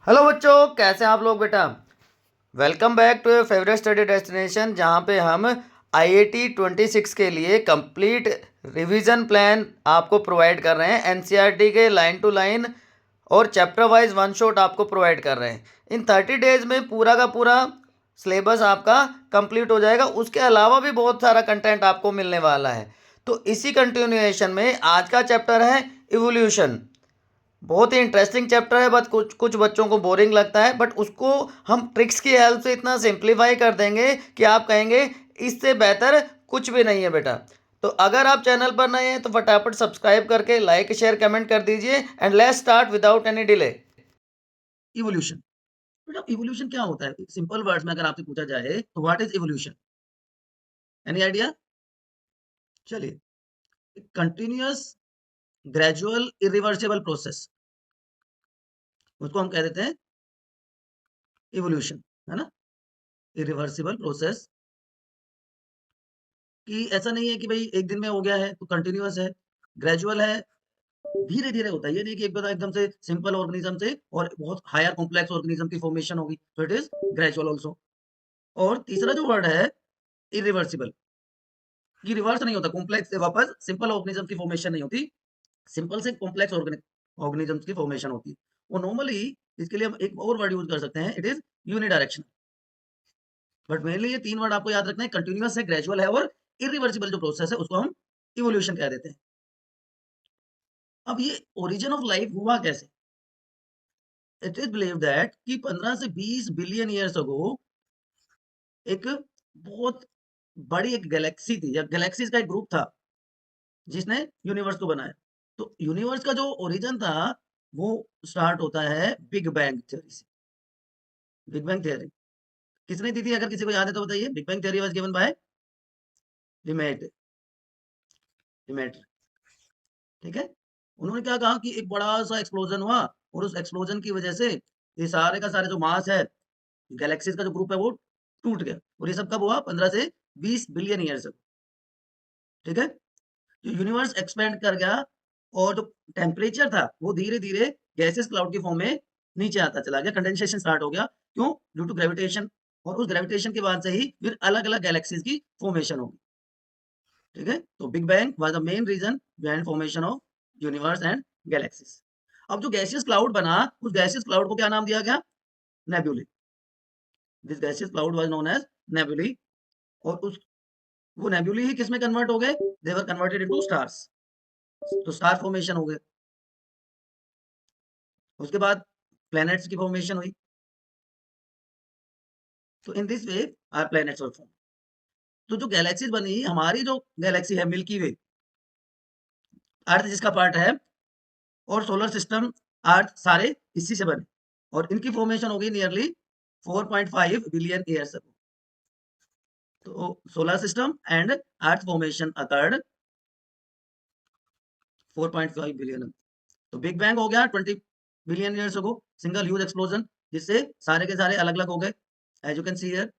Hello बच्चों, कैसे हैं आप लोग बेटा। Welcome back to your favourite study destination, जहां पे हम आईआईटी 26 के लिए कंप्लीट रिवीजन प्लान आपको प्रोवाइड कर रहे हैं। एनसीईआरटी के लाइन टू लाइन और चैप्टर वाइज वन शॉट आपको प्रोवाइड कर रहे हैं। इन 30 डेज में पूरा का पूरा सिलेबस आपका कंप्लीट हो जाएगा। उसके अलावा भी बहुत सारा कंटेंट आपको मिलने वाला है। तो इसी कंटिन्यूएशन में आज का चैप्टर है इवोल्यूशन। बहुत ही इंटरेस्टिंग चैप्टर है, बट कुछ कुछ बच्चों को बोरिंग लगता है, बट उसको हम ट्रिक्स की हेल्प से इतना सिंप्लीफाई कर देंगे कि आप कहेंगे इससे बेहतर कुछ भी नहीं है बेटा। तो अगर आप चैनल पर नए हैं तो फटाफट सब्सक्राइब करके लाइक शेयर कमेंट कर दीजिए and let's start without any delay. Evolution. बेटा इवोल्यूशन क्या होता है? सिंपल वर्ड्स में अगर आपसे पूछा जाए तो what is evolution? Any idea? चलिए, कंटिन्यूअस ग्रेजुअल इरिवर्सिबल प्रोसेस, उसको हम कह देते हैं इवोल्यूशन, है ना। इरिवर्सिबल प्रोसेस कि ऐसा नहीं है कि भाई एक दिन में हो गया है तो कंटिन्यूअस है, ग्रेजुअल है, धीरे धीरे होता है। ये नहीं कि एकदम से सिंपल ऑर्गेनिज्म से और बहुत हायर कॉम्प्लेक्स ऑर्गेनिज्म की फॉर्मेशन होगी, तो इट इज ग्रेजुअल ऑल्सो। और तीसरा जो वर्ड है इरिवर्सिबल, ये रिवर्स नहीं होता, कॉम्प्लेक्स से वापस सिंपल ऑर्गेनिज्म की फॉर्मेशन नहीं होती, सिंपल से कॉम्प्लेक्स ऑर्गेनिजम्स की फॉर्मेशन होती है। और नॉर्मली इसके लिए हम एक और वर्ड यूज कर सकते हैं, it is unidirectional. But mainly ये तीन वर्ड आपको याद रखना है, कंटिन्यूअस है, ग्रेजुअल है और इरिवर्सिबल जो प्रोसेस है उसको हम इवोल्यूशन कह देते हैं। अब ये ओरिजिन ऑफ लाइफ हुआ कैसे? इट इज बिलीव दैट कि 15 से 20 बिलियन ईयर्स अगो एक बहुत बड़ी एक गैलेक्सी थी, या गैलेक्सीज का एक ग्रुप था जिसने यूनिवर्स को बनाया। तो यूनिवर्स का जो ओरिजिन था वो स्टार्ट होता है बिग बैंग थ्योरी से। बिग बैंग थ्योरी किसने दी थी? अगर किसी को याद है तो बताइए। Big bang theory was given by limit limit ठीक है। उन्होंने क्या कहा कि एक बड़ा सा एक्सप्लोजन हुआ और उस एक्सप्लोजन की वजह से ये सारे का सारे जो मास है, गैलेक्सीज का जो ग्रुप है वो टूट गया। और ये सब कब हुआ? 15 से 20 बिलियन ईयर्स अगो। ठीक है। जो यूनिवर्स एक्सपेंड कर गया और जो टेम्परेचर था वो धीरे धीरे गैसेस क्लाउड की फॉर्म में नीचे आता चला गया, कंडेंसेशन स्टार्ट हो गया। क्यों? Due to gravitation. और उस ग्रेविटेशन के बाद से ही फिर अलग अलग गैलेक्सीज की फॉर्मेशन होगी। ठीक है। तो big bang was the main reason behind formation of universe and galaxies. अब जो गैसियस क्लाउड बना, उस गैसियस क्लाउड को क्या नाम दिया गया? Nebulae. This gaseous cloud was known as nebulae. और उस वो नेबुली ही किस में कन्वर्ट हो गए? They were converted into stars. तो स्टार फॉर्मेशन हो गए। उसके बाद प्लैनेट्स की फॉर्मेशन हुई। तो in this way are planets were form. तो जो गैलेक्सीज बनी, हमारी जो गैलेक्सी है मिल्की वे, अर्थ जिसका पार्ट है, और सोलर सिस्टम, अर्थ, सारे इसी से बने। और इनकी फॉर्मेशन हो गई नियरली 4.5 बिलियन ईयर्स अगो। तो solar system and earth formation occurred 4.5 billion. तो बिग बैंग हो गया 20 billion years ago, single huge explosion, जिससे सारे के सारे अलग अलग हो गए, as you can see here.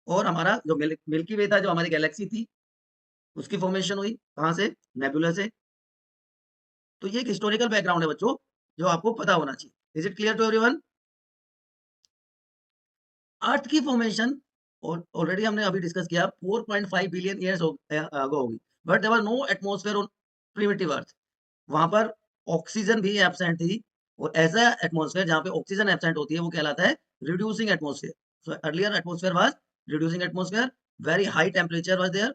और हमारा जो मिल्की वे था, जो हमारी गैलेक्सी थी, उसकी फॉर्मेशन हुई कहाँ से? नेबुला से। तो ये एक हिस्टोरिकल बैकग्राउंड है बच्चों, जो आपको पता होना चाहिए। Is it clear to everyone? Earth की फॉर्मेशन ऑलरेडी हमने अभी डिस्कस किया, 4.5 बिलियन ईयर्स अगो होगी। But there was no atmosphere on primitive earth. वहां पर ऑक्सीजन भी एब्सेंट थी। और ऐसा एटमॉस्फेयर जहां पे ऑक्सीजन एब्सेंट होती है वो कहलाता है reducing atmosphere. So earlier atmosphere was reducing atmosphere, very high temperature was there,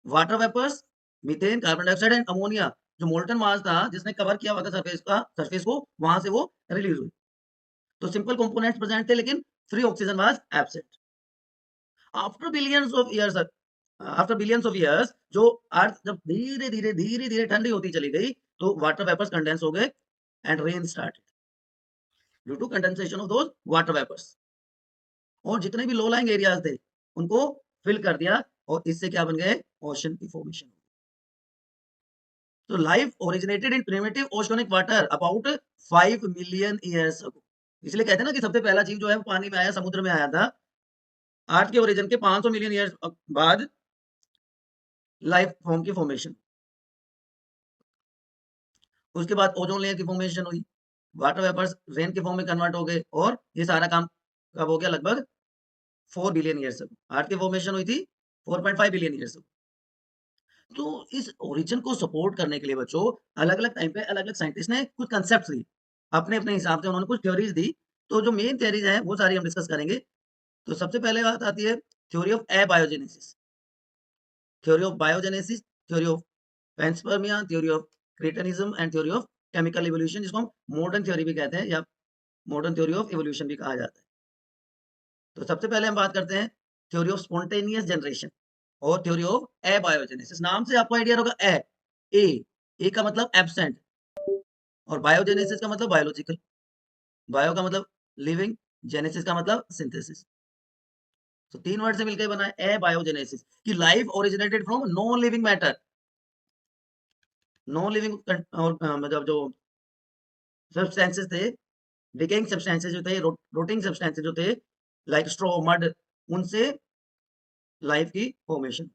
water vapours, methane, carbon dioxide and ammonia, जो मोल्टन मास था जिसने कवर किया हुआ था सरफेस को, वहां से वो रिलीज हुई। तो सिंपल कंपोनेंट्स प्रेजेंट थे, लेकिन free oxygen was absent. After billions of years, जो अर्थ जब धीरे धीरे ठंडी होती चली गई, तो वाटर वेपर्स कंडेंस हो गए and rain started due to condensation of those water vapours. और जितने भी लो लाइंग एरियाज थे उनको फिल कर दिया, और इससे क्या बन गए? ओशन की फॉर्मेशन। तो life originated in primitive oceanic water about 5 million years ago. इसलिए कहते हैं ना कि सबसे पहला जीव जो है वो पानी में आया, समुद्र में आया था। अर्थ के ओरिजिन के 500 मिलियन ईयर्स बाद लाइफ फॉर्म की फॉर्मेशन। उसके बाद ओजोन लेयर की फॉर्मेशन हुई, वाटर वेपर्स रेन के फॉर्म में कन्वर्ट हो गए और ये सारा काम कब हो गया? लगभग 4 बिलियन ईयर्स अगो। अर्थ की फॉर्मेशन हुई थी 4.5 बिलियन ईयर्स अगो। तो इस ओरिजिन को सपोर्ट करने के लिए बच्चों अलग-अलग टाइम पे अलग-अलग साइंटिस्ट ने कुछ कांसेप्ट्स दिए। अपने-अपने हिसाब से उन्होंने कुछ थ्योरीज दी। तो जो मेन थ्योरीज हैं वो सारी हम डिस्कस करेंगे। तो सबसे पहले बात आती है theory of abiogenesis, theory of biogenesis, theory of panspermia, theory of creationism and theory of chemical evolution, जिसको हम मॉडर्न थ्योरी भी कहते हैं या मॉडर्न थ्योरी ऑफ इवोल्यूशन भी कहा जाता है। तो सबसे पहले हम बात करते हैं थ्योरी ऑफ स्पॉन्टेनियस जनरेशन और थ्योरी ऑफ एबायोजेनेसिस। नाम से आपको आइडिया होगा ए का मतलब एब्सेंट और बायोजेनेसिस का मतलब बायोलॉजिकल, बायो का मतलब लिविंग, जेनेसिस का मतलब सिंथेसिस। तो तीन वर्ड से मिलकर बना है एबायोजेनेसिस कि life originated from non living matter. Non living और मतलब जो सब्सटेंसेस थे, डिकेइंग सब्सटेंसेस जो थे, रोटिंग सब्सटेंसेस जो थे लाइक स्ट्रॉ, मड, उनसे लाइफ की फॉर्मेशन।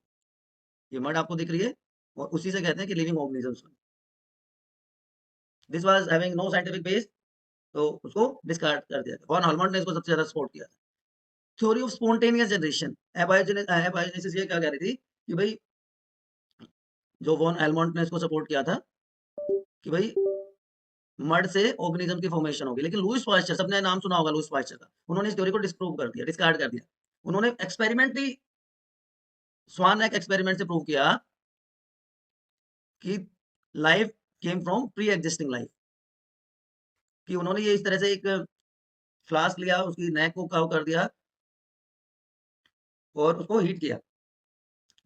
ये मड आपको दिख रही है और उसी से कहते हैं कि living organisms. This was having no scientific base, तो उसको डिस्कार्ड कर दिया गया। वॉन हार्मोन ने इसको सबसे ज्यादा सपोर्ट किया। थ्योरी ऑफ स्पॉन्टेनियस जनरेशन, एबायोजेनेसिस ये क्या कह रही थी कि भाई जो वॉन एलमोंट ने इसको सपोर्ट किया था कि भाई मड से ऑर्गेनिज्म की फॉर्मेशन होगी, लेकिन लुईस पास्चर, सबने नाम सुना होगा लुईस पास्चर का, उन्होंने इस थ्योरी को डिस्प्रूव कर दिया, डिस्कार्ड कर दिया। उन्होंने एक्सपेरिमेंटली स्वान नेक एक्सपेरिमेंट से प्रूव किया कि life came from pre existing life. कि उन्होंने ये इस तरह से एक फ्लास्क लिया, उसकी नेक को कर्व कर दिया और उसको हीट किया,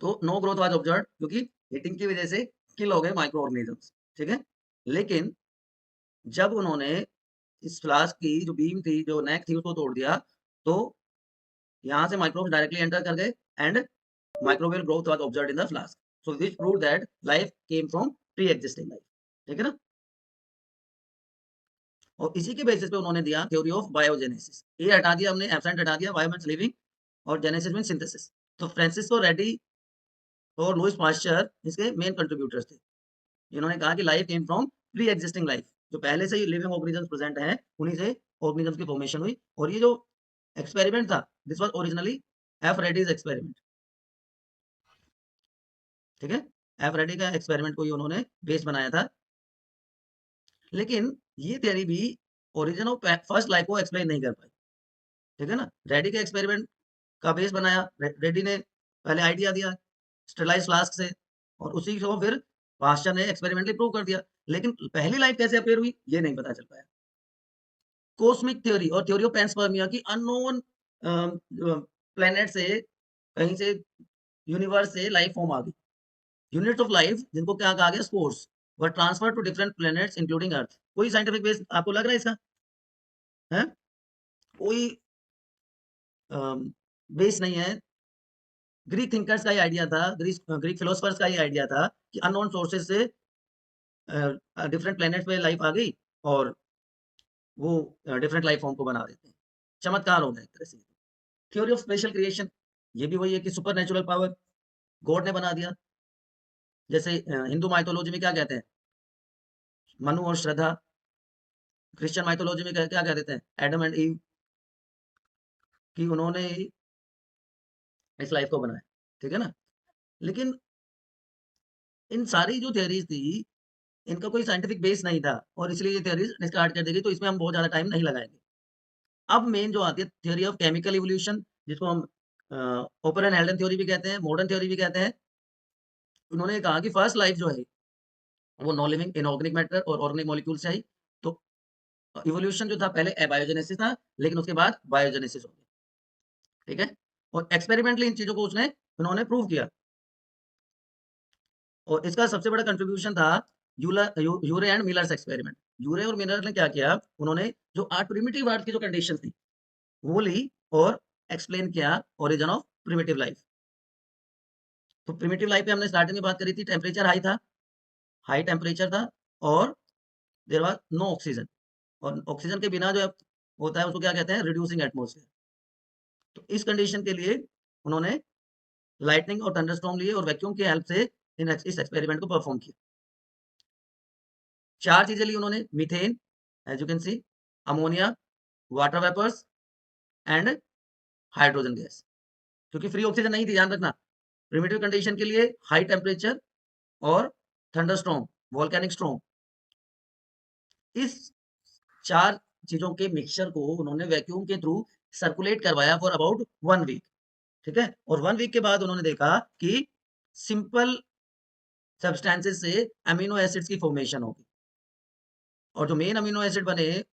तो नो ग्रोथ वाज ऑब्जर्व्ड क्योंकि हीटिंग की वजह से किल हो गए माइक्रो ऑर्गेनिजम्स। ठीक है, लेकिन जब उन्होंने इस फ्लास्क की जो बीम थी, जो नेक थी, उसको तोड़ दिया, तो यहाँ से माइक्रोब्स डायरेक्टली एंटर कर गए and microbial growth was observed in the flask. So which proved that life came from pre-existing life. ठीक है ना? और इसी के बेसिस पे उन्होंने दिया थ्योरी ऑफ बायोजेनेसिस। ये हटा दिया हमने, एब्सेंट हटा दिया, बायो मींस लिविंग और जेनेसिस मींस सिंथेसिस। तो फ्रांसिस्को रेड्डी और लुईस पास्चर इसके मेन कंट्रीब्यूटर्स थे। इन्होंने कहा कि life came from pre existing life, जो पहले से ही लिविंग ऑर्गेनिजम्स प्रेजेंट हैं, उन्हीं से ऑर्गेनिजम्स की फॉर्मेशन हुई। और ये जो एक्सपेरिमेंट था, this was originally F Reddy's experiment. ठीक है, एफ रेड्डी का एक्सपेरिमेंट को ही उन्होंने बेस बनाया था। लेकिन ये थियरी भी ओरिजिन ऑफ फर्स्ट लाइफ को एक्सप्लेन नहीं कर पाई। ठीक है ना, रेड्डी के एक्सपेरिमेंट का बेस बनाया, रेड्डी ने पहले आइडिया दिया स्टेरलाइज फ्लास्क से और उसी को फिर पास्चर ने एक्सपेरिमेंटली प्रूव कर दिया। लेकिन पहली लाइफ कैसे अपेयर हुई ये नहीं पता चल पाया। कॉस्मिक थ्योरी और थ्योरी ऑफ पैंसपर्मिया की अननोन प्लेनेट से, कहीं से, यूनिवर्स से लाइफ फॉर्म आ गई। यूनिट ऑफ लाइफ जिनको क्या कहा गया, spores, were transfer to different planets including earth. कोई साइंटिफिक बेस आपको लग रहा है इसका? है कोई बेस नहीं है। ग्रीक थिंकर्स का ही आइडिया था, ग्रीक फिलोसफर्स का ही आइडिया था कि अननोन सोर्सेज से डिफरेंट प्लैनेट्स पे लाइफ आ गई और वो डिफरेंट लाइफ फॉर्म को बना देते हैं। चमत्कार हो गया एक तरह से। थ्योरी ऑफ स्पेशल क्रिएशन, ये भी वही है कि सुपर नेचुरल पावर गॉड ने बना दिया। जैसे हिंदू माइथोलॉजी में क्या कहते हैं, मनु और श्रद्धा। क्रिश्चियन माइथोलॉजी में क्या कह देते हैं, एडम एंड ईव, कि उन्होंने ही इस लाइफ को बनाया। ठीक है ना, लेकिन इन सारी जो थियरीज थी, इनका कोई साइंटिफिक बेस नहीं था और इसलिए ये थियरीज डिस्कार्ड कर दी गई। तो इसमें हम बहुत ज्यादा टाइम नहीं लगाएंगे। अब मेन जो आती है थ्योरी ऑफ केमिकल इवोल्यूशन, जिसको हम ओपन एंड हेल्डन थ्योरी भी कहते हैं, मॉडर्न थ्योरी भी कहते हैं। उन्होंने कहा कि फर्स्ट लाइफ जो है वो नॉन लिविंग इनऑर्गेनिक मैटर और ऑर्गेनिक मॉलिक्यूल से आई। तो इवोल्यूशन जो था पहले एबायोजेनेसिस था, लेकिन उसके बाद बायोजेनेसिस हो गया। ठीक है, और एक्सपेरिमेंटली इन चीजों को उन्होंने प्रूव किया। और इसका सबसे बड़ा कंट्रीब्यूशन था यूरे एंड मिलर्स एक्सपेरिमेंट। यूरे और मिलर ने क्या किया, उन्होंने जो प्रिमिटिव अर्थ की जो कंडीशन थी वो ली और एक्सप्लेन किया ओरिजिन ऑफ प्रिमिटिव लाइफ। तो प्रिमिटिव लाइफ पे हमने स्टार्टिंग में बात करी थी, टेम्परेचर हाई था, हाई टेम्परेचर था और देयर वाज नो ऑक्सीजन। और ऑक्सीजन के बिना जो होता है उसको क्या कहते हैं, रिड्यूसिंग एटमॉस्फेयर। तो इस कंडीशन के लिए उन्होंने लाइटनिंग और थंडरस्टॉर्म लिए और वैक्यूम की हेल्प से इस एक्सपेरिमेंट को परफॉर्म किया। 4 चीजें ली उन्होंने, methane, as you can see, ammonia, water vapours and hydrogen gas. क्योंकि फ्री ऑक्सीजन नहीं थी, ध्यान रखना। प्रिमिटिव कंडीशन के लिए हाई टेम्परेचर और थंडरस्टॉर्म, वोल्केनिक स्टॉर्म, इस 4 चीजों के मिक्सचर को उन्होंने वैक्यूम के थ्रू सर्कुलेट करवाया फॉर अबाउट 1 वीक, ठीक है। और 1 वीक के बाद उन्होंने देखा कि सिंपल सब्सटेंसेस से अमीनो एसिड्स की फॉर्मेशन होगी, और जो मेन अमीनो एसिड बने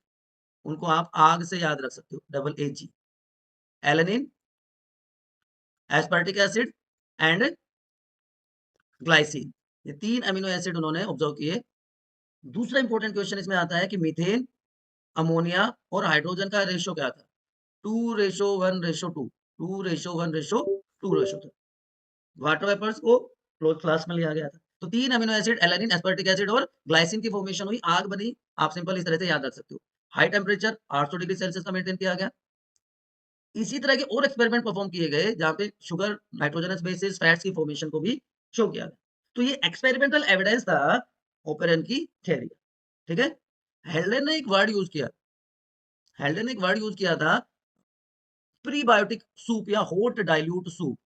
उनको आप आग से याद रख सकते हो, double A G, alanine, aspartic acid and glycine. ये 3 अमीनो एसिड उन्होंने ऑब्जर्व किए। दूसरा इंपॉर्टेंट क्वेश्चन इसमें आता है कि मीथेन, अमोनिया और हाइड्रोजन का रेशियो क्या था? 2:1:2, 2:1:2 वाटर वेपर्स को क्लोज क्लास में लिया गया था। तो 3 amino acid, alanine, aspartic acid और ग्लाइसिन की फॉर्मेशन हुई, आग बनी। आप सिंपल इस तरह से याद रख सकते हो। हाई टेम्परेचर 800 डिग्री सेल्सियस का मेंटेन किया गया। इसी तरह के और एक्सपेरिमेंट परफॉर्म किए गए जहाँ पे शुगर, नाइट्रोजनस बेसिस, फैट्स की फॉर्मेशन को भी शो किया गया। तो ये एक्सपेरिमेंटल एविडेंस था ओपेरन की थ्योरी, ठीक है। हेल्डन ने एक वर्ड यूज किया, हेल्डन ने एक वर्ड यूज किया था, प्रीबायोटिक सूप या हॉट डाइल्यूट सूप।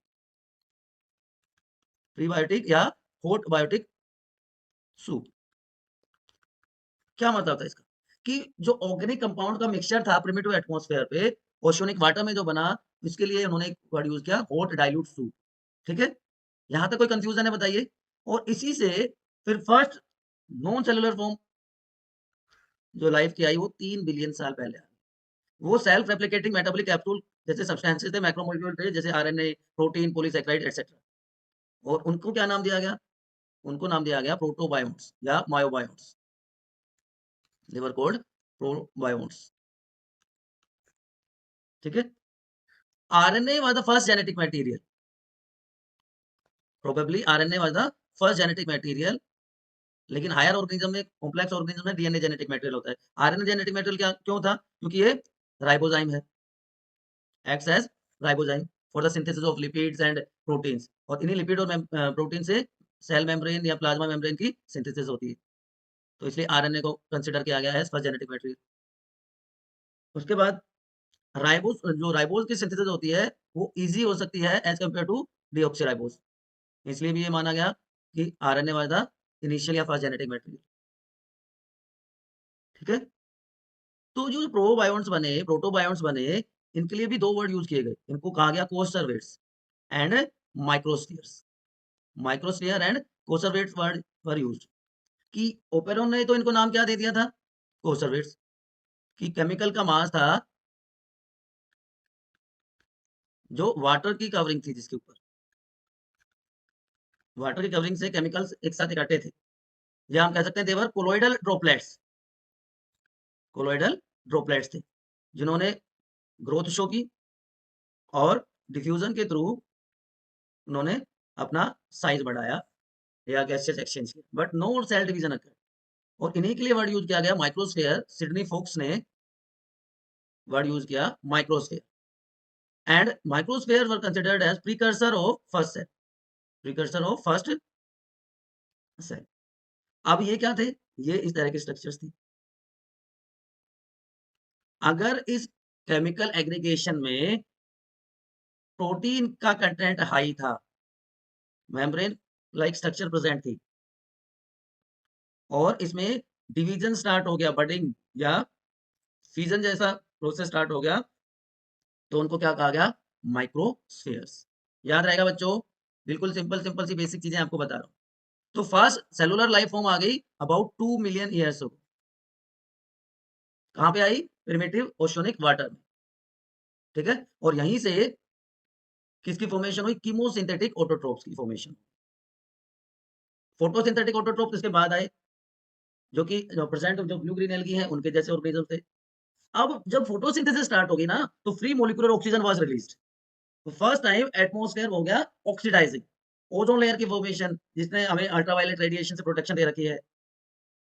प्रीबायोटिक या हॉट बायोटिक सूप, क्या मतलब था इसका? कि जो ऑर्गेनिक कंपाउंड का मिक्सचर था प्रिमिटिव एटमॉस्फेयर पे, ओशोनिक वाटर में जो बना, इसके लिए उन्होंने एक वर्ड यूज किया, हॉट डाइल्यूट सूप, ठीक है। यहां तक कोई कंफ्यूजन है बताइए? और इसी से फिर फर्स्ट नॉन सेलुलर फॉर्म जो लाइफ की आई वो 3 बिलियन साल पहले आई। वो सेल्फ रेप्लिकेटिंग मेटाबॉलिक कैप्सूल जैसे सब्सटेंसेस थे, मैक्रोमोलेक्यूल थे, जैसे आरएनए, प्रोटीन, पॉलीसैकेराइड एटसेट्रा। और उनको क्या नाम दिया गया? उनको नाम दिया गया प्रोटोबायोन्ट्स या मायोबायोन्ट्स। दे वर कॉल्ड प्रोबायोन्ट्स, ठीक है। RNA was the first genetic material, probably RNA was the first genetic material. लेकिन हायर ऑर्गेनिज्म में, कॉम्प्लेक्स ऑर्गेनिज्म में डीएनए जेनेटिक मटेरियल होता है। आरएनए जेनेटिक मटेरियल क्या क्यों था? क्योंकि ये राइबोजाइम है, acts as ribozyme for the synthesis of lipids and proteins. और इन्हीं लिपिड और प्रोटीन से सेल मेम्ब्रेन या प्लाज्मा मेम्ब्रेन की सिंथेसिस होती है। तो इसलिए आरएनए को कंसीडर किया गया है एज फर्स्ट जेनेटिक मटेरियल। उसके बाद राइबोस, जो राइबोस की सिंथेसिस होती है वो इजी हो सकती है एज कंपेयर टू डीऑक्सीराइबोस। इसलिए भी ये माना गया कि आरएनए वाज द इनिशियल या फर्स्ट जेनेटिक मटेरियल, ठीक है। तो जो प्रोबायोन्ट्स बने, प्रोटोबायोन्ट्स बने, इनके लिए भी 2 वर्ड यूज किए गए। इनको कहा गया coacervates and microspheres. Microsphere and coacervates word were used. कि ओपेरॉन ने तो इनको नाम क्या दे दिया था? कोसर्वेट्स। कि केमिकल का मास था जो वाटर की कवरिंग थी, जिसके ऊपर वाटर की कवरिंग से केमिकल्स एक साथ इकट्ठे थे, या हम कह सकते हैं देवर कोलोइडल ड्रॉपलेट्स। कोलोइडल ड्रॉपलेट्स थे जिन्होंने ग्रोथ शो की और डिफ्यूजन के थ्रू उन्होंने अपना साइज बढ़ाया या गैसेस एक्सचेंज किया, but no cell division occur. और इन्हीं के लिए वर्ड यूज किया गया माइक्रोस्फेयर। सिडनी फोक्स ने वर्ड यूज किया microsphere. And microsphere were considered as precursor of first cell, precursor of first cell. अब ये क्या थे? ये इस तरह के स्ट्रक्चर्स थी। अगर इस केमिकल एग्रीगेशन में प्रोटीन का कंटेंट हाई था, मेम्ब्रेन लाइक स्ट्रक्चर प्रेजेंट थी, और इसमें डिवीजन स्टार्ट हो गया, बडिंग या फीजन जैसा प्रोसेस स्टार्ट हो गया, तो उनको क्या कहा गया? माइक्रोस्फेयर्स। याद रहेगा बच्चों? बिल्कुल सिंपल सिंपल सी बेसिक चीजें आपको बता रहा हूँ। तो फर्स्ट सेलुलर लाइफ फॉर्म आ गई अबाउट 2 मिलियन ईयर्स अगो। कहाँ पे आई? प्रिमिटिव ओशोनिक वाटर में, ठीक है। और यहीं से किसकी फॉर्मेशन हुई? कीमोसिंथेटिक ऑटोट्रोप्स की फॉर्मेशन। फोटोसिंथेटिक ऑटोट्रोप इसके बाद आए, जो कि जो प्रेजेंट जो ब्लू ग्रीन एल्गी हैं उनके जैसे ऑर्गेनिज्म थे। अब जब फोटोसिंथेसिस स्टार्ट होगी ना, तो free molecular oxygen was released. तो फर्स्ट टाइम एटमॉस्फेयर हो गया ऑक्सीडाइजिंग। ओजोन लेयर की फॉर्मेशन, जिसने हमें अल्ट्रावायलेट रेडिएशन से प्रोटेक्शन दे रखी है।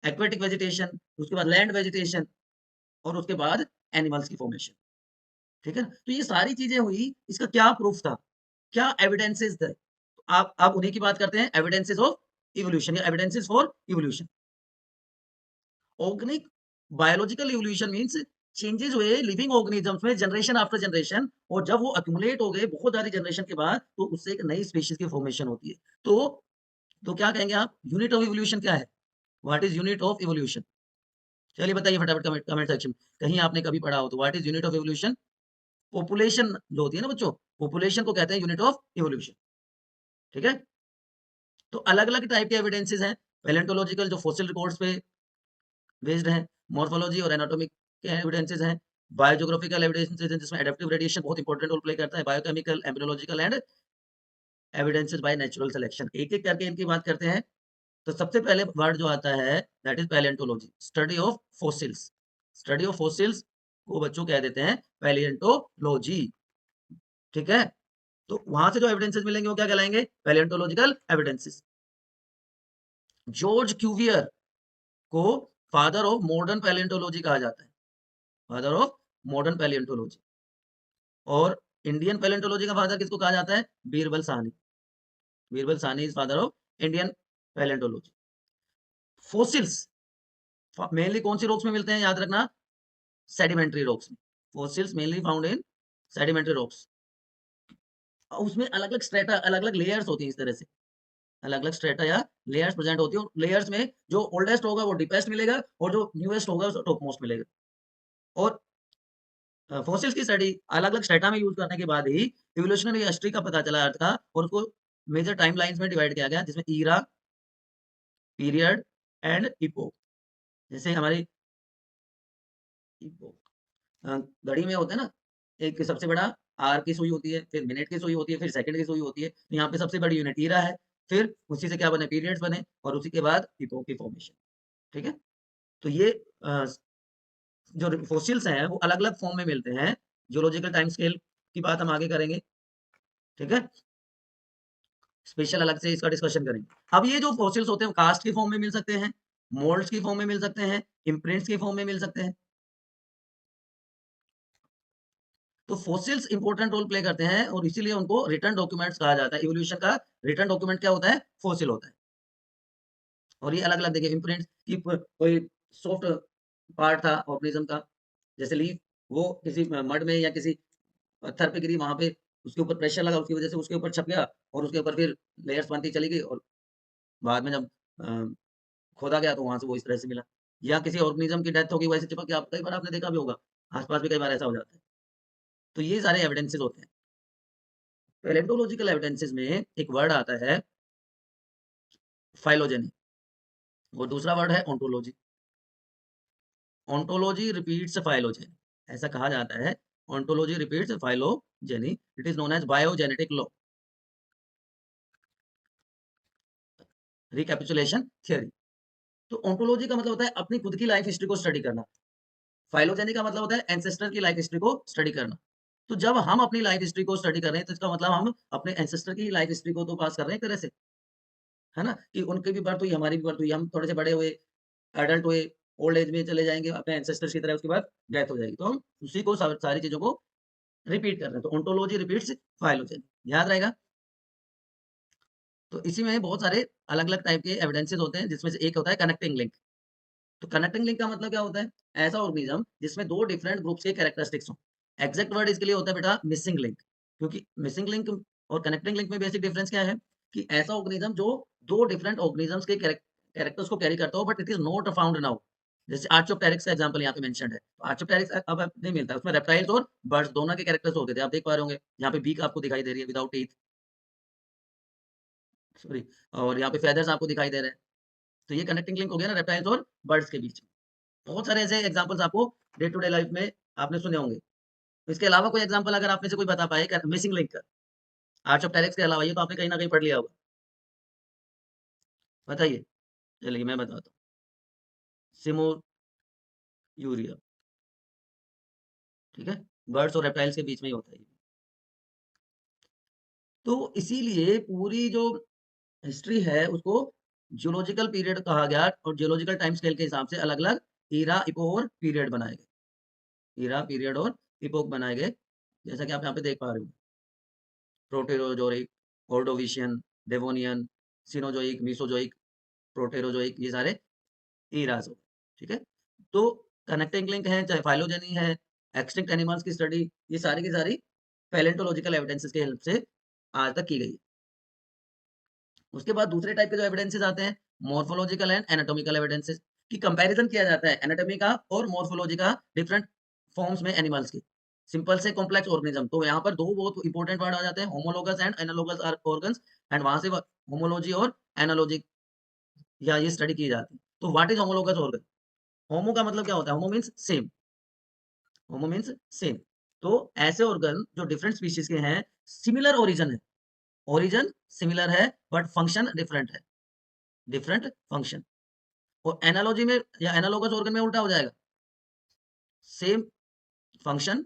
एक्वेटिक वेजिटेशन, उसके बाद लैंड वेजिटेशन, और उसके बाद एनिमल्स की फॉर्मेशन, ठीक है। तो ये सारी चीजें हुई, इसका क्या प्रूफ था, क्या एविडेंसेस थे? आप अब उन्हीं की बात करते हैं, एविडेंसेस ऑफ इवोल्यूशन या evidences for evolution. Organic biological evolution means changes हुए लिविंग ऑर्गेनिजम्स में जनरेशन आफ्टर जनरेशन, और जब वो अक्यूमुलेट हो गए बहुत सारी जनरेशन के बाद, तो उससे एक नई स्पीशीज की फॉर्मेशन होती है। तो क्या कहेंगे आप, यूनिट ऑफ इवोल्यूशन क्या है? What is unit of evolution? चलिए बताइए फटाफट कमेंट कमेंट सेक्शन में। कहीं आपने कभी पढ़ा हो तो what is unit of evolution? Population जो होती है ना बच्चों, पॉपुलेशन को कहते हैं यूनिट ऑफ इवोल्यूशन। ठीक है, तो अलग अलग टाइप के एविडेंसेस हैं। पैलेंटोलॉजिकल जो फॉसिल रिकॉर्ड्स पे बेस्ड हैं, मॉर्फोलॉजी और एनाटॉमिक के एविडेंसेस हैं, बायोजियोग्राफिकल एविडेंसेस हैं जिसमें एडाप्टिव रेडिएशन बहुत इंपॉर्टेंट रोल प्ले करता है, biochemical, embryological and evidences by natural selection. एक एक करके इनकी बात करते हैं। तो सबसे पहले वर्ड जो आता है that is palaeontology, study of fossils. Study of fossils को बच्चों कह देते हैं पैलिएंटोलॉजी। ठीक है, तो वहां से जो एविडेंसेस मिलेंगे वो क्या कहलाएंगे? पैलिएंटोलॉजिकल एविडेंसेस। जॉर्ज क्यूवियर को फादर ऑफ मॉडर्न पैलिएंटोलॉजी कहा जाता है, फादर ऑफ मॉडर्न पैलिएंटोलॉजी। और इंडियन पैलिएंटोलॉजी का फादर किसको कहा जाता है? Birbal Sahni. Birbal Sahni is father of Indian paleontology. Fossils mainly कौन सी रॉक्स में मिलते हैं, याद रखना, सेडिमेंट्री रॉक्स में। Fossils mainly found in sedimentary rocks. उसमें अलग अलग स्ट्रेटा, अलग अलग लेयर्स होती हैं। इस तरह से अलग अलग स्ट्रेटा या लेयर्स प्रेजेंट होती है, और लेयर्स में जो ओल्डेस्ट होगा वो डीपेस्ट मिलेगा, और जो न्यूएस्ट होगा उसको टॉप मोस्ट मिलेगा। और फॉसिल्स की स्टडी अलग अलग स्ट्रेटा में यूज करने के बाद ही इवोल्यूशनरी हिस्ट्री का पता चला अर्थ का, और उसको मेजर टाइम लाइन्स में डिवाइड किया गया, जिसमें ईरा, पीरियड एंड इपोक। जैसे हमारी इपोक घड़ी में होता है ना, एक सबसे बड़ा आर की सुई होती है, फिर मिनट की सुई होती है, फिर सेकंड की सुई होती है। तो यहाँ पे सबसे बड़ी यूनिट ईरा है, फिर उसी से क्या बने, पीरियड्स बने, और उसी के बाद इपोक की फॉर्मेशन। ठीक है, तो ये जो फॉसिल्स हैं वो अलग अलग फॉर्म में मिलते हैं। जियोलॉजिकल टाइम स्केल की बात हम आगे करेंगे। ठीक है, स्पेशल अलग से इसका डिस्कशन करेंगे। अब ये जो फॉसिल्स होते हैं कास्ट की फॉर्म में मिल सकते हैं, मोल्ड्स की फॉर्म में मिल सकते हैं, इम्प्रिंट्स की फॉर्म में मिल सकते हैं। तो फॉसिल्स इंपॉर्टेंट रोल प्ले करते हैं, और इसीलिए उनको रिटर्न डॉक्यूमेंट्स कहा जाता है। इवोल्यूशन का रिटर्न डॉक्यूमेंट क्या होता है? फॉसिल होता है। और ये अलग अलग देखिए, इम्प्रिंट्स की कोई सॉफ्ट पार्ट था ऑर्गेनिज्म का, जैसे लीफ, वो किसी मड में या किसी पत्थर पे गिरी, वहां पे उसके ऊपर प्रेशर लगा, उसकी वजह से उसके ऊपर छप गया, और उसके ऊपर फिर लेयर्स बनती चली गई, और बाद में जब खोदा गया तो वहां से वो इस तरह से मिला। या किसी ऑर्गेनिज्म की डेथ होगी, वैसे चिपक गया, कई बार आपने देखा भी होगा, आसपास भी कई बार ऐसा हो जाता है। तो ये सारे एविडेंसेस होते हैं। पैलेंटोलॉजिकल एविडेंसेस में एक वर्ड आता है फाइलोजेनी, और दूसरा वर्ड है ओंटोलॉजी। ओंटोलॉजी रिपीट्स फाइलोजेनी, ऐसा कहा जाता है। Ontology repeats phylogeny, it is known as biogenetic law, recapitulation theory. तो ओंटोलॉजी का मतलब होता है अपनी खुद की लाइफ हिस्ट्री को स्टडी करना। फाइलोजेनी का मतलब होता है एंसेस्टर की लाइफ हिस्ट्री को स्टडी करना। तो जब हम अपनी लाइफ हिस्ट्री को स्टडी कर रहे हैं, तो इसका मतलब हम अपने एंसेस्टर की लाइफ हिस्ट्री को तो पास कर रहे हैं एक तरह से, है ना? कि उनकी भी बर्थ हुई, हमारी भी बर्थ हुई, हम थोड़े से बड़े हुए, एडल्ट हुए, ओल्ड एज में चले जाएँगे अपने एंसेस्टर्स की तरह, उसके बाद डेथ हो जाएगी। तो हम उसी को सारी चीज़ों को रिपीट कर रहे हैं। तो ओंटोलॉजी रिपीट्स फाइलोजेनी, याद रहेगा। तो इसी में बहुत सारे अलग-अलग टाइप के एविडेंसेस होते हैं, जिसमें से एक होता है कनेक्टिंग लिंक। तो कनेक्टिंग लिंक का मतलब क्या होता है? ऐसा ऑर्गेनिज्म जिसमें 2 डिफरेंट ग्रुप्स के कैरेक्टरिस्टिक्स हों। एग्जैक्ट वर्ड इसके लिए होता है बेटा मिसिंग लिंक। क्योंकि मिसिंग लिंक और कनेक्टिंग लिंक में बेसिक डिफरेंस क्या है? कि ऐसा ऑर्गेनिज्म जो 2 डिफरेंट ऑर्गेनिजम्स के कैरेक्टर्स को कैरी करता हो, but it is not found now. जैसे आर्चोप्टेरिक्स का एग्जांपल यहाँ पे मेंशन्ड है। तो आर्चोप्टेरिक्स अब नहीं मिलता है। उसमें रेप्टाइल्स और बर्ड्स दोनों के कैरेक्टर्स होते थे। आप देख पा रहे होंगे, यहाँ पे बीक आपको दिखाई दे रही है विदाउट टीथ, सॉरी, और यहाँ पे फेदर्स आपको दिखाई दे रहे हैं। तो ये कनेक्टिंग लिंक हो गया ना रेप्टाइल्स और बर्ड्स के बीच में। बहुत सारे ऐसे एग्जांपल्स आपको डे टू डे लाइफ में आपने सुने होंगे। इसके अलावा कोई एग्जांपल अगर आप में से कोई बता पाए मिसिंग लिंक का, आर्चोप्टेरिक्स के अलावा, ये तो आपने कहीं ना कहीं पढ़ लिया होगा, बताइए। चलिए मैं बताता हूँ। सिमोयूरिया, ठीक है, बर्ड्स और रेप्टाइल्स के बीच में ही होता है ये। तो इसीलिए पूरी जो हिस्ट्री है उसको जियोलॉजिकल पीरियड कहा गया, और जियोलॉजिकल टाइम स्केल के हिसाब से अलग अलग ईरा, इपोक और पीरियड बनाए गए। ईरा, पीरियड और इपोक बनाए गए, जैसा कि आप यहाँ पे देख पा रहे हो। Proterozoic, Ordovician, Devonian, Cenozoic, Mesozoic, Proterozoic, ये सारे ईराज़ हो गए, ठीक है? तो कनेक्टिंग लिंक है, चाहे फाइलोजेनी है, एक्सटिंक्ट एनिमल्स की स्टडी, ये सारी की सारी पैलेंटोलॉजिकल एविडेंसेस की हेल्प से आज तक की गई है। उसके बाद दूसरे टाइप के जो एविडेंसेस आते हैं, मॉर्फोलॉजिकल एंड एनाटॉमिकल एविडेंसेस, की कंपैरिजन किया जाता है एनाटॉमी का और मॉर्फोलॉजी का डिफरेंट फॉर्म्स में एनिमल्स की, सिंपल से कॉम्प्लेक्स ऑर्गेनिज्म। तो यहाँ पर दो बहुत इंपॉर्टेंट वर्ड आ जाते हैं, homologous and analogous organs, and वहां से होमोलॉजी और एनालॉजी या ये स्टडी की जाती है। तो व्हाट इज होमोलोगस ऑर्गन? होमो का मतलब क्या होता है? होमो मीन्स सेम, होमो मीन्स सेम। तो ऐसे ऑर्गन जो डिफरेंट स्पीशीज के हैं, सिमिलर ओरिजिन है, ओरिजिन सिमिलर है बट फंक्शन डिफरेंट है, डिफरेंट फंक्शन। और एनालॉजी में या एनालोगस ऑर्गन में उल्टा हो जाएगा, सेम फंक्शन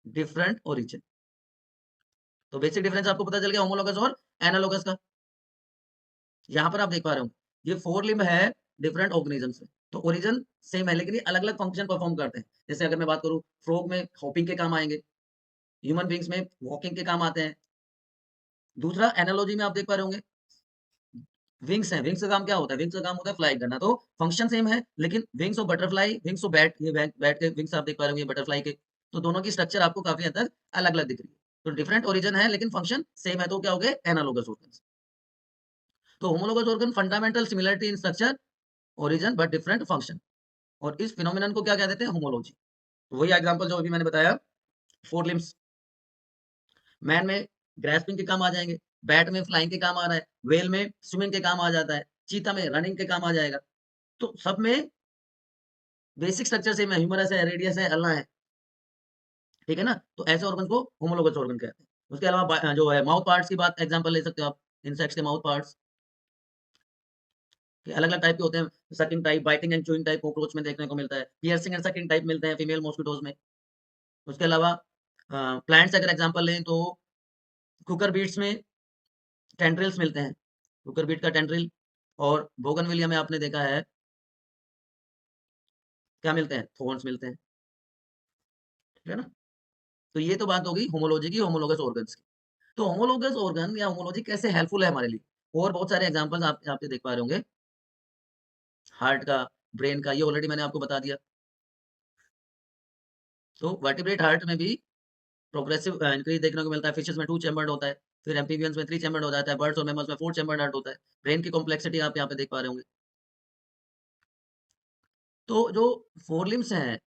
डिफरेंट ओरिजिन। तो बेसिक डिफरेंस आपको पता चल गया होमोलोगस और एनालोगस का। यहाँ पर आप देख पा रहे हो ये फोर लिम्ब है डिफरेंट ऑर्गेनिजम्स में, तो ओरिजिन सेम है लेकिन ये अलग अलग फंक्शन परफॉर्म करते हैं। जैसे अगर मैं बात करूँ, फ्रॉग में हॉपिंग के काम आएंगे, ह्यूमन बींग्स में वॉकिंग के काम आते हैं। दूसरा एनालॉजी में आप देख पा रहे होंगे, विंग्स हैं, विंग्स का काम क्या होता है? विंग्स का काम होता है फ्लाई करना, तो फंक्शन सेम है लेकिन wings of butterfly, wings of bat, ये बैट के विंग्स आप देख पा रहे होंगे बटरफ्लाई के, तो दोनों की स्ट्रक्चर आपको काफी हद तक अलग अलग दिख रही है। तो डिफरेंट ओरिजिन है लेकिन फंक्शन सेम है, तो क्या हो गए? Analogous organ. तो homologous organ fundamental similarity in structure, origin but different function, और इस फिनोमिनन को क्या कह देते हैं? होमोलॉजी। तो वही एग्जांपल जो अभी मैंने बताया, फोर लिम्स, मैन में ग्रेस्पिंग के काम आ जाएंगे, बैट में फ्लाइंग के काम आ रहा है, वेल में स्विमिंग के काम आ जाता है, चीता में रनिंग के काम आ जाएगा। तो सब में बेसिक स्ट्रक्चर सेम है, ह्यूमरस है, रेडियस है, अल्ना है, ठीक है ना? तो ऐसे ऑर्गन को होमोलोगस ऑर्गन कहते हैं। उसके अलावा जो है माउथ पार्ट्स की बात एग्जांपल ले सकते हो आप, इंसेक्ट्स के माउथ पार्ट्स के अलग अलग टाइप के होते हैं, sucking type, biting and chewing type cockroach में देखने को मिलता है, पियर्सिंग एंड सकिंग टाइप मिलते हैं फीमेल मॉस्किटोज में। उसके अलावा प्लांट्स अगर एग्जांपल लें तो कुकर बीट्स में टेंड्रिल्स मिलते हैं, कुकर बीट का टेंड्रिल, और बोगनविलिया में आपने देखा है क्या मिलते हैं? थॉर्न्स मिलते हैं, ठीक है ना? तो ये तो बात होगी होमोलॉजी की, होमोलोगस ऑर्गन्स की। तो होमोलोगस ऑर्गन या होमोलॉजी कैसे हेल्पफुल है हमारे लिए? और बहुत सारे एग्जांपल्स आप यहाँ पे देख पा रहे होंगे, हार्ट का, ब्रेन का, ये ऑलरेडी मैंने आपको बता दिया। तो वर्टिब्रेट हार्ट में भी प्रोग्रेसिव इंक्रीज देखने को मिलता है, फिशेस में 2 चैम्बर्ड होता है, फिर एम्फीबियंस में 3 चैम्बर्ड हो जाता है, बर्ड्स और मैमल्स में 4 चैम्बर्ड हार्ट होता है। ब्रेन की कॉम्प्लेक्सिटी आप यहाँ पे देख पा रहे होंगे। तो जो फोर लिम्स हैं,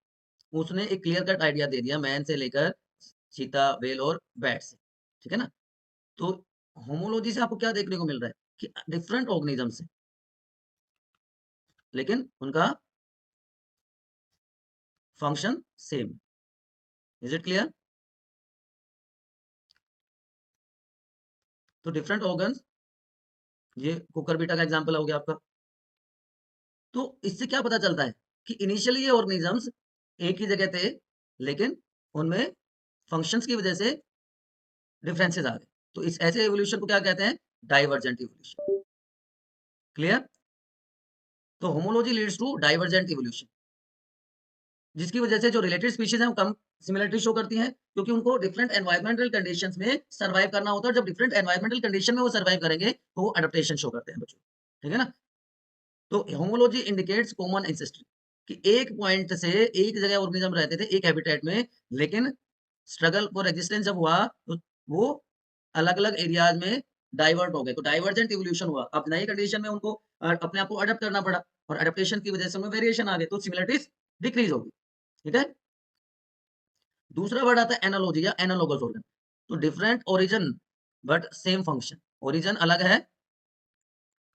उसने एक क्लियर कट आइडिया दे दिया मैन से लेकर चीता, व्हेल और बैट से, ठीक है ना? तो होमोलॉजी से आपको क्या देखने को मिल रहा है कि डिफरेंट ऑर्गेनिजम्स हैं लेकिन उनका function same. Is it clear? तो डिफरेंट ऑर्गन्स, ये कुकर बीटा का एग्जांपल हो गया आपका। तो इससे क्या पता चलता है कि इनिशियली ये ऑर्गेनिजम्स एक ही जगह थे लेकिन उनमें फंक्शंस की वजह से डिफरेंसेस आ गए। तो इस ऐसे एवोल्यूशन को क्या कहते हैं? Divergent evolution. क्लियर? तो homology leads to divergent evolution, जिसकी वजह से जो रिलेटेड स्पीशीज हैं वो कम सिमिलरिटी शो करती हैं, क्योंकि उनको डिफरेंट एनवायरमेंटल कंडीशंस में सर्वाइव करना होता है, और जब डिफरेंट एनवायरमेंटल कंडीशन में वो सर्वाइव करेंगे तो वो अडेप्टेशन शो करते हैं बच्चों, ठीक है ना? तो होमोलॉजी इंडिकेट्स कॉमन एंसेस्ट्री, कि एक पॉइंट से एक जगह ऑर्गेनिज्म रहते थे एक हैबिटेट में, लेकिन स्ट्रगल फॉर एग्जिस्टेंस जब हुआ तो वो अलग अलग एरियाज में डाइवर्ट हो गए, तो डाइवर्जेंट इवोल्यूशन हुआ। अब नई कंडीशन में उनको अपने आप को अडेप्ट करना पड़ा, और अडेप्टेशन की वजह से उनमें वेरिएशन आ गए, तो सिमिलरिटीज डिक्रीज होगी, ठीक है? दूसरा वर्ड आता है एनालॉजी या एनालोगस ऑर्गन। तो different origin but same function, origin अलग है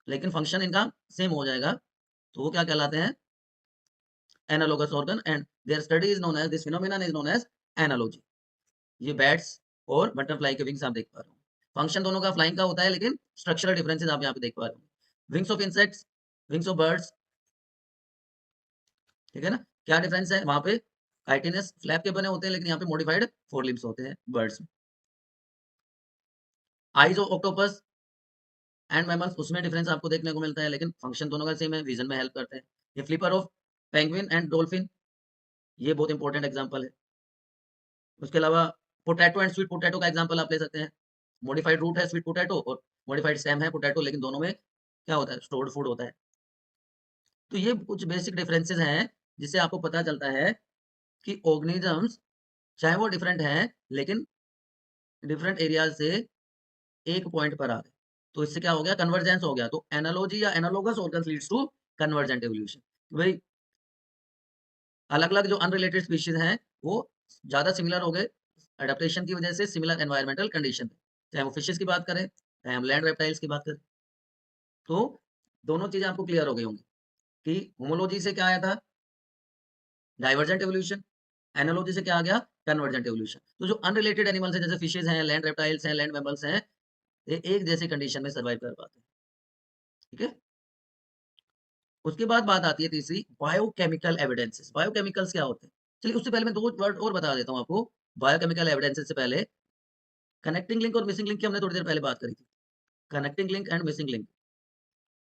लेकिन फंक्शन इनका सेम हो जाएगा, तो वो क्या कहलाते हैं? Analogous organ, and their study is known as, this phenomenon is known as analogy. ये बैट्स और बटरफ्लाई के विंग्स आप देख पा रहे हो, फंक्शन दोनों का फ्लाइंग का होता है लेकिन स्ट्रक्चरल डिफरेंसेस आप यहाँ पे देख पा रहे हो। Wings of insects, wings of birds, ठीक है ना? क्या डिफरेंस है? वहां पे काइटिनस फ्लैप के बने होते हैं लेकिन यहाँ पे मॉडिफाइड फोर लिम्स होते हैं बर्ड्स में। Eyes of octopus and mammals, उसमें डिफरेंस आपको देखने को मिलता है लेकिन फंक्शन दोनों का सेम है, विजन में हेल्प करते हैं। ये flipper of penguin and dolphin, ये बहुत इंपॉर्टेंट एग्जांपल है। उसके अलावा पोटैटो एंड स्वीट पोटैटो का एग्जांपल आप ले सकते हैं। मॉडिफाइड रूट है स्वीट पोटैटो, और मॉडिफाइड स्टेम है पोटैटो, लेकिन दोनों में क्या होता है? स्टोर्ड फूड होता है। तो ये कुछ बेसिक डिफरेंसेस हैं जिससे आपको पता चलता है कि ऑर्गेनिजम्स चाहे वो डिफरेंट हैं, लेकिन डिफरेंट एरियाज से एक पॉइंट पर आ गए। तो इससे क्या हो गया? कन्वर्जेंस हो गया। तो एनालॉजी या analogous organs leads to convergent evolution. भाई अलग-अलग जो अनरिलेटेड स्पीशीज हैं, वो ज़्यादा सिमिलर हो गए एडेप्टेशन की वजह से सिमिलर एनवायरमेंटल कंडीशन पे। चाहे वो फिशेस की बात करें, चाहे हम लैंड रेप्टाइल्स की बात करें। तो दोनों चीज़ें आपको क्लियर हो गई होंगी कि होमोलॉजी से क्या आया था? Divergent evolution. एनालॉजी से क्या आ गया? Convergent evolution. तो जो अनरिलेटेड एनिमल्स हैं, जैसे फिशेस हैं, लैंड रेप्टाइल्स हैं, लैंड मैमल्स हैं, ये एक जैसी कंडीशन में सर्वाइव कर पाते हैं। ठीक है? उसके बाद बात आती है तीसरी, बायोकेमिकल एविडेंसेस। बायोकेमिकल्स क्या होते हैं? चलिए उससे पहले मैं 2 वर्ड और बता देता हूँ आपको। बायोकेमिकल एविडेंसेस से पहले कनेक्टिंग लिंक और मिसिंग लिंक की हमने थोड़ी देर पहले बात करी थी। Connecting link and missing link,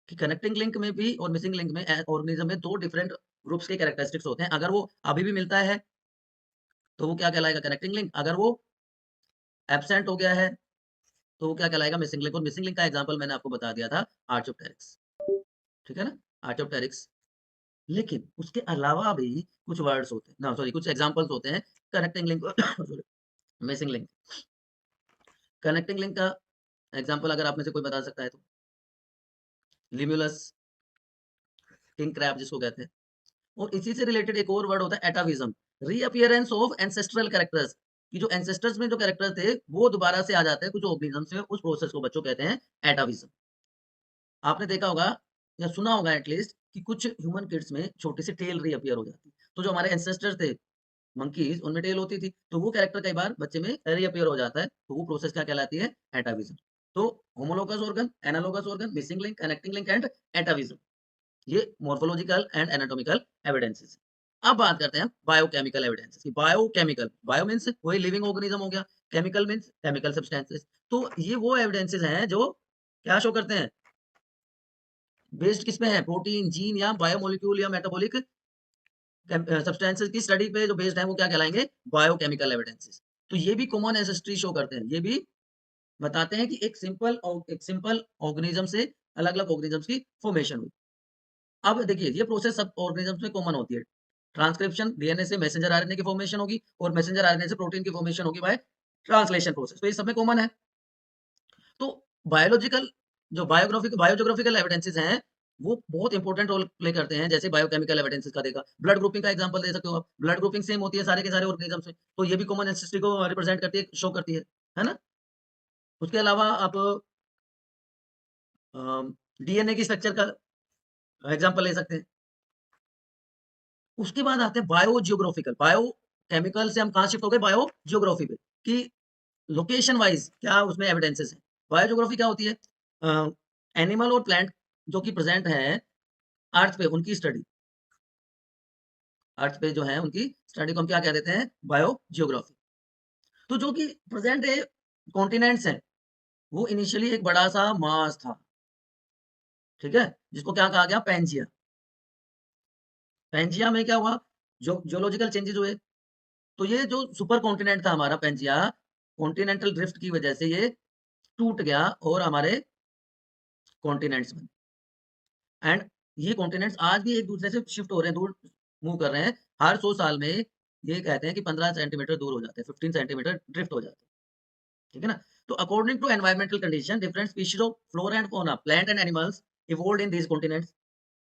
कि कनेक्टिंग लिंक में भी और मिसिंग लिंक में ऑर्गेनिज्म में 2 डिफरेंट ग्रुप्स के कैरेक्टरिस्टिक्स होते हैं। अगर वो अभी भी मिलता है, तो वो क्या कहलाएगा? Connecting link. अगर वो एब्सेंट हो गया है, तो वो क्या कहलाएगा? Missing link. और मिसिंग लिंक का एग्जांपल मैंने आपको बता दिया था, आर्चोप्टेरिक्स। ठीक है ना? आर्चोप्टेरिक्स। लेकिन उसके अलावा भी कुछ वर्ड्स होते हैं, ना सॉरी, कुछ एग्जांपल्स होते हैं connecting link sorry, missing link. Connecting link का एग्जांपल अगर आप में से कोई बता सकता है तो? लिम्युलस, किंग क्रैब जिसको कहते हैं। और इसी से रिलेटेड एक और वर्ड होता है एटाविज्म, रीअपीयरेंस ऑफ एंसेस्ट्रल कैरेक्टर्स, कि जो एंसेस्टर्स में जो कैरेक्टर थे वो दोबारा से आ जाते हैं कुछ ऑर्गेनिजम्स में। उस प्रोसेस को बच्चों कहते हैं एटाविज्म। आपने देखा होगा या सुना होगा एटलीस्ट कि कुछ ह्यूमन किड्स में छोटी सी टेल रीअपीयर हो जाती है। तो जो हमारे एंसेस्टर थे मंकीज़, उनमें टेल होती थी, तो वो कैरेक्टर कई बार बच्चे में रीअपीयर हो जाता है, तो वो प्रोसेस क्या कहलाती है? एटाविज़्म। तो homologous organ, analogous organ, missing link, connecting link and atavism, ये मॉर्फोलॉजिकल एंड एनाटॉमिकल एविडेंसेस। अब बात करते हैं बायोकेमिकल एविडेंसेस की। बायोकेमिकल, बायो मीन्स वही लिविंग ऑर्गेनिज्म हो गया, केमिकल मीन्स केमिकल सब्सटेंसेस। तो ये वो एविडेंसेस हैं जो क्या शो करते हैं? बेस्ड किस पे है? प्रोटीन, जीन या बायोमोलिक्यूल या मेटाबॉलिक सब्सटेंसेस की स्टडी पे जो बेस्ड है, वो क्या कहलाएंगे? Biochemical evidences. तो ये भी कॉमन एंसेस्ट्री शो करते हैं। ये भी बताते हैं कि एक सिंपल ऑर्गेनिज्म से अलग-अलग ऑर्गेनिजम्स की फॉर्मेशन हुई। अब देखिए ये प्रोसेस सब ऑर्गेनिजम्स में कॉमन होती है। ट्रांसक्रिप्शन, डीएनए से मैसेंजर आरएनए की फॉर्मेशन होगी और मैसेंजर आरएनए से प्रोटीन की फॉर्मेशन होगी बाय ट्रांसलेशन प्रोसेस। तो ये सब में कॉमन है। तो बायोलॉजिकल जो बायोजियोग्राफिकल एविडेंसेस हैं, वो बहुत इंपॉर्टेंट रोल प्ले करते हैं। जैसे बायोकेमिकल एविडेंसेस का देखा, ब्लड ग्रुपिंग का एग्जांपल दे सकते हो आप। ब्लड ग्रुपिंग सेम होती है सारे के सारे ऑर्गेनिजम्स में, तो ये भी कॉमन एंसेस्ट्री को रिप्रेजेंट करती है, शो करती है ना? उसके अलावा आप डीएनए की स्ट्रक्चर का एग्जांपल ले सकते हैं। उसके बाद आते हैं बायोजियोग्राफिकल। बायोकेमिकल से हम कहाँ शिफ्ट हो गए? बायोजियोग्राफी पे, कि लोकेशन वाइज क्या उसमें एविडेंसेस हैं। बायोजियोग्राफी क्या होती है? एनिमल और प्लांट जो कि प्रेजेंट है अर्थ पे, उनकी स्टडी। अर्थ पे जो है उनकी स्टडी को हम क्या कह देते हैं? बायोजियोग्राफी। तो जो कि प्रेजेंट डे कॉन्टिनेंट्स हैं, वो इनिशियली एक बड़ा सा मास था, ठीक है, जिसको क्या कहा गया? पैंजिया। पैंजिया में क्या हुआ? जो जियोलॉजिकल चेंजेस हुए, तो ये जो सुपर कॉन्टिनेंट था हमारा पैंजिया, कॉन्टिनेंटल ड्रिफ्ट की वजह से ये टूट गया और हमारे कॉन्टिनेंट्स बने। एंड ये कॉन्टिनेंट्स आज भी एक दूसरे से शिफ्ट हो रहे हैं, दूर मूव कर रहे हैं। हर 100 साल में ये कहते हैं कि 15 सेंटीमीटर दूर हो जाते हैं, 15 सेंटीमीटर ड्रिफ्ट हो जाते हैं। ठीक है ना? तो according to environmental condition, different species of flora and fauna, plant and animals evolved in these continents.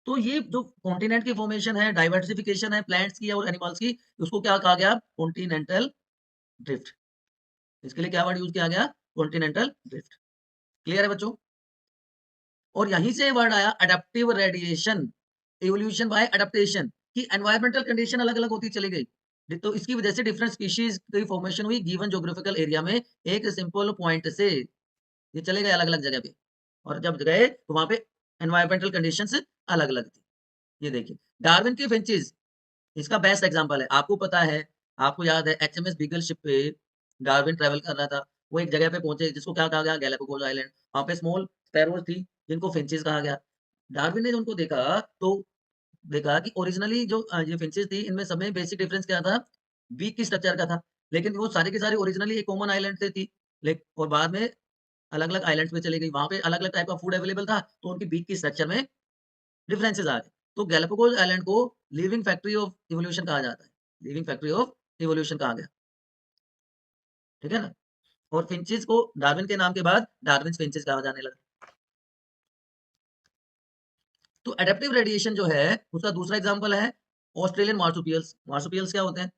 तो ये जो कॉन्टिनेंट की फॉर्मेशन है, डाइवर्सिफिकेशन है प्लांट्स की और एनिमल्स की, उसको क्या कहा गया? Continental drift. इसके लिए क्या वर्ड यूज़ किया गया? Continental drift. क्लियर है बच्चों? और यहीं से वर्ड आया adaptive radiation, evolution bye adaptation, कि एनवायरमेंटल कंडीशन अलग-अलग होती चली गई। तो इसकी वजह से डिफरेंट स्पीशीज की फॉर्मेशन हुई गिवन ज्योग्राफिकल एरिया में, एक सिंपल पॉइंट से ये चले गए अलग-अलग जगह पे। और जब गए तो वहाँ पे एनवायरमेंटल कंडीशंस अलग-अलग थी। ये देखिए, डार्विन की फिंचेस इसका बेस्ट एग्जांपल है। आपको पता है, आपको याद है एचएमएस बीगल शिप पे डार्विन ट्रैवल कर रहा था। वो एक जगह पे पहुँचे जिसको क्या कहा गया? Galapagos island. वहाँ पे स्मॉल स्पैरोज थी जिनको फिंचेस कहा गया। डार्विन ने उनको देखा तो देखा कि ओरिजिनली जो ये फिंचेस थी, इनमें सब में बेसिक डिफरेंस क्या था? बीक की स्ट्रक्चर का था। लेकिन वो सारी की सारी ओरिजिनली एक कॉमन आइलैंड से थी। लेक और बाद में अलग-अलग आइलैंड्स में चली गई। वहाँ पे अलग-अलग टाइप का फूड अवेलेबल था, तो उनकी बीक की स्ट्रक्चर में डिफरेंसेस आ गए। तो गैलापागोस आइलैंड को लिविंग फैक्ट्री ऑफ इवोल्यूशन कहा जाता है, लिविंग फैक्ट्री ऑफ इवोल्यूशन कहा गया, ठीक है ना। और फिंचेस को डार्विन के नाम के बाद डार्विन फिंचेस कहा जाने लगा। तो एडेप्टिव रेडिएशन जो है उसका दूसरा एग्जांपल है ऑस्ट्रेलियन मार्सुपियल्स। मार्सुपियल्स क्या होते हैं?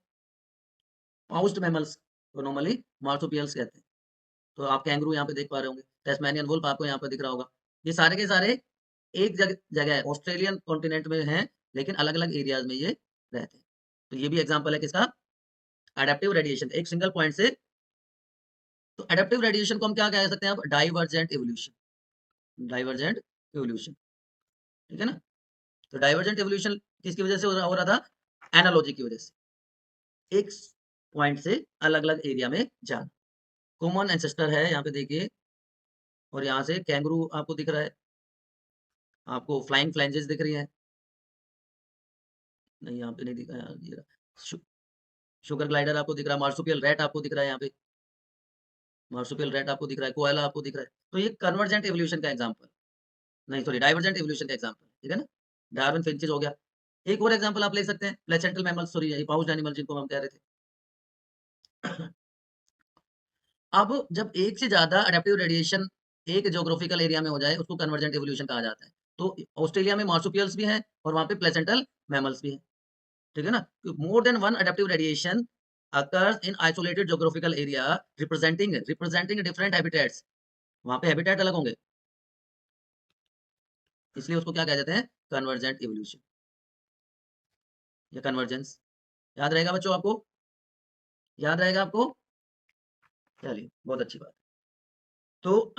पाउस्ड मैमल्स को नॉर्मली मार्सुपियल्स कहते हैं। तो आप कैंगरू यहाँ पे देख पा रहे होंगे, टेस्मेनियन वुल्फ आपको यहाँ पे दिख रहा होगा। ये सारे के सारे एक जगह है, ऑस्ट्रेलियन कॉन्टिनेंट में हैं, लेकिन अलग अलग एरियाज में ये रहते हैं। तो ये भी एग्जाम्पल है किसका? एडेप्टिव रेडिएशन, एक सिंगल पॉइंट से। तो एडेप्टिव रेडिएशन को हम क्या कह सकते हैं? आप डाइवर्जेंट इवोल्यूशन, डाइवर्जेंट इवोल्यूशन, ठीक है ना। तो डाइवर्जेंट इवोल्यूशन किसकी वजह से हो रहा था? एनालॉजी की वजह से, एक पॉइंट से अलग अलग एरिया में जाना। कॉमन एंसेस्टर है यहाँ पे देखिए, और यहाँ से कैंगरू आपको दिख रहा है, आपको फ्लाइंग फ्लैंजेस दिख रही है, नहीं यहाँ पे नहीं दिख रहा, ये रहा। शुगर ग्लाइडर आपको दिख रहा है, मार्सुपियल रैट आपको दिख रहा है, यहाँ पे मार्सुपियल रैट आपको दिख रहा है, कोयला आपको दिख रहा है। तो ये कन्वर्जेंट एवोल्यूशन का एग्जांपल, नहीं सॉरी डाइवर्जेंट एवोल्यूशन का एग्जांपल, ठीक है ना। डार्विन फिंचेस हो गया। एक और एग्जांपल आप ले सकते हैं प्लेसेंटल मैमल्स, सॉरी ये पाउच्ड एनिमल जिनको हम कह रहे थे। अब जब एक से ज्यादा अडेप्टिव रेडिएशन एक ज्योग्राफिकल एरिया में हो जाए उसको कन्वर्जेंट एवोल्यूशन कहा जाता है। तो ऑस्ट्रेलिया में मार्सुपियल्स भी हैं और वहां पे प्लेसेंटल मैमल्स भी हैं, ठीक है ना। More than one adaptive radiation occurs in isolated geographical area representing different habitats, वहां पे हैबिटेट अलग होंगे, इसलिए उसको क्या कह देते हैं? कन्वर्जेंट इवोल्यूशन या कन्वर्जेंस। याद रहेगा बच्चों आपको? याद रहेगा आपको? चलिए बहुत अच्छी बात। तो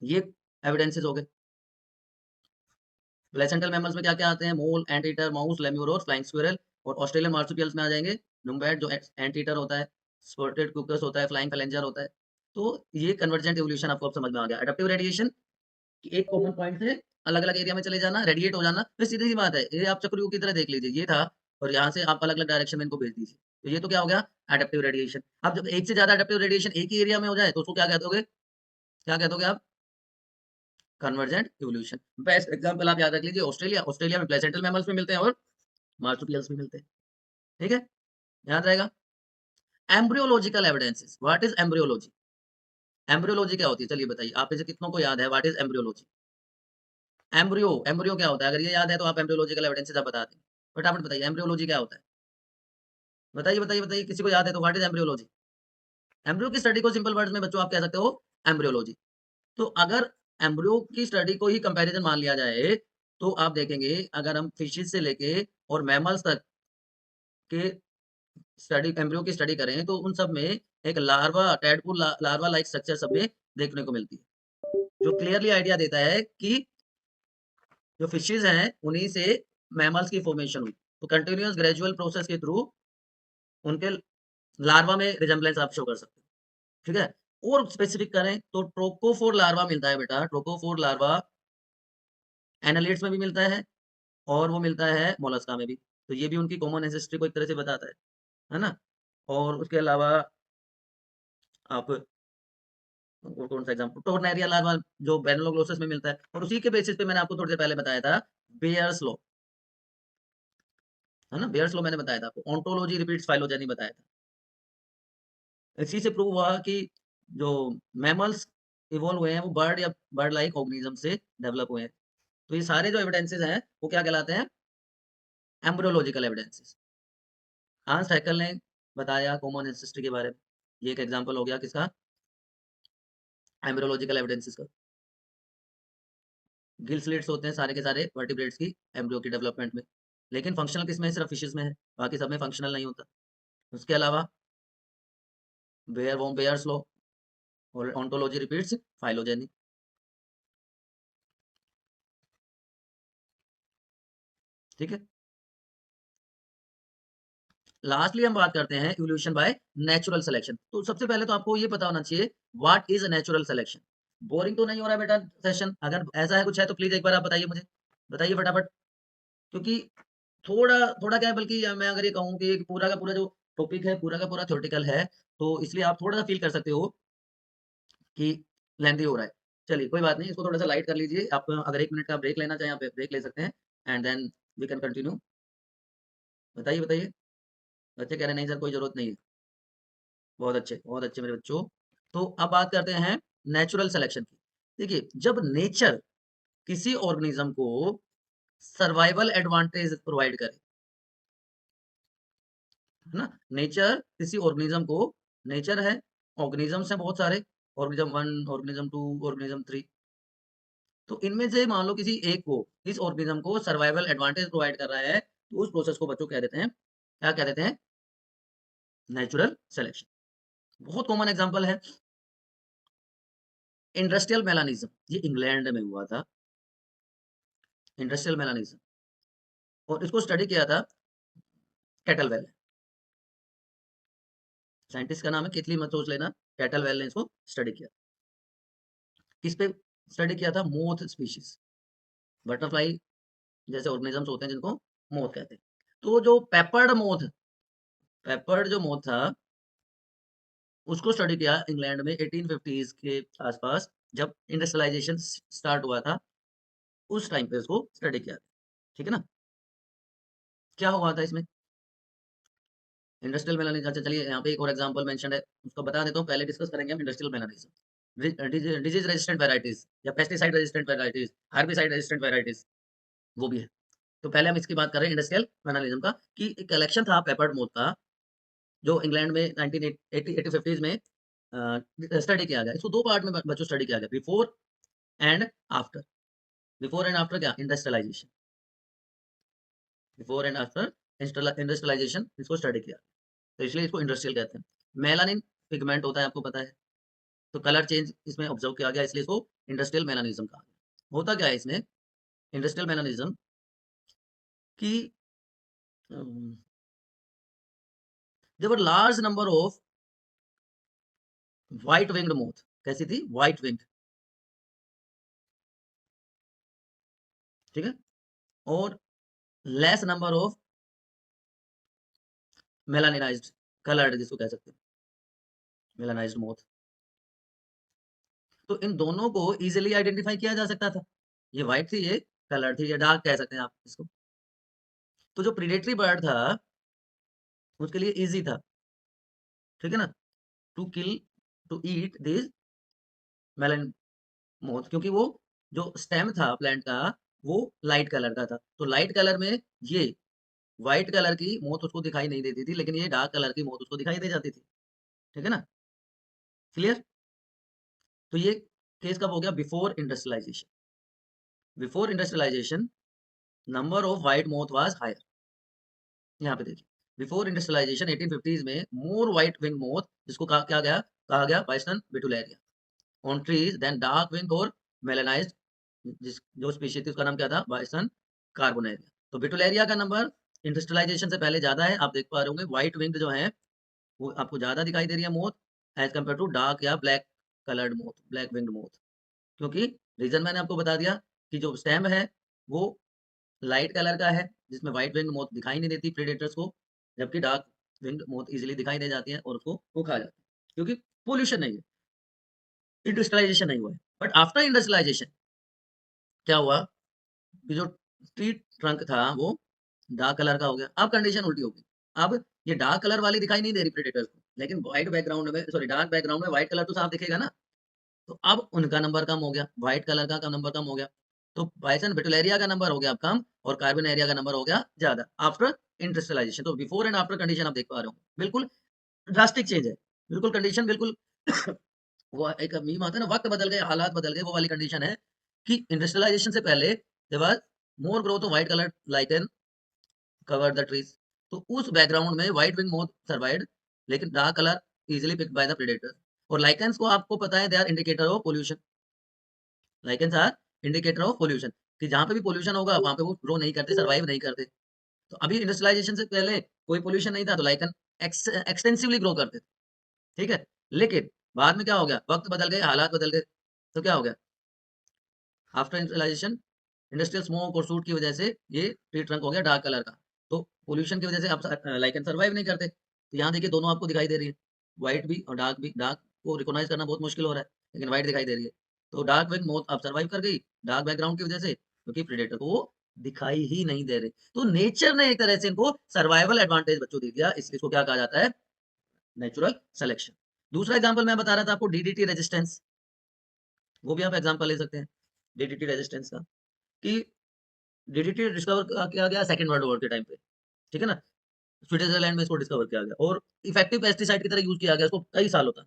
ये एविडेंसेस हो गए। प्लेसेंटल मैमल्स में क्या क्या आते हैं? मोल, एंट ईटर, माउस, लेम्यूर और फ्लाइंग स्क्विरल। और ऑस्ट्रेलियन मार्सुपियल्स में आ जाएंगे नुम्बैट जो एंट ईटर होता है, स्पॉटेड कुकस होता है, फ्लाइंग फ्लेंजर होता है। तो ये कन्वर्जेंट इवोल्यूशन आपको अब समझ में आ गया। एडेप्टिव रेडिएशन कि एक कॉमन पॉइंट से अलग अलग एरिया में चले जाना, रेडिएट हो जाना, तो सीधी सी बात है, ये आप चक्रव्यूह की तरह देख लीजिए, ये था और यहाँ से आप अलग अलग डायरेक्शन में इनको भेज दीजिए, तो ये तो क्या हो गया? Adaptive radiation. अब जब एक से ज्यादा एडेप्टिव रेडिएशन एक ही एरिया में हो जाए तो उसको क्या कह दोगे? क्या कह दोगे आप? Convergent evolution. बेस्ट एग्जांपल आप याद रख लीजिए, ऑस्ट्रेलिया। ऑस्ट्रेलिया में प्लेसेंटल मैमल्स भी मिलते हैं और मार्सुपियल्स भी मिलते हैं, ठीक है, याद रहेगा। Embryological evidences, what is embryology? Embryology क्या होती है? चलिए बताइए, आप में से कितनों को याद है what is embryology? Embryo, embryo क्या होता है? अगर ये याद है तो आप एम्ब्रियोलॉजिकल एविडेंसेस आप बता दें, फटाफट बताइए एम्ब्रियोलॉजी क्या होता है? बताइए बताइए बताइए, किसी को याद है तो व्हाट इज एम्ब्रियोलॉजी? एम्ब्रियो की स्टडी को सिंपल वर्ड्स में बच्चों आप कह सकते हो एम्ब्रियोलॉजी। तो अगर एम्ब्रियो की स्टडी को ही कंपैरिजन मान लिया जाए तो आप देखेंगे अगर हम फिशेस से लेके और मैमल्स तक के स्टडी, एम्ब्रियो की स्टडी करें तो उन सब में एक लार्वा, टैडपूल लार्वा लाइक स्ट्रक्चर सब में देखने को मिलती है, जो क्लियरली आइडिया देता है कि जो फिशेस हैं उन्हीं से मैमल्स की फॉर्मेशन हुई। तो कंटिन्यूअस ग्रेजुअल प्रोसेस के थ्रू उनके लार्वा में रिजेम्बलेंस आप शो कर सकते हो, ठीक है। और स्पेसिफिक करें तो ट्रोकोफोर लार्वा मिलता है बेटा, ट्रोकोफोर लार्वा एनालिड्स में भी मिलता है और वो मिलता है मोलस्का में भी। तो ये भी उनकी कॉमन एंसेस्ट्री को एक तरह से बताता है ना। और उसके अलावा आप और कौन सा एग्जांपल, टोर्नेरिया लार्वा जो बेनलोग्लोसिस में मिलता है, और उसी के बेसिस पे मैंने आपको थोड़ी देर पहले बताया था बेयर्स लॉ, है ना। बेयर्स लॉ मैंने बताया था आपको, ओंटोलॉजी रिपीट्स फाइलोजेनी बताया था। इसी से प्रूव हुआ कि जो मैमल्स इवॉल्व हुए हैं वो बर्ड या बर्ड लाइक ऑर्गेनिज्म से डेवलप हुए हैं। तो ये सारे जो एविडेंसेस हैं वो क्या कहलाते हैं? Embryological evidences. हांस हैकेल ने बताया कॉमन एंसेस्ट्री के बारे में, ये एक एग्जांपल हो गया किसका? एम्ब्रियोलॉजिकल एविडेंसेस का। गिल स्लिट्स होते हैं सारे के सारे वर्टिब्रेट्स की एम्ब्रियो की डेवलपमेंट में, लेकिन फंक्शनल किसमें है? सिर्फ फिशेस में है, बाकी सब में फंक्शनल नहीं होता। उसके अलावा बेयर वॉन बेयर्स लॉ और ओंटोलॉजी रिपीट्स फाइलोजेनी, ठीक है। लास्टली हम बात करते हैं इवोल्यूशन बाय नेचुरल सिलेक्शन। तो सबसे पहले तो आपको ये पता होना चाहिए what is natural selection. Boring तो नहीं हो रहा है बेटा सेशन? अगर ऐसा है कुछ है तो प्लीज एक बार आप बताइए मुझे, बताइए फटाफट, क्योंकि थोड़ा थोड़ा क्या है, बल्कि मैं अगर ये कहूँ कि पूरा का पूरा जो टॉपिक है पूरा का पूरा थ्योरेटिकल है, तो इसलिए आप थोड़ा सा फील कर सकते हो कि लेंथी हो रहा है। चलिए कोई बात नहीं, इसको थोड़ा सा लाइट कर लीजिए। आप अगर 1 मिनट का ब्रेक लेना चाहें आप ब्रेक ले सकते हैं, and then we can continue. बताइए, बताइए। बच्चे कह रहे हैं नहीं सर कोई ज़रूरत नहीं है। बहुत अच्छे मेरे बच्चों। तो अब बात करते हैं नेचुरल सिलेक्शन की। देखिए, जब नेचर किसी ऑर्गेनिज़्म को सर्वाइवल एडवांटेज प्रोवाइड करे, है ना? नेचर किसी ऑर्गेनिज़्म को नेचर है, ऑर्गेनिज़म्स हैं बहुत सारे, ऑर्गेनिज़्म 1, ऑर्गेनिज़्म 2, ऑर्गेनिज़्म 3। तो इनमें से मान लो किसी एक को, इस ऑर्गेनिज़्म को सर्वाइवल एडवांटेज प्रोवाइड कर रहा है, तो उस प्रोसेस को बच्चों कह देते हैं, क्या कह देते हैं? Natural selection. बहुत कॉमन एग्ज़ाम्पल है इंडस्ट्रियल मेलानिज़्म, ये इंग्लैंड में हुआ था, इंडस्ट्रियल मेलानिज़्म, और इसको स्टडी किया था कैटलवेल ने। साइंटिस्ट का नाम है केतली मत सोच लेना, कैटलवेल ने इसको स्टडी किया। किस पे स्टडी किया था? मोथ स्पीशीज़, बटरफ्लाई जैसे ऑर्गेनिज़म्स होते हैं जिनको मोथ कहते हैं। तो जो पेपर्ड जो मोथ था, उसको स्टडी किया इंग्लैंड में 1850s के आसपास, जब इंडस्ट्रियलाइज़ेशन स्टार्ट हुआ था, उस टाइम पे उसको स्टडी किया। ठीक है ना? क्या हुआ था इसमें? इंडस्ट्रियल मेलानिज़्म, अच्छा चलिए यहाँ पे एक और एग्जांपल मेंशन्ड है, उसको बता देता हूँ, पहले डिस्कस करेंगे हम इंडस्ट्रियल मेलानिज़्म। डिजीज़ रेजिस्टेंट वैराइटीज़ या pesticide resistant varieties, herbicide resistant varieties, वो भी है। तो पहले हम इसकी बात कर रहे हैं इंडस्ट्रियल मेलानिज़्म का, कि एक कलेक्शन था पेपर्ड मोथ का, जो इंग्लैंड में 1980 1850s में स्टडी किया गया। इसको 2 पार्ट में बच्चों स्टडी किया गया, before and after. Before and after क्या? Industrialization. Before and after industrialization इसको स्टडी किया। तो इसलिए इसको इंडस्ट्रियल कहते हैं। मेलानिन पिगमेंट होता है, आपको पता है। तो कलर चेंज इसमें ऑब्जर्व किया गया, इसलिए इसको इंडस्ट्रियल मेलानिज्म कहा गया। होता क्या है इसमें इंडस्ट्रियल मेलानिज्म कि there were large number of white winged moth. कैसी थी? White winged. ठीक है। और less number of melaninized, coloured जिसको कह सकते हैं, मेलानाइज्ड मोथ। तो इन दोनों को इजीली आइडेंटिफाई किया जा सकता था। ये व्हाइट थी, ये कलर्ड थी, ये डार्क कह सकते हैं आप इसको। तो जो प्रीडेटरी बर्ड था, उसके लिए इजी था, ठीक है ना, to kill, to eat this melon moth, क्योंकि वो जो स्टेम था प्लांट का, वो लाइट कलर का था। तो लाइट कलर में ये व्हाइट कलर की मोथ उसको दिखाई नहीं देती थी, लेकिन ये डार्क कलर की मोथ उसको दिखाई दे जाती थी। ठीक है ना? क्लियर? तो ये केस कब हो गया? Before industrialisation. Before industrialisation number of white moth was higher. यहाँ पे देखिए, बिफोर इंडस्ट्रियलाइजेशन 1850s में मोर व्हाइट विंग मोथ, जिसको कहा गया Biston betularia, on trees then dark wing और मेलानाइज्ड, जिस जो स्पीशीज थी उसका नाम क्या था? बाइसन कार्बोनेरिया। तो बिटुलेरिया का नंबर इंडस्ट्रियलाइजेशन से पहले ज्यादा है, आप देख पा रहे होंगे। व्हाइट विंग्ड जो है वो आपको ज्यादा दिखाई दे रही है moth, as compare to dark या black coloured moth, black winged moth. क्योंकि रीजन मैंने आपको बता दिया कि जो स्टेम है वो लाइट कलर का है, जिसमें व्हाइट विंग्ड मोथ दिखाई नहीं देती प्रेडेटर्स को, जबकि डार्क विंग्ड मोथ इजीली दिखाई दे जाती है और उसको वो खा जाती है, क्योंकि पोल्यूशन नहीं है, इंडस्ट्रियलाइजेशन नहीं हुआ है। बट आफ्टर इंडस्ट्रियलाइजेशन क्या हुआ कि जो ट्री ट्रंक था वो डार्क कलर का हो गया। अब कंडीशन उल्टी हो गई। अब ये डार्क कलर वाली दिखाई नहीं दे रही प्रेडेटर्स को, लेकिन व्हाइट बैकग्राउंड में, सॉरी डार्क बैकग्राउंड में व्हाइट कलर तो साफ दिखेगा ना। तो अब उनका नंबर कम हो गया, व्हाइट कलर का नंबर कम हो गया। तो बाइसन बिटुलेरिया का नंबर हो गया अब कम और कार्बन एरिया का नंबर हो गया ज्यादा आफ्टर इंडस्ट्रियलाइजेशन। तो बिफोर एंड आफ्टर कंडीशन आप देख पा रहे हो, बिल्कुल ड्रास्टिक चेंज है। बिल्कुल कंडीशन बिल्कुल वो एक मीम आता है ना, वक्त बदल गए हालात बदल गए, वो वाली कंडीशन है कि इंडस्ट्रियलाइजेशन से पहले there was more growth of white colour lichen cover the trees. तो उस बैकग्राउंड में व्हाइट विंग मोथ सर्वाइव्ड, लेकिन dark colour easily picked by the predators. और लाइकेंस को आपको पता है, they are indicator of pollution. Lichens are indicator of pollution, कि जहाँ पे भी पोल्यूशन होगा वहाँ पे वो ग्रो नहीं करते, सर्वाइव नहीं करते। तो अभी इंडस्ट्रियलाइजेशन से पहले कोई पोल्यूशन नहीं था, तो लाइकन एक्सटेंसिवली ग्रो करते थे। ठीक है। लेकिन बाद में क्या हो गया? वक्त बदल गए, हालात बदल गए। तो क्या हो गया? आफ्टर इंडस्ट्रियलाइजेशन इंडस्ट्रियल स्मोक और सूट की वजह से ये ट्री ट्रंक हो गया डार्क कलर का। तो पोल्यूशन की वजह से अब लाइकन सर्वाइव नहीं करते। तो यहाँ देखिए दोनों आपको दिखाई दे रही है, व्हाइट भी और डार्क भी। डार्क को रिकॉग्नाइज करना बहुत मुश्किल हो रहा है, लेकिन व्हाइट दिखाई दे रही है। तो डार्क विंग मोथ अब सर्वाइव कर गई डार्क बैकग्राउंड की वजह से, क्योंकि प्रेडेटर को वो दिखाई ही नहीं दे रहे। तो नेचर ने एक तरह से इनको सर्वाइवल एडवांटेज बच्चों दे दिया, इसलिए इसको क्या कहा जाता है? Natural selection. दूसरा एग्जांपल मैं बता रहा था आपको डीडीटी रेजिस्टेंस, वो भी आप एग्जांपल ले सकते हैं डीडीटी रेजिस्टेंस का, कि डीडीटी डिस्कवर किया गया सेकंड वर्ल्ड वॉर के टाइम पे, ठीक है ना? स्विट्जरलैंड में इसको डिस्कवर किया गया और इफेक्टिव पेस्टिसाइड की तरह यूज किया गया इसको कई सालों तक।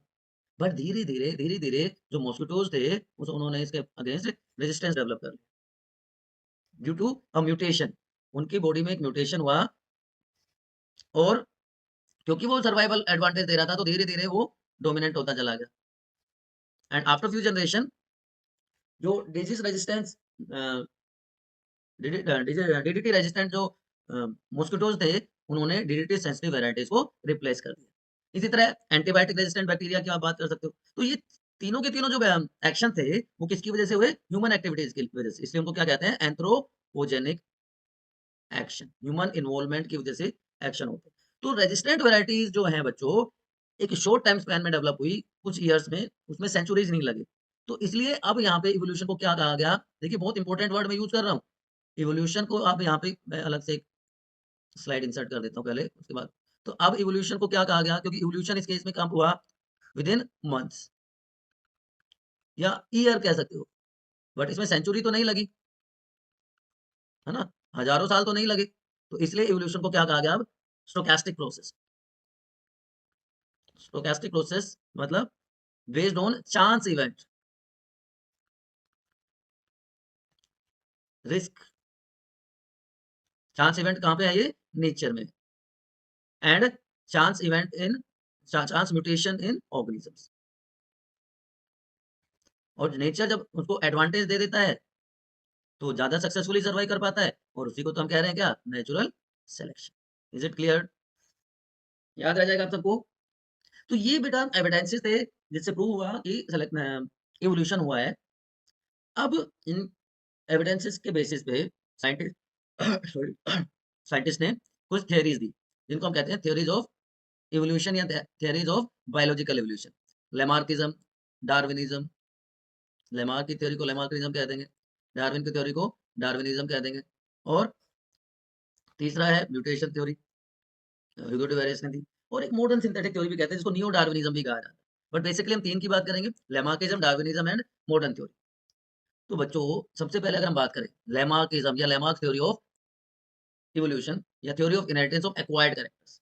बट धीरे-धीरे जो मॉस्किटोज़ थे, उस उन्होंने इसके अगेंस्ट रेजिस्टेंस डेवलप कर लिया ड्यू टू अ म्यूटेशन। उनकी बॉडी में एक म्यूटेशन हुआ और क्योंकि वो सर्वाइवल एडवांटेज दे रहा था, तो धीरे-धीरे वो डोमिनेंट होता चला गया। एंड आफ्टर फ्यू जनरेशन जो डिजीज रेजिस्टेंस डीडीटी रेजिस्टेंट जो मॉस्किटोज थे, उन्होंने डीडीटी सेंसिटिव वेराइटीज को रिप्लेस कर दिया। इसी तरह एंटीबायोटिक रेजिस्टेंट बैक्टीरिया की आप बात कर सकते हो। तो ये तीनों के तीनों जो एक्शन थे, वो किसकी वजह से हुए? ह्यूमन एक्टिविटीज की वजह से। इसलिए उनको क्या कहते हैं? एंथ्रोपोजेनिक एक्शन, ह्यूमन इन्वॉल्वमेंट की वजह से एक्शन होते हैं। तो रेजिस्टेंट वेराइटीज जो हैं बच्चों, एक शॉर्ट टाइम स्पैन में डेवलप हुई, कुछ ईयर्स में, उसमें सेंचुरीज नहीं लगे। तो इसलिए अब यहाँ पे इवोल्यूशन को क्या कहा गया? देखिए बहुत इंपॉर्टेंट वर्ड मैं यूज कर रहा हूँ। इवोल्यूशन को आप यहाँ पे मैं अलग से एक स्लाइड इंसर्ट कर देता हूँ पहले, उसके बाद। तो अब इवोल्यूशन को क्या कहा गया? क्योंकि इवोल्यूशन इस केस में कब हुआ? विदिन मंथ्स या ईयर कह सकते हो, बट इसमें सेंचुरी तो नहीं लगी, है ना? हजारों साल तो नहीं लगे। तो इसलिए इवोल्यूशन को क्या कहा गया अब? Stochastic process. स्टोकेस्टिक प्रोसेस मतलब based on chance event, risk. Chance event कहाँ पे है ये? नेचर में। And chance event in chance mutation in organisms. और नेचर जब उसको एडवांटेज दे देता है, तो ज़्यादा सक्सेसफुली सर्वाइव कर पाता है और उसी को तो हम कह रहे हैं क्या? Natural selection. Is it clear? याद रह जाएगा आप सबको? तो ये बेटा एविडेंसेस थे जिससे प्रूव हुआ कि इवोल्यूशन हुआ है। अब इन एविडेंसेस के बेसिस पे साइंटिस्ट सॉरी साइंटिस्ट ने कुछ थ्योरीज दी, जिनको हम कहते हैं थ्योरीज ऑफ इवोल्यूशन या theories of biological evolution. Lamarckism, Darwinism, Lamarck की थ्योरी को लेमार्किज्म कह देंगे, डार्विन की थ्योरी को डार्विनिज्म कह देंगे, और तीसरा है mutation theory, Hugo do various ने दी, और एक मॉडर्न सिंथेटिक थ्योरी भी कहते हैं जिसको नियो डार्विनिज्म भी कहा जाता है। बट बेसिकली हम तीन की बात करेंगे, Lamarckism, Darwinism and modern theory. तो बच्चों सबसे पहले अगर हम बात करें लेमार्किज्म या लेमार्क थ्योरी ऑफ इवोल्यूशन या theory of inheritance of acquired characters,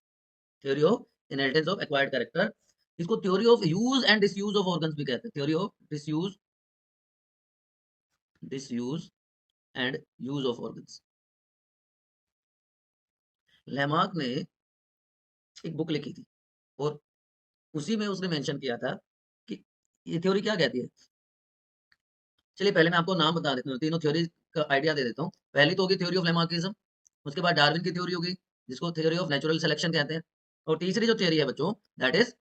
theory of inheritance of acquired character, इसको theory of use and disuse of organs भी कहते हैं, theory of disuse and use of organs. Lamarck ने एक book लिखी थी और उसी में उसने मेंशन किया था कि ये थ्योरी क्या कहती है। चलिए पहले मैं आपको नाम बता देता हूँ, तीनों थ्योरी का आइडिया दे देता हूँ। पहली तो होगी थ्योरी ऑफ लेमार्किज्म, उसके बाद डार्विन की थ्योरी होगी जिसको थ्योरी ऑफ नेचुरल सिलेक्शन कहते हैं, और तीसरी जो थ्योरी है बच्चों दैट इज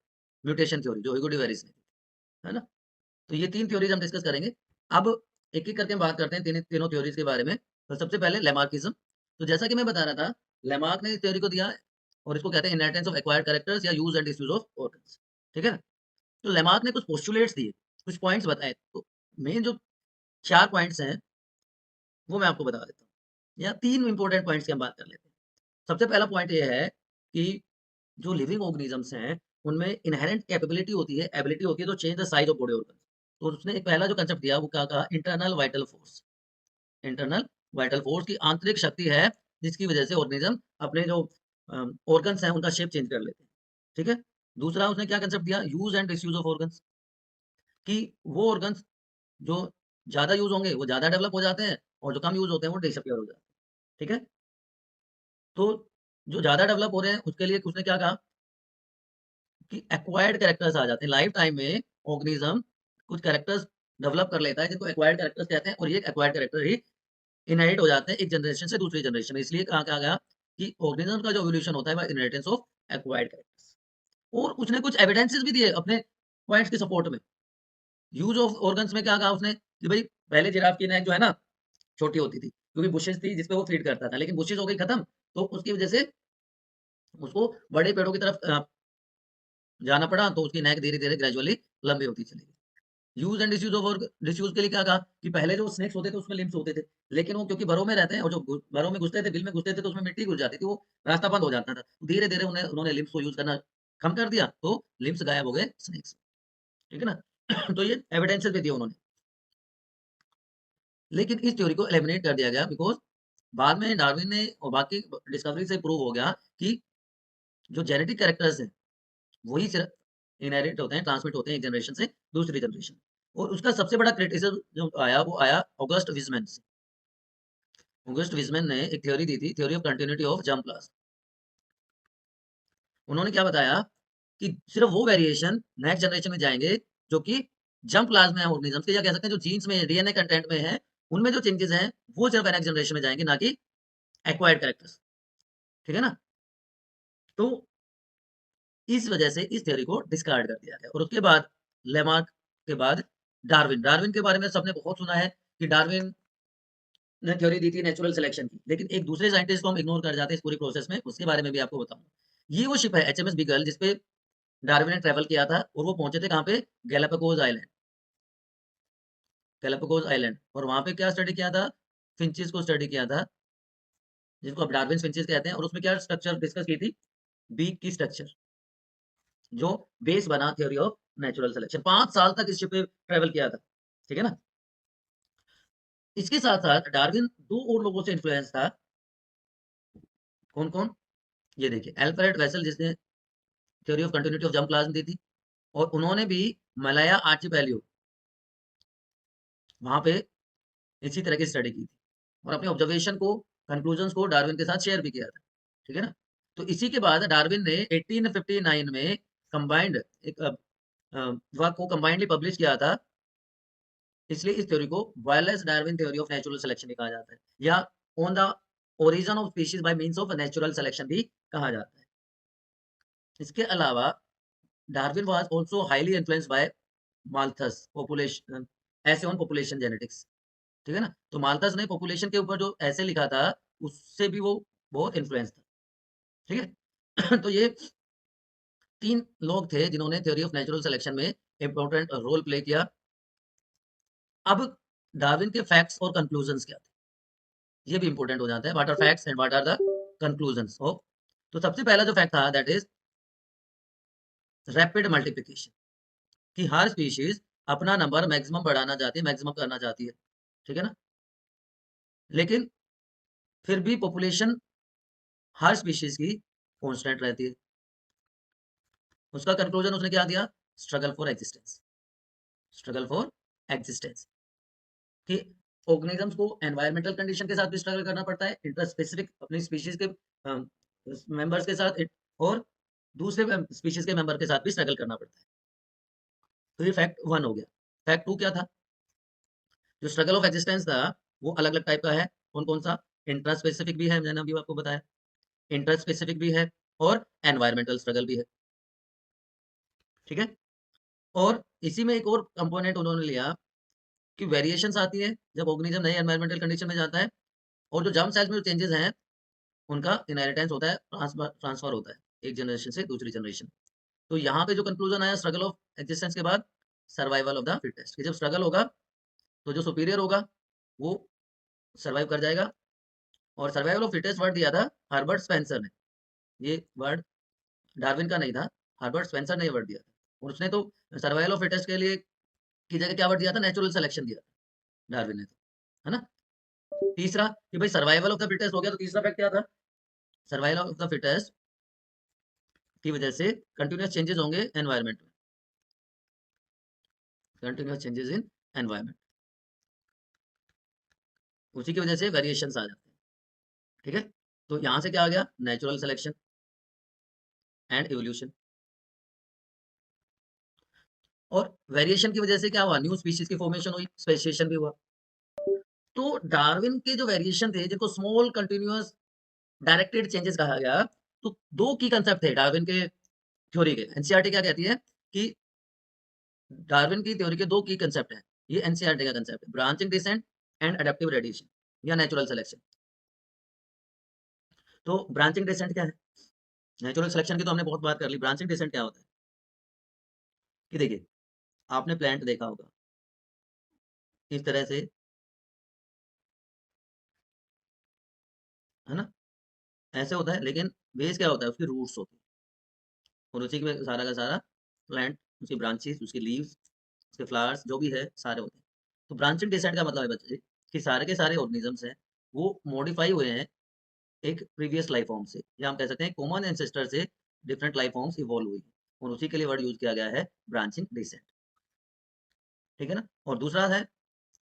म्यूटेशन थ्योरी जो ह्यूगो डू वेरिस ने दी, है ना? तो ये तीन थ्योरीज हम डिस्कस करेंगे। अब एक-एक करके हम बात करते हैं तीनों थ्योरीज के बारे में। तो सबसे पहले लेमार्किज्म। तो जैसा कि मैं बता रहा था, लेमार्क ने इस थ्योरी को दिया है और इसको कहते हैं इनहेरिटेंस ऑफ एक्वायर्ड कैरेक्टर्स या use and disuse of organs, ठीक है? तो लेमार्क ने कुछ पोस्टुलेट्स दिए, कुछ पॉइंट्स बताए। तो मेन जो 4 पॉइंट्स हैं, वो मैं आपको बता देता हूँ। या 3 इंपॉर्टेंट पॉइंट्स की हम बात कर लेते हैं। सबसे पहला पॉइंट ये है कि जो लिविंग ऑर्गेनिजम्स हैं, उनमें इन्हेरेंट कैपेबिलिटी होती है, एबिलिटी होती है to change the size of body organs. तो उसने एक पहला जो कांसेप्ट दिया वो क्या कहा? Internal vital force. Internal vital force की आंतरिक शक्ति है जिसकी वजह से ऑर्गेनिज्म अपने जो ऑर्गन्स हैं उनका शेप चेंज कर लेते हैं, ठीक है? दूसरा उसने क्या कांसेप्ट दिया? Use and disuse of organs, कि वो ऑर्गन्स जो ज़्यादा यूज़ होंगे वो ज़्यादा डेवलप हो जाते हैं और जो कम यूज़ होते हैं वो डिसअपियर हो जाते हैं, ठीक है? तो जो ज़्यादा डेवलप हो रहे हैं उसके लिए उसने क्या कहा कि एक्वायर्ड कैरेक्टर्स आ जाते हैं। लाइफ टाइम में ऑर्गेनिज्म कुछ कैरेक्टर्स डेवलप कर लेता है जिनको एक्वायर्ड कैरेक्टर्स कहते हैं, और ये एक्वायर्ड कैरेक्टर ही इनहेरिट हो जाते हैं एक जनरेशन से दूसरी जनरेशन में। इसलिए कहा गया कि ऑर्गेनिज्म का जो इवोल्यूशन होता है वो इनहेरिटेंस ऑफ एक्वायर्ड कैरेक्टर्स। और उसने कुछ एविडेंसेस भी दिए अपने पॉइंट्स के सपोर्ट में। यूज़ ऑफ ऑर्गन्स में क्या कहा उसने कि भई पहले जिराफ की नेक जो है ना छोटी होती थी, क्योंकि बुशेज़ थी जिसपे वो फ़ीड करता था, लेकिन बुशेज़ हो गई खत्म, तो उसकी वजह से उसको बड़े पेड़ों की तरफ जाना पड़ा, तो उसकी नेक धीरे-धीरे ग्रेजुअली लंबी होती चली गई। यूज एंड डिसयूज ऑफ, और डिसयूज के लिए क्या कहा कि पहले जो स्नेक्स होते थे उसमें लिम्स होते थे, लेकिन वो क्योंकि बरों में रहते हैं और जो बरों में घुसते थे, बिल में घुसते थे, तो उसमें मिट्टी घुस जाती थी, वो रास्ता बंद हो जाता था। धीरे धीरे उन्होंने लिम्स को यूज करना कम कर दिया, तो लिम्स गायब हो गए स्नेक्स। ठीक है ना। तो ये एविडेंसेस भी दिए उन्होंने, लेकिन इस थ्योरी को एलिमिनेट कर दिया गया बिकॉज बाद में डार्विन ने और बाकी डिस्कवरी से प्रूव हो गया कि जो जेनेटिक कैरेक्टर्स हैं वही सिर्फ इनहेरिट होते हैं, ट्रांसमिट होते हैं एक जनरेशन से दूसरी जनरेशन। और उसका सबसे बड़ा क्रिटिसिज्म जो आया वो आया ऑगस्ट विजमैन से। ऑगस्ट विजमैन ने एक थ्योरी दी थी, theory of continuity of germ plasm. उन्होंने क्या बताया कि सिर्फ वो वेरिएशन नेक्स्ट जनरेशन में जाएंगे जो कि जर्म प्लाज्म है ऑर्गेनिजम्स के, या कह सकते हैं जो जीन्स में डीएनए कंटेंट में है, उनमें जो चेंजेस हैं वो सिर्फ नेक्स्ट जनरेशन में जाएंगे, ना कि एक्वायर्ड कैरेक्टर्स। ठीक है ना। तो इस वजह से इस थ्योरी को डिस्कार्ड कर दिया गया। और उसके बाद लेमार्क के बाद डार्विन। डार्विन के बारे में सबने बहुत सुना है कि डार्विन ने थ्योरी दी थी नेचुरल सिलेक्शन की, लेकिन एक दूसरे साइंटिस्ट को हम इग्नोर कर जाते हैं इस पूरी प्रोसेस में, उसके बारे में भी आपको बताऊंगा। ये वो शिप है एचएमएस बीगल जिसपे डार्विन ने ट्रेवल किया था, और वो पहुंचे थे कहाँ पे, गैलापागोस आइलैंड। गैलापागोस आइलैंड, और वहां पे क्या स्टडी किया था, फिंचेस को स्टडी किया था, जिसको अब डार्विन फिंचेस कहते हैं। और उसमें क्या स्ट्रक्चर डिस्कस की थी, बीक की स्ट्रक्चर, जो बेस बना थ्योरी ऑफ नेचुरल सिलेक्शन। 5 साल तक इस शिप पे ट्रेवल किया था। ठीक है ना। इसके साथ साथ डार्विन दो और लोगों से इन्फ्लुएंस था। कौन कौन, ये देखिए, अल्फ्रेड वेसल जिसने theory of continuity of germ plasm दी थी, और उन्होंने भी मलाया आर्चिपेलियो वहां पे इसी तरह की स्टडी की थी, और अपने ऑब्जर्वेशन को, कंक्लूजन्स को डार्विन के साथ शेयर भी किया था। ठीक है ना। तो इसी के बाद डार्विन ने 1859 में कंबाइंड एक वर्क को कंबाइंडली पब्लिश किया था। इसलिए इस थ्योरी को wireless Darwin theory of natural selection भी कहा जाता है, या on the origin of species by means of natural selection भी कहा जाता है। इसके अलावा Darwin was also highly influenced by Malthus population ऐसे ऑन पॉपुलेशन जेनेटिक्स। ठीक है ना। तो माल्थस ने पॉपुलेशन के ऊपर जो ऐसे लिखा था, उससे भी वो बहुत इन्फ्लुएंस था। ठीक है। तो ये 3 लोग थे जिन्होंने थ्योरी ऑफ नेचुरल सिलेक्शन में इंपॉर्टेंट रोल प्ले किया। अब डार्विन के फैक्ट्स और कंक्लूजन्स क्या थे, ये भी इंपॉर्टेंट हो जाता है। What are facts and what are the conclusions of. तो सबसे पहला जो फैक्ट था दैट इज रैपिड मल्टीप्लिकेशन, कि हर स्पीशीज अपना नंबर मैक्सिमम बढ़ाना चाहती है, मैक्सिमम करना चाहती है। ठीक है ना। लेकिन फिर भी पॉपुलेशन हर स्पीशीज की कांस्टेंट रहती है। उसका कंक्लूजन उसने क्या दिया, struggle for existence. Struggle for existence, कि ऑर्गेनिजम्स को एनवायरमेंटल कंडीशन के साथ भी स्ट्रगल करना पड़ता है, इंटर स्पेसिफिक अपनी स्पीशीज के मेंबर्स के साथ, और दूसरे स्पीशीज के मेंबर के साथ भी स्ट्रगल करना पड़ता है। तो ये फैक्ट 1 हो गया। फैक्ट 2 क्या था, जो स्ट्रगल ऑफ एग्जिस्टेंस था वो अलग अलग टाइप का है। कौन कौन सा, इंट्रा स्पेसिफिक भी है, मैंने अभी आपको बताया, इंटर स्पेसिफिक भी है, और एनवायरमेंटल स्ट्रगल भी है। ठीक है। और इसी में एक और कंपोनेंट उन्होंने लिया कि वेरिएशंस आती है जब ऑर्गेनिज्म नए एनवायरमेंटल कंडीशन में जाता है, और जो जर्म सेल्स में जो चेंजेस हैं उनका इनहेरिटेंस होता है, ट्रांसफर होता है एक जनरेशन से दूसरी जनरेशन। तो यहाँ पे जो कंक्लूजन आया स्ट्रगल ऑफ एग्जिस्टेंस के बाद, सर्वाइवल ऑफ द फिटेस्ट, कि जब स्ट्रगल होगा तो जो सुपीरियर होगा वो सर्वाइव कर जाएगा। और सर्वाइवल ऑफ फिटेस्ट वर्ड दिया था हर्बर्ट स्पेंसर ने, ये वर्ड डार्विन का नहीं था, हर्बर्ट स्पेंसर ने ये वर्ड दिया था। और उसने तो सर्वाइवल ऑफ फिटेस्ट के लिए की जगह क्या वर्ड दिया था, नेचुरल सिलेक्शन दिया था डार्विन ने तो, है ना। तीसरा कि भाई सर्वाइवल ऑफ द फिटेस्ट हो गया, तो तीसरा फैक्ट क्या था, सर्वाइवल ऑफ द फिटेस्ट की वजह से कंटिन्यूअस चेंजेस होंगे एनवायरनमेंट में, कंटिन्यूअस चेंजेस इन एनवायरनमेंट, उसी की वजह से वेरिएशंस आ जाते हैं। ठीक है। तो यहां से क्या आ गया, नेचुरल सिलेक्शन एंड इवोल्यूशन। और वेरिएशन की वजह से क्या हुआ, न्यू स्पीशीज की फॉर्मेशन हुई, स्पेसिएशन भी हुआ। तो डार्विन के जो वेरिएशन थे जिनको स्मॉल कंटिन्यूअस डायरेक्टेड चेंजेस कहा गया, तो दो की कंसेप्ट थे डार्विन के थ्योरी के। एनसीईआरटी क्या कहती है कि डार्विन की थ्योरी के दो की कंसेप्ट हैं, ये एनसीईआरटी का कंसेप्ट है, branching descent and adaptive radiation या नेचुरल सिलेक्शन। तो ब्रांचिंग डिसेंट क्या है, नेचुरल सिलेक्शन की तो हमने बहुत बात कर ली, ब्रांचिंग डिसेंट क्या होता है, कि देखिए आपने प्लांट देखा होगा, इस तरह से, है ना? ऐसे होता है, लेकिन बेस क्या होता है? उसकी रूट्स होती है और उसी में सारा का सारा प्लांट, उसकी ब्रांचेस, उसकी लीव्स, उसके फ्लावर्स जो भी है सारे होते हैं। तो ब्रांचिंग डिसेंट का मतलब है बच्चे कि सारे के सारे ऑर्गेनिजम्स हैं वो मॉडिफाई हुए हैं एक प्रीवियस लाइफ फॉर्म से, या हम कह सकते हैं कॉमन एंसेस्टर से डिफरेंट लाइफ फॉर्म्स इवॉल्व हुई हैं और उसी के लिए वर्ड यूज किया गया है ब्रांचिंग डिसेंट। ठीक है ना? और दूसरा है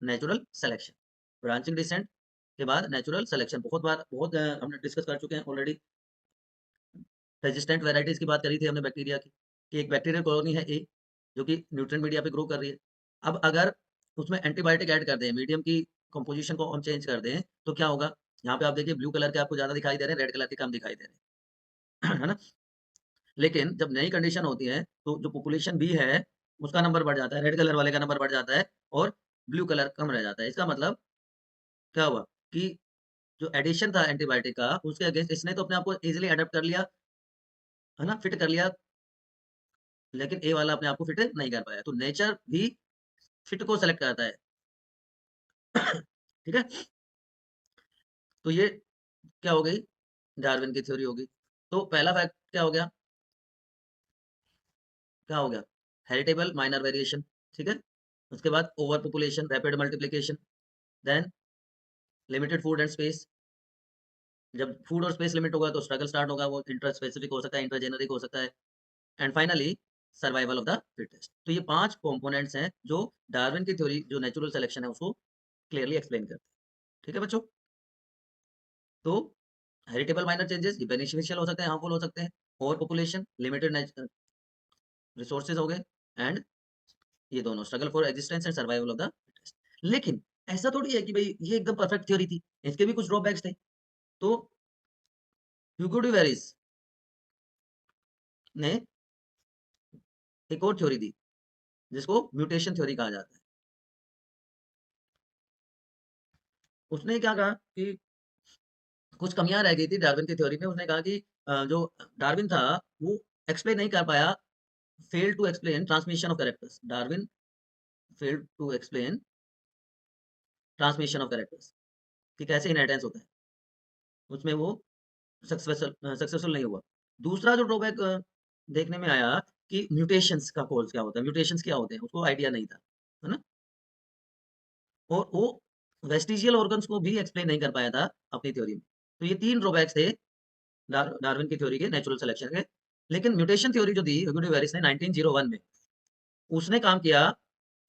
नेचुरल सिलेक्शन। ब्रांचिंग डिसेंट के बाद नेचुरल सिलेक्शन बहुत हमने डिस्कस कर चुके हैं ऑलरेडी। रेजिस्टेंट वेराइटीज की बात करी थी हमने बैक्टीरिया की, कि एक बैक्टीरियल कॉलोनी है ए जो कि न्यूट्रिएंट मीडिया पे ग्रो कर रही है। अब अगर उसमें एंटीबायोटिक ऐड कर दें, मीडियम की कंपोजिशन को हम चेंज कर दें, तो क्या होगा? यहाँ पे आप देखिए ब्लू कलर के आपको ज़्यादा दिखाई दे रहे हैं, रेड कलर के कम दिखाई दे रहे हैं। है ना? लेकिन जब नई कंडीशन होती है, तो जो पॉपुलेशन बी है, उसका नंबर बढ़ जाता है, रेड कलर वाले का नंबर बढ़ जाता है और ब्लू कलर कम रह जाता है। इसका मतलब क्या हुआ कि जो एडिशन था एंटीबायोटिक का, उसके अगेंस्ट इसने तो अपने आप को ईज़िली अडॉप्ट कर लिया, है ना? फिट कर लिया, लेकिन ए वाला अपने आप को फिट नहीं कर पाया। तो नेचर भी फिट को सेलेक्ट करता है। ठीक है? तो ये क्या हो गई? डार्विन की थ्योरी हो गई। तो पहला फैक्ट क्या हो गया? क्या हो गया? हेरिटेबल माइनर वेरिएशन, ठीक है? उसके बाद over population, rapid multiplication, then limited food and space. जब फूड और स्पेस लिमिट होगा तो स्ट्रगल स्टार्ट होगा, वो इंटर स्पेसिफिक हो सकता है, इंटर जेनेरिक हो सकता है, and finally survival of the fittest. तो ये 5 कंपोनेंट्स हैं जो डार्विन की थ्योरी जो नेचुरल सिलेक्शन है उसको क्लियरली एक्सप्लेन करते हैं। ठीक है बच्चों? तो हेरिटेबल माइनर चेंजेस ये बेनिफिशियल हो सकते हैं, हार्मफुल हो सकते हैं। ओवर पॉपुलेशन, लिमिटेड रिसोर्सेज हो गए, एंड ये दोनों struggle for existence and survival of the fittest. लेकिन ऐसा थोड़ी है कि भाई ये एकदम परफेक्ट थ्योरी थी, इसके भी कुछ ड्रॉबैक्स थे। तो ह्यूगो डी वेरिस ने एक और थ्योरी दी जिसको म्यूटेशन थ्योरी कहा जाता है। उसने क्या कहा कि कुछ कमियां रह गई थी डार्विन की थ्योरी में। उसने कहा कि जो डार्विन था वो एक्सप्लेन नहीं कर पाया, fail to explain transmission of characters. Darwin fail to explain transmission of characters, कि कैसे इनहेरिटेंस होता है, उसमें वो सक्सेसफुल नहीं हुआ। दूसरा जो ड्रॉबैक देखने में आया कि म्यूटेशंस का कॉज क्या होता है, म्यूटेशंस क्या होते हैं उसको आइडिया नहीं था, है ना? और वो वेस्टिजियल ऑर्गन्स को भी एक्सप्लेन नहीं कर पाया था अपनी थ्योरी में। तो ये 3 ड्रॉबैक्स थे डार्विन की थ्योरी के नेचुरल सिलेक्शन के। लेकिन म्यूटेशन थ्योरी जो दी ह्यूगो डी वेरिस ने 1901 में, उसने काम किया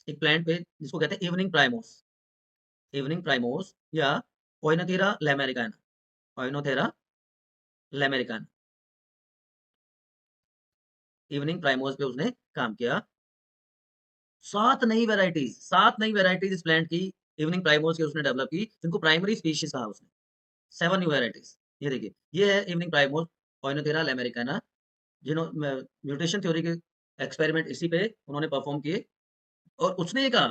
एक प्लांट पे जिसको कहते हैं इवनिंग प्राइमोस या ओइनोथेरा लैमेरिकाना, ओइनोथेरा लैमेरिकाना, इवनिंग प्राइमोस पे उसने काम किया। 7 नई वैराइटीज इस प्लांट की इवनिंग प्राइमोस की उसने डेवलप की, जिनको प्राइमरी स्पीशीज कहा उसने। 7 न्यू वैराइटीज। ये देखिए, ये है इवनिंग प्राइमोस, ओइनोथेरा लैमेरिकाना, म्यूटेशन थ्योरी के एक्सपेरिमेंट इसी पे उन्होंने परफॉर्म किए। और उसने ये कहा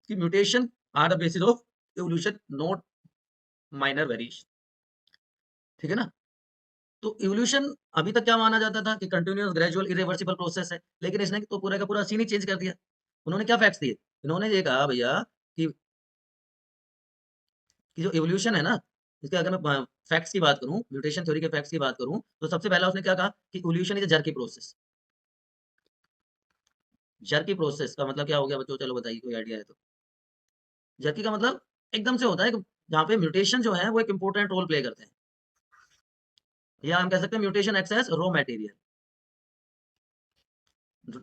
कि mutation are the basis of evolution, not minor variation. ठीक है ना? तो इवोल्यूशन अभी तक क्या माना जाता था कि कंटिन्यूअस ग्रेजुअल इरिवर्सिबल प्रोसेस है, लेकिन इसने तो पूरा का पूरा सीन ही चेंज कर दिया। उन्होंने क्या फैक्ट्स दिए? इन्होंने ये कहा भैया कि जो इवोल्यूशन है ना, इसके अगर मैं फैक्ट्स की बात करूं, म्यूटेशन थ्योरी के फैक्ट्स की बात करूं, तो सबसे पहला उसने क्या कहा कि evolution is a jerky process. Jerky process का मतलब क्या हो गया बच्चों? चलो बताइए, कोई आइडिया है तो? जर्की का मतलब एकदम से होता है, जहाँ पे म्यूटेशन जो है वो एक इंपॉर्टेंट रोल प्ले करते हैं, या हम कह सकते हैं mutation act as raw material.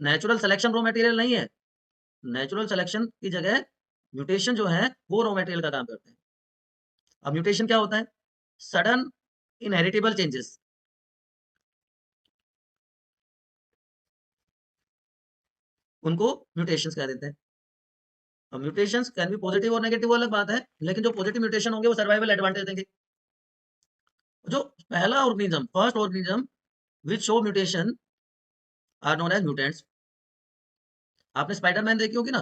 Natural selection raw material नहीं है, नेचुरल सिलेक्शन की जगह म्यूटेशन जो है वो रॉ मटेरियल का काम करते हैं। अब म्यूटेशन क्या होता है? सडन इनहेरिटेबल चेंजेस, उनको म्यूटेशंस कह देते हैं। अब म्यूटेशंस कैन बी पॉजिटिव और नेगेटिव, अलग बात है, लेकिन जो पॉजिटिव म्यूटेशन होंगे वो सर्वाइवल एडवांटेज देंगे। जो पहला organism, first organism which show mutation are known as mutants. आपने स्पाइडरमैन देखी होगी ना,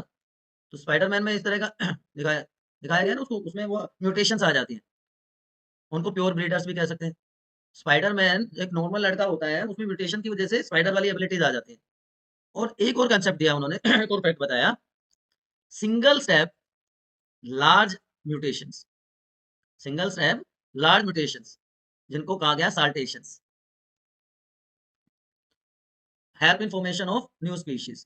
तो स्पाइडरमैन में इस तरह का दिखाया दिखाया गया ना उसको, उसमें वो म्यूटेशंस आ जाती हैं, उनको प्योर ब्रीडर्स भी कह सकते हैं। स्पाइडरमैन एक नॉर्मल लड़का होता है, उसमें म्यूटेशन की वजह से स्पाइडर वाली एबिलिटीज आ जाती है। और एक और कंसेप्ट दिया उन्होंने, एक और फैक्ट बताया, single step large mutations, singles have large mutations, जिनको कहा गया saltations, help in formation of new species,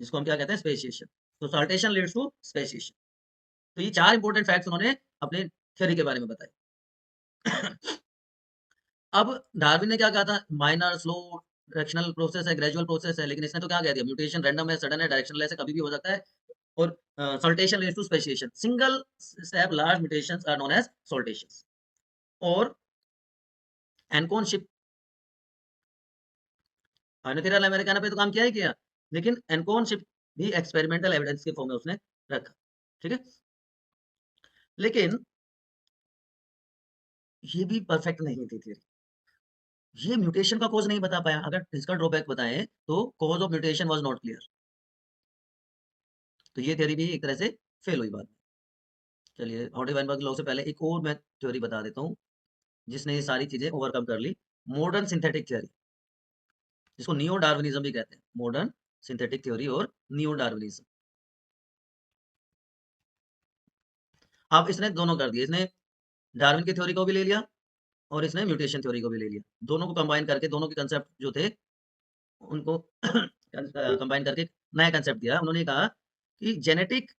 जिसको हम क्या कहते हैं स्पेशिएशन। तो साल्टेशन लीड्स टू स्पेशिएशन। तो ये 4 इंपॉर्टेंट फैक्ट्स उन्होंने अपने थ्योरी के बारे में बताए। अब डार्विन ने क्या कहा था, माइनर, स्लो, डायरेक्शनल प्रोसेस है, ग्रेजुअल प्रोसेस है, लेकिन इसने तो क्या कह दिया, म्यूटेशन रैंडम है, सडन है, डायरेक्शनलेस है, कभी भी हो सकता है, और saltation leads to speciation. Single step large mutations are known as saltations. और एनकॉन हाइनोथेरियल अमेरिकाना पे तो काम किया ही किया, लेकिन एनकॉनशिप भी एक्सपेरिमेंटल एविडेंस के फॉर्म में उसने रखा। ठीक है, लेकिन ये भी परफेक्ट नहीं थी थियरी। ये म्यूटेशन का कॉज नहीं बता पाया। अगर इसका ड्रॉबैक बताएं तो cause of mutation was not clear. तो ये थ्योरी भी एक तरह से फेल हुई बात। चलिए, ऑडी वाइनबर्ग लॉ से पहले एक और मैं थ्योरी बता देता हूँ जिसने ये सारी चीजें ओवरकम कर ली। मॉडर्न सिंथेटिक थ्योरी, जिसको नियो डार्विनिज्म भी कहते हैं। मॉडर्न सिंथेटिक थ्योरी और नियो डार्विनिज्म। अब इसने दोनों कर दिए, इसने डार्विन की थ्योरी को भी ले लिया और इसने म्यूटेशन थ्योरी को भी ले लिया। दोनों को कंबाइन करके, दोनों के कंसेप्ट जो थे उनको कंबाइन करके नया कंसेप्ट दिया। उन्होंने कहा कि जेनेटिक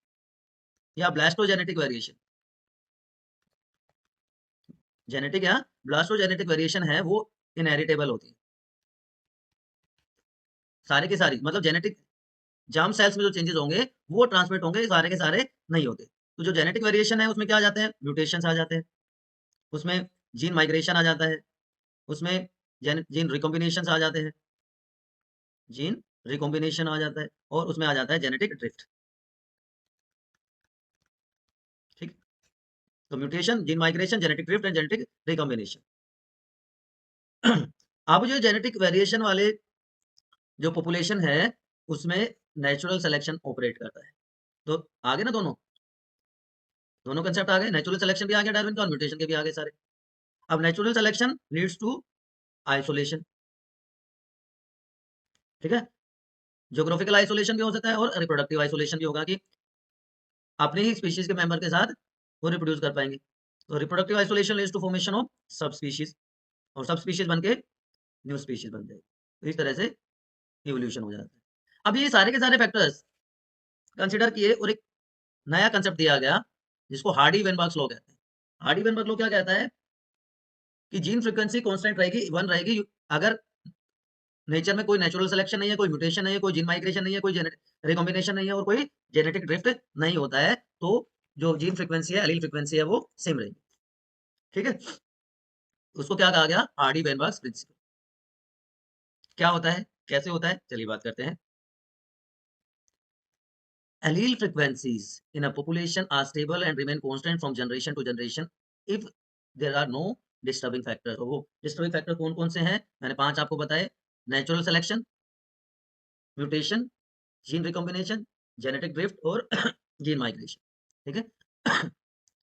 या ब्लास्टोजेनेटिक वेरिएशन, जेनेटिक या ब्लास्टोजेनेटिक वेरिएशन है वो इनहेरिटेबल होती है सारी की सारी। मतलब जेनेटिक जर्म सेल्स में जो चेंजेस होंगे वो ट्रांसमिट होंगे, सारे के सारे नहीं होते। तो जो जेनेटिक वेरिएशन है उसमें क्या आ जाते हैं, म्यूटेशंस आ जाते हैं, उसमें जीन माइग्रेशन आ जाता है, उसमें जीन रिकॉम्बिनेशन आ जाते हैं, जीन रिकॉम्बिनेशन आ जाता है, और उसमें आ जाता है जेनेटिक ड्रिफ्ट। ठीक, तो mutation, gene migration, genetic drift and genetic recombination. अब जो जेनेटिक वेरिएशन वाले जो पॉपुलेशन है उसमें नेचुरल सिलेक्शन ऑपरेट करता है। तो आगे ना दोनों कंसेप्ट आ गए, नेचुरल सिलेक्शन भी आ गया डार्विन का और म्यूटेशन के भी आ गए सारे। अब natural selection leads to isolation. ठीक है, ज्योग्राफिकल आइसोलेशन भी हो सकता है और रिप्रोडक्टिव आइसोलेशन भी होगा कि अपने ही स्पीशीज के मेंबर के साथ वो रिप्रोड्यूस कर पाएंगे। तो reproductive isolation leads to formation of sub species, और सब स्पीशीज बन के न्यू स्पीशीज बन जाएगी। तो इस तरह से इवोल्यूशन हो जाता है। अब ये सारे के सारे फैक्टर्स कंसिडर किए और एक नया कंसेप्ट दिया गया जिसको हार्डी वेनबर्ग्स लॉ कहते हैं। हार्डी वेनबर्ग लॉ क्या कहता है कि जीन फ्रीक्वेंसी कांस्टेंट रहेगी, 1 रहेगी, अगर नेचर में कोई नेचुरल सिलेक्शन नहीं है, कोई म्यूटेशन नहीं है, कोई जीन माइग्रेशन नहीं है, कोई रिकॉम्बिनेशन नहीं है और कोई जेनेटिक ड्रिफ्ट नहीं होता है, तो जो जीन फ्रीक्वेंसी है, एलील फ्रीक्वेंसी है, वो सेम रहेगी। ठीक है, उसको क्या कहा गया, हार्डी वेनबर्ग्स प्रिंसिपल। क्या होता है, कैसे होता है, चलिए बात करते हैं। Allele frequencies in a population are stable and remain constant from generation to generation if there are no disturbing factors। और वो disturbing factor कौन कौन से हैं, मैंने 5 आपको बताए। Natural selection, mutation, gene recombination, genetic drift और जीन माइग्रेशन। ठीक है,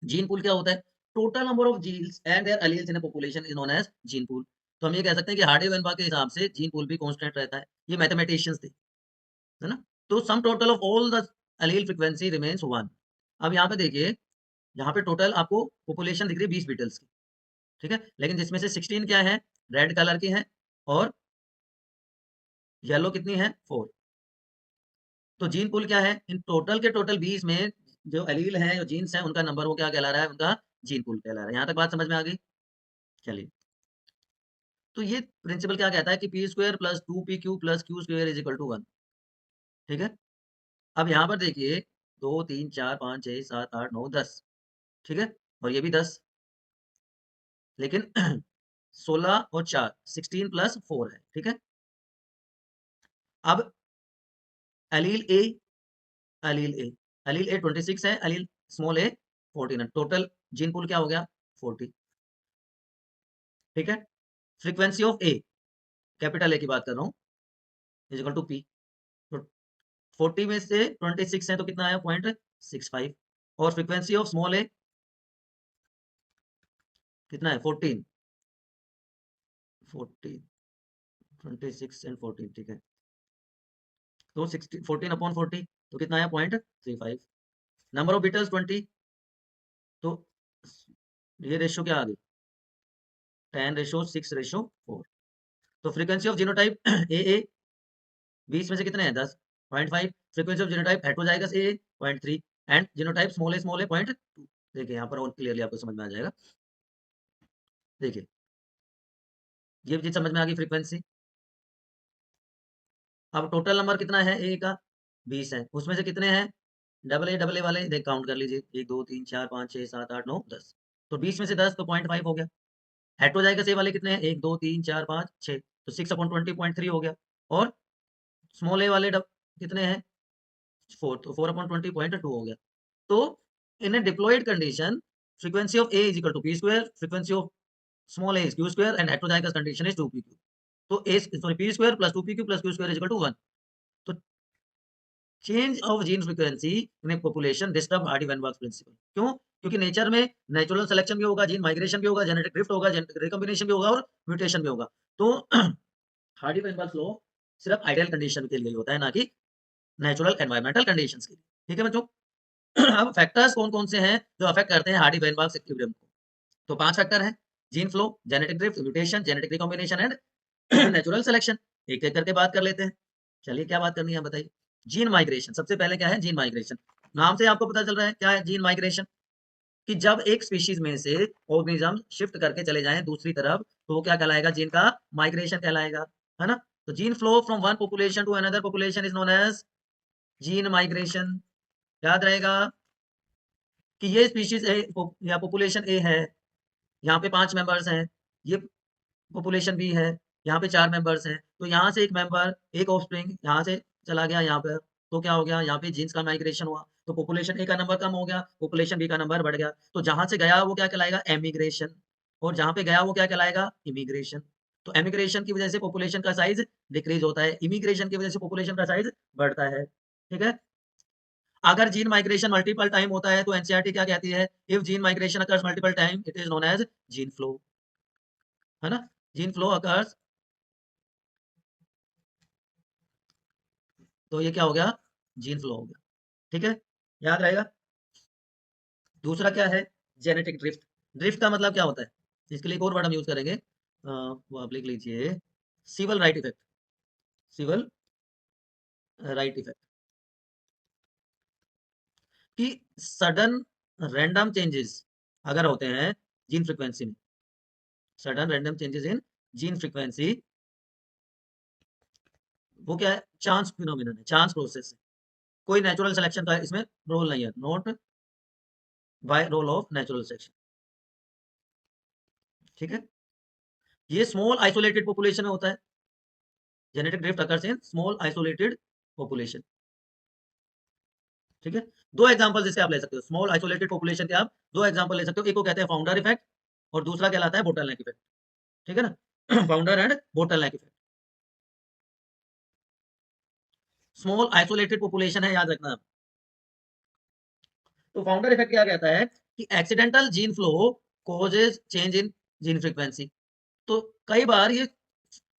जीन पूल क्या होता है, total number of genes and their alleles in a population is known as gene pool. तो हम ये कह सकते हैं कि हार्डी वेनबर्ग के हिसाब से जीन पूल भी कांस्टेंट रहता है। ये मैथमेटिशियंस थे, है ना। तो sum total of all the allele frequency remains 1। अब यहाँ पे देखिए, यहाँ पे टोटल आपको पॉपुलेशन दिख रही है 20 बीटल्स की। ठीक है, लेकिन जिसमें से 16 क्या है, रेड कलर की है, और येलो कितनी है, 4। तो जीन पूल क्या है, इन टोटल के टोटल 20 में जो एलील हैं, जो जीन्स हैं, उनका नंबर वो क्या कहला रहा है, उनका जीन पूल कहला रहा है। यहाँ तक बात समझ में आ गई। चलिए, तो ये प्रिंसिपल क्या कहता है कि P square plus 2pq plus Q square is equal to 1। ठीक है, अब यहाँ पर देखिए 2 3 4 5 6 7 8 9 10। ठीक है, और ये भी 10, लेकिन 16 और 4 16 प्लस 4 है। ठीक है, अब एलील ए, एलील ए, एलील ए 26 है, एलील स्मॉल ए 14 है। टोटल जीन पूल क्या हो गया, 40। ठीक है, frequency of A, capital A की बात कर रहा हूँ, इज इक्वल टू पी। तो 40 में से 26 है तो कितना आया, 0.65। और फ्रीक्वेंसी ऑफ स्मॉल ए कितना है, 14, 14, 26 एंड 14। ठीक है, तो 16 14 अपॉन 40 तो कितना आया, 0.35। नंबर ऑफ बीटल्स 20, तो ये रेशियो क्या आ गई 10:6:4। तो फ्रीक्वेंसी ऑफ जीनोटाइप ए 20 में से कितने हैं 10 0.5। Frequency of genotype heterozygous A 0.3 and genotype small A 0.2। देखिए यहाँ पर और क्लियरली आपको समझ में आ जाएगा। देखिए ये चीज समझ में आ गई फ्रीक्वेंसी। अब टोटल नंबर कितना है ए का 20 है, उसमें से कितने हैं डबल ए वाले देख काउंट कर लीजिए 1 2 3 4 5 6 7 8 9 10। तो 20 में से 10 तो 0.5 हो गया। हेटेरोजाइगस ए वाले कितने हैं 1 2 3 4 5 6 तो 6/20 हो गया। और स्मॉल ए वाले कितने हैं 4 तो 4/20 हो गया। तो in a diploid condition frequency of A is equal to P square, frequency of small A is Q square and heterozygous condition is 2pq। तो A sorry P square plus 2pq plus Q square is equal to 1। तो change of gene frequency in a population disturb Hardy Weinberg principle. क्यों? क्योंकि nature में natural selection भी होगा, gene migration भी होगा, genetic drift होगा, जेनेटिक रिकॉम्बिनेशन भी होगा और म्यूटेशन भी होगा। तो हार्डी-वेनबर्ग लॉ सिर्फ आइडियल कंडीशन के लिए होता है, ना कि नेचुरल एनवायरमेंटल कंडीशंस के लिए। ठीक है बच्चों? अब फैक्टर्स कौन-कौन से हैं जो अफेक्ट करते हैं हार्डी-वेनबर्ग इक्विलिब्रियम को? तो 5 फैक्टर हैं। Gene flow, genetic drift, mutation, genetic recombination and natural selection. एक-एक करके बात कर लेते हैं। चलिए क्या बात करनी है बताइए। जीन माइग्रेशन, सबसे पहले क्या है जीन माइग्रेशन। नाम से आपको पता चल रहा है क्या है जीन माइग्रेशन, कि जब एक स्पीशीज में से ऑर्गेनिज्म शिफ्ट करके चले जाएं दूसरी तरफ तो वो क्या कहलाएगा जीन का माइग्रेशन कहलाएगा, है ना। तो gene flow from one population to another population is known as gene migration. याद रहेगा कि ये स्पीशीज ए या पॉपुलेशन ए है, यहाँ पे 5 मेंबर्स हैं, ये पॉपुलेशन बी है, यहाँ पे 4 मेंबर्स हैं, तो यहाँ से एक मेंबर, एक ऑफस्प्रिंग यहाँ से चला गया यहाँ पर, तो क्या हो गया यहाँ पे जीन्स का माइग्रेशन हुआ, तो पॉपुलेशन ए का नंबर कम हो गया, पॉपुलेशन बी का नंबर बढ़ गया। तो जहाँ से गया वो क्या कहलाएगा एमिग्रेशन, और जहाँ पे गया वो क्या कहलाएगा इमिग्रेशन। तो एमिग्रेशन की वजह से पॉपुलेशन का साइज डिक्रीज होता है, इमिग्रेशन की वजह से पॉपुलेशन का साइज बढ़ता है। ठीक है। अगर जीन माइग्रेशन मल्टीपल टाइम होता है तो एनसीईआरटी क्या कहती है, if gene migration occurs multiple time it is known as gene flow, है ना। जीन फ्लो अकर्स, तो ये क्या हो गया जीन फ्लो हो गया। ठीक है, याद रहेगा। दूसरा क्या है जेनेटिक ड्रिफ्ट। ड्रिफ्ट का मतलब क्या होता है, इसके लिए एक और वर्ड हम यूज करेंगे, वो आप लिख लीजिए Sewall Wright effect. Sewall Wright effect कि सडन रैंडम चेंजेस अगर होते हैं जीन फ्रीक्वेंसी में, sudden random changes in gene frequency, वो क्या है चांस फिनोमिनन है, चांस प्रोसेस है, कोई नेचुरल सिलेक्शन का इसमें रोल नहीं है, not by role of natural selection. ठीक है, ये स्मॉल आइसोलेटेड पॉपुलेशन में होता है, genetic drift occurs in small isolated population. ठीक है, दो एग्जांपल इसके आप ले सकते हो, स्मॉल आइसोलेटेड पॉपुलेशन के आप दो एग्जांपल ले सकते हो, एक को कहते हैं फाउंडर इफेक्ट और दूसरा कहलाता है बोटलनेक इफेक्ट। ठीक है ना founder and bottleneck effect. Small isolated population है याद रखना। तो फाउंडर इफेक्ट क्या कहता है कि accidental gene flow causes change in gene frequency. तो कई बार ये